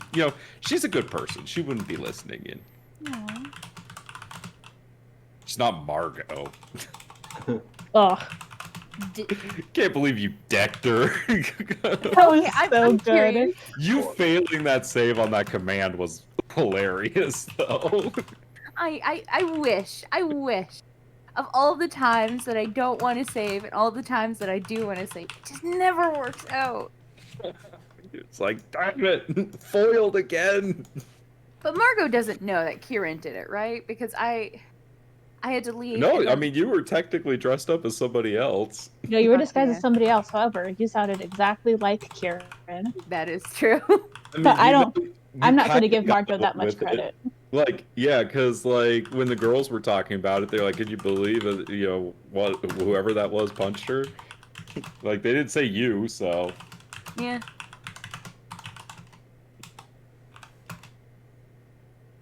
she's a good person. She wouldn't be listening in. no. She's not Margot. Ugh, Can't believe you decked her. that was Okay, I'm so good. curious. You failing that save on that command was hilarious, though. I wish. Of all the times that I don't want to save and all the times that I do want to save, it just never works out. It's like, damn it, foiled again. But Margot doesn't know that Kieran did it, right? Because I had to leave. No, and I then- mean, you were technically dressed up as somebody else. No, you were Fuck disguised yeah. as somebody else. However, you sounded exactly like Kieran. That is true. But I don't. I'm not going to kinda give got Margot that away much with it. credit. Like, yeah, because like when the girls were talking about it, they're like, "Can you believe that? What whoever that was punched her?" Like they didn't say you, so Yeah.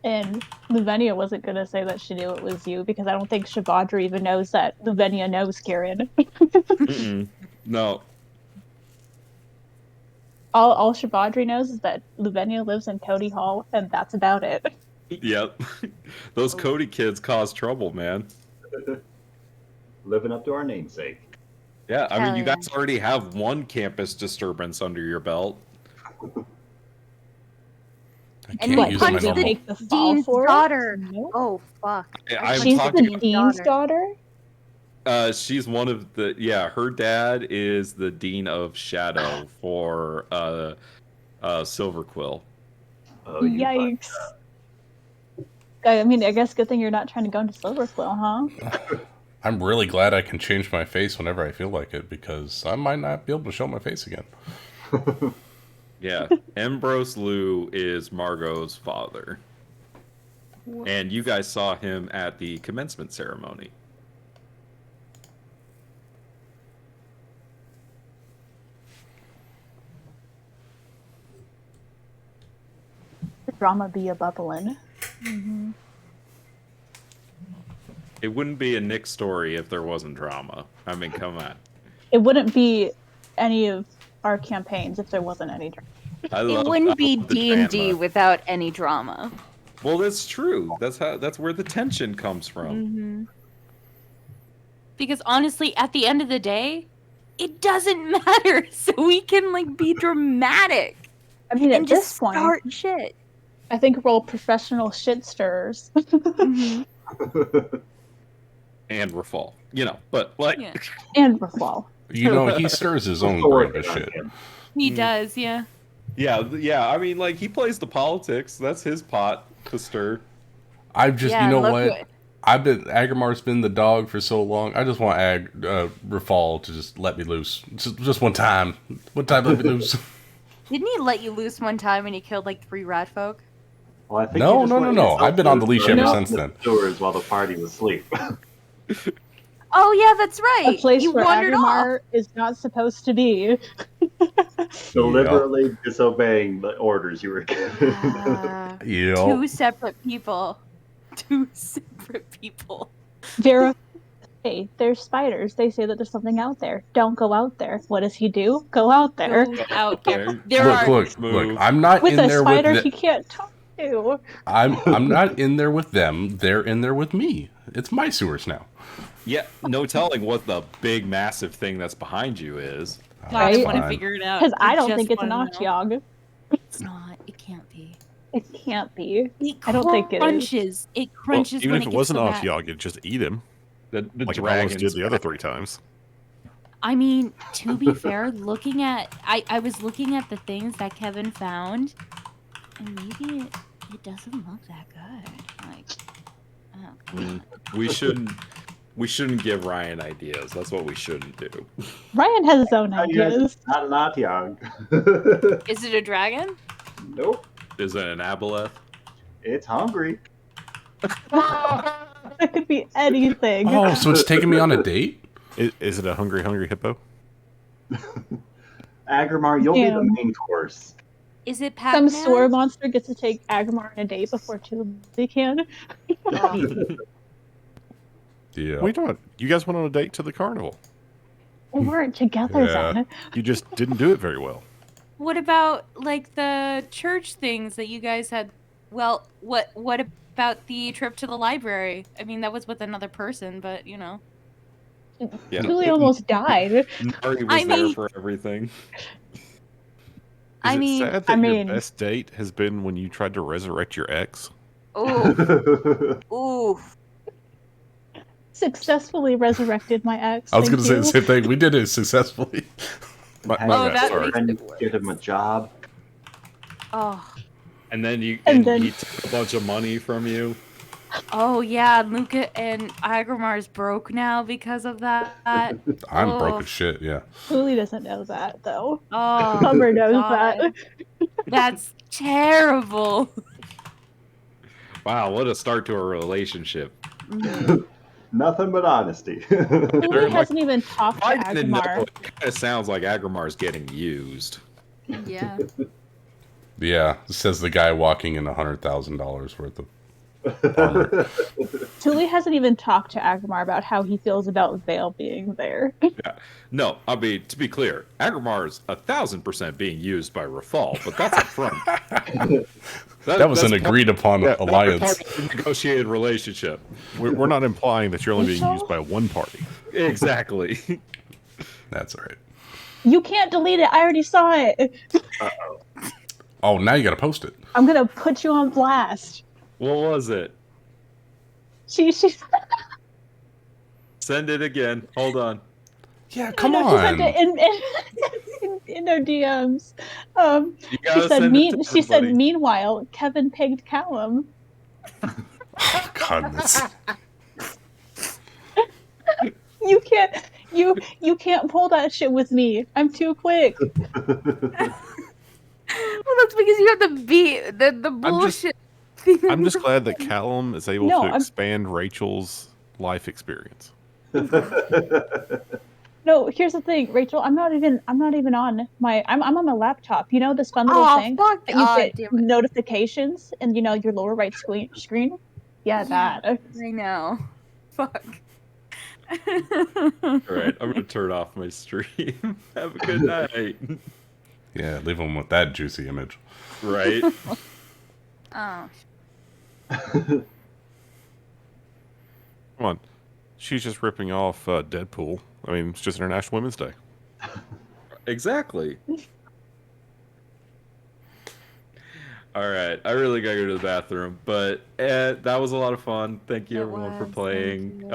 And Lavinia wasn't going to say that she knew it was you because I don't think Shavadra even knows that Lavinia knows Kieran. mm-mm. No. All Shavadri knows is that Lavinia lives in Cody Hall, and that's about it. Yep. Those Cody kids cause trouble, man. Living up to our namesake. Yeah, I mean, Hell you yeah. guys already have one campus disturbance under your belt. I And can't we use my punched normal. Take the fall Dean's for it? daughter. Nope. Oh fuck. I'm She's talking. the dean's daughter? She's one of the. Yeah, her dad is the dean of Shadow for Silver Quill. Oh, you Yikes. I mean, I guess good thing you're not trying to go into Silverquill, huh? I'm really glad I can change my face whenever I feel like it because I might not be able to show my face again. Yeah, Ambrose Liu is Margot's father. And you guys saw him at the commencement ceremony. The drama be a bubbling. It wouldn't be a Nick story if there wasn't drama. I mean, come on. It wouldn't be any of our campaigns if there wasn't any drama. I It love- I wouldn't be love the D&D drama. without any drama. Well, that's true. That's where the tension comes from. Mm-hmm. Because honestly, at the end of the day, it doesn't matter. So we can like be dramatic. I mean, and at just this point, start shit. I think we're all professional shit stirrers. Mm-hmm. And Rafal, but like, Yeah. And Rafal. He stirs his own brand of shit. He does, yeah. Yeah. I mean, like, he plays the politics. That's his pot to stir. I've just, Yeah, you know look what? good. Agrimar's been the dog for so long. I just want Rafal to just let me loose. Just one time. One time, let me loose. Didn't he let you loose one time when he killed like 3 rat folk? Well, I think No, he just no, let no. himself I've been on the loose leash for ever the since then. Stewards while the party was asleep. Oh yeah, that's right. A place You where wandered off. Agrimar is not supposed to be. Deliberately disobeying the orders you were given. Yeah. 2 separate people. 2 separate people. Vera, hey, there's spiders. They say that there's something out there. Don't go out there. What does he do? Go out there. Go out there. Okay. There are Look. I'm not With in a there spider with he can't talk to. I'm not in there with them. They're in there with me. It's my sewers now. Yeah, no telling what the big, massive thing that's behind you is. I just want to Fine. figure it out. Because I don't just think it's an wanna know. Octyog. It's not. It can't be. It can't be. It I don't think it is. crunches. It crunches Even when if it gets wasn't so bad. Octavia, you'd just eat him. The Like it almost did dragon's the other 3 times. I mean, to be fair, looking at I was looking at the things that Kevin found, and maybe it doesn't look that good. Like, oh, come on. We shouldn't give Ryan ideas. That's what we shouldn't do. Ryan has his own ideas. Not an Octyog. Is it a dragon? Nope. Is it an aboleth? It's hungry. It could be anything. Oh, so it's taking me on a date? Is it a hungry hippo? Agrimar, you'll be Damn. the main course. Is it Some Pac-Man? sewer monster gets to take Agrimar on a date before Tully can. Yeah. What are you talking about? You guys went on a date to the carnival. We weren't together Yeah. then. You just didn't do it very well. What about like the church things that you guys had? Well, what about the trip to the library? I mean, that was with another person, but you know. Yeah. Tully almost died. Nari was I there mean- for everything. Is I it mean- sad that I mean- your best date has been when you tried to resurrect your ex? Ooh, ooh. Successfully resurrected my ex. I was going to say the thank same thing. We did it successfully. My Oh, bad, that sorry. makes- And get him a job. Oh, And then And then- he took a bunch of money from you. oh yeah. Luca and Agrimar's broke now because of that. I'm Oh. broke as shit, yeah. you. Tully doesn't know that though. Oh, Summer knows God. that. That's terrible. Wow, what a start to a relationship. Nothing but honesty. Tully hasn't even talked to I didn't know. Agrimar. It kind of sounds like Agrimar's getting used. Yeah. Yeah, it says the guy walking in $100,000 worth of armor. Tully hasn't even talked to Agrimar about how he feels about Vale being there. Yeah. No, I mean, to be clear, Agrimar's 1,000% being used by Rafal, but that's up front. That was an that's agreed upon part alliance. of the negotiated relationship. We're not implying that you're only being Rachel? used by one party. Exactly. That's all right. You can't delete it. I already saw it. Oh, now you got to post it. I'm gonna put you on blast. What was it? She Send it again. Hold on. Yeah, come I know, she sent on. it in her DMs. You She gotta said, send it to she said, everybody. meanwhile, Kevin pegged Callum. Oh, God, that's... You can't pull that shit with me. I'm too quick. Well, that's because you have the bullshit thing. I'm just glad that Callum is able No, to I'm- expand Rachel's life experience. No, here's the thing, Rachel. I'm not even on my. I'm on my laptop. You know this fun little Oh, thing fuck. that you Oh, get damn it. notifications and your lower right screen. Yeah, that. I know. Fuck. All right, I'm gonna turn off my stream. Have a good night. Yeah, leave him with that juicy image. Right? Oh. Come on. She's just ripping off Deadpool. I mean, it's just International Women's Day. Exactly. All right, I really gotta go to the bathroom, but that was a lot of fun. Thank you, everyone, for playing.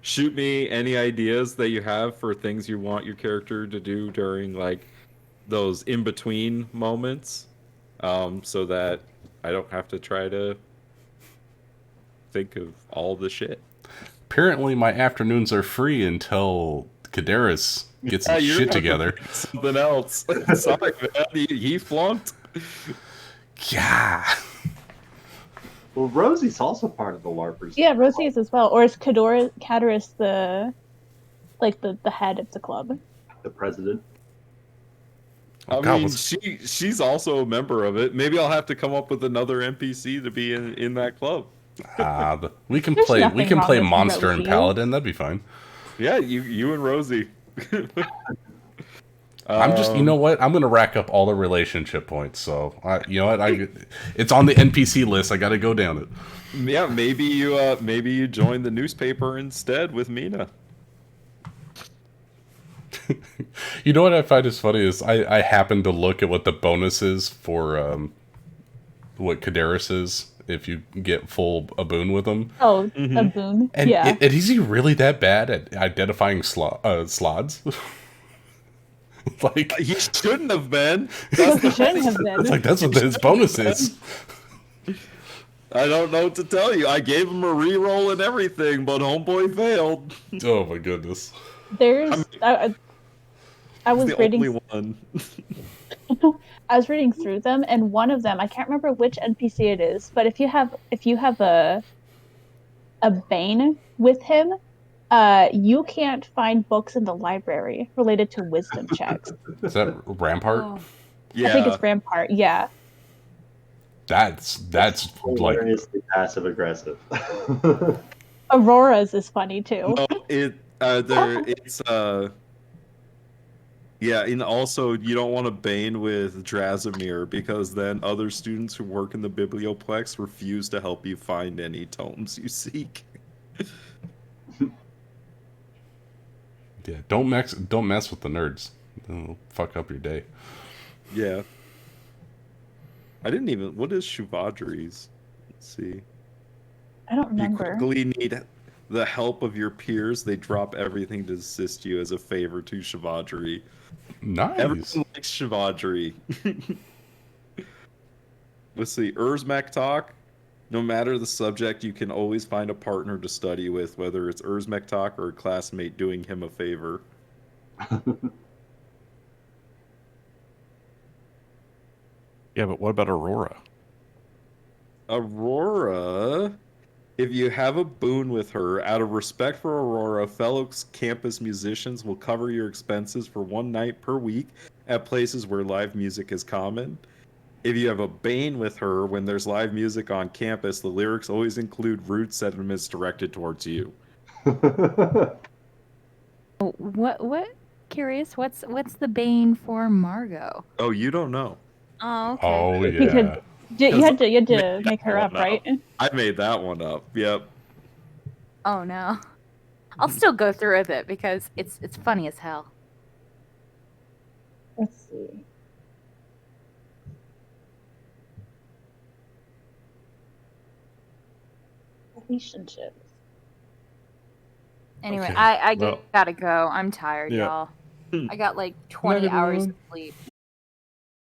Shoot me any ideas that you have for things you want your character to do during like those in between moments, so that I don't have to try to think of all the shit. Apparently, my afternoons are free until Kaderis gets his shit together. Something else. Sorry, man. He flunked. Yeah. Well, Rosie's also part of the LARPers. Yeah, Rosie is as well. Or is Kaderis the head of the club? The president. I mean, she's also a member of it. Maybe I'll have to come up with another NPC to be in that club. We can There's play nothing wrong with Monster and Rosie. Paladin. That'd be fine. Yeah, you and Rosie. I'm just, you know what? I'm gonna rack up all the relationship points. So, you know what? It's on the NPC list. I got to go down it. Yeah, maybe you join the newspaper instead with Mina. You know what I find is funny is I happened to look at what the bonus is for what Kaderis is if you get a boon with him. Oh, a boon. And, yeah. and is he really that bad at identifying slots? Like he shouldn't have been. He shouldn't have been. It's like that's what his bonus is. I don't know what to tell you. I gave him a reroll and everything, but homeboy failed. Oh my goodness. There's I was reading. Only one. I was reading through them, and one of them, I can't remember which NPC it is, but if you have a Bane with him, you can't find books in the library related to wisdom checks. Is that Rampart? Oh. Yeah. I think it's Rampart. Yeah. That's like hilariously passive aggressive. Aurora's is funny too. No, yeah, and also you don't want to Bane with Drazimir because then other students who work in the Biblioplex refuse to help you find any tomes you seek. Yeah, don't mess with the nerds. It'll fuck up your day. Yeah. What is Shuvadri's? Let's see. I don't remember. You quickly need the help of your peers. They drop everything to assist you as a favor to Shuvadri. Nice. Everyone likes Shuvadri. Let's see. Urzmak talk. No matter the subject, you can always find a partner to study with, whether it's Urzmek talk or a classmate doing him a favor. Yeah, but what about Aurora? Aurora, if you have a boon with her, out of respect for Aurora, fellow campus musicians will cover your expenses for one night per week at places where live music is common. If you have a Bane with her, when there's live music on campus, the lyrics always include rude sentiments directed towards you. What? Curious. What's the Bane for Margot? Oh, you don't know. Oh, okay. Oh yeah. You had to make her up, right? I made that one up. Yep. Oh no. I'll still go through with it because it's funny as hell. Let's see. Relationships. Anyway, Okay. I Well, gotta go. I'm tired, yeah. y'all. I got like 20 hours of sleep.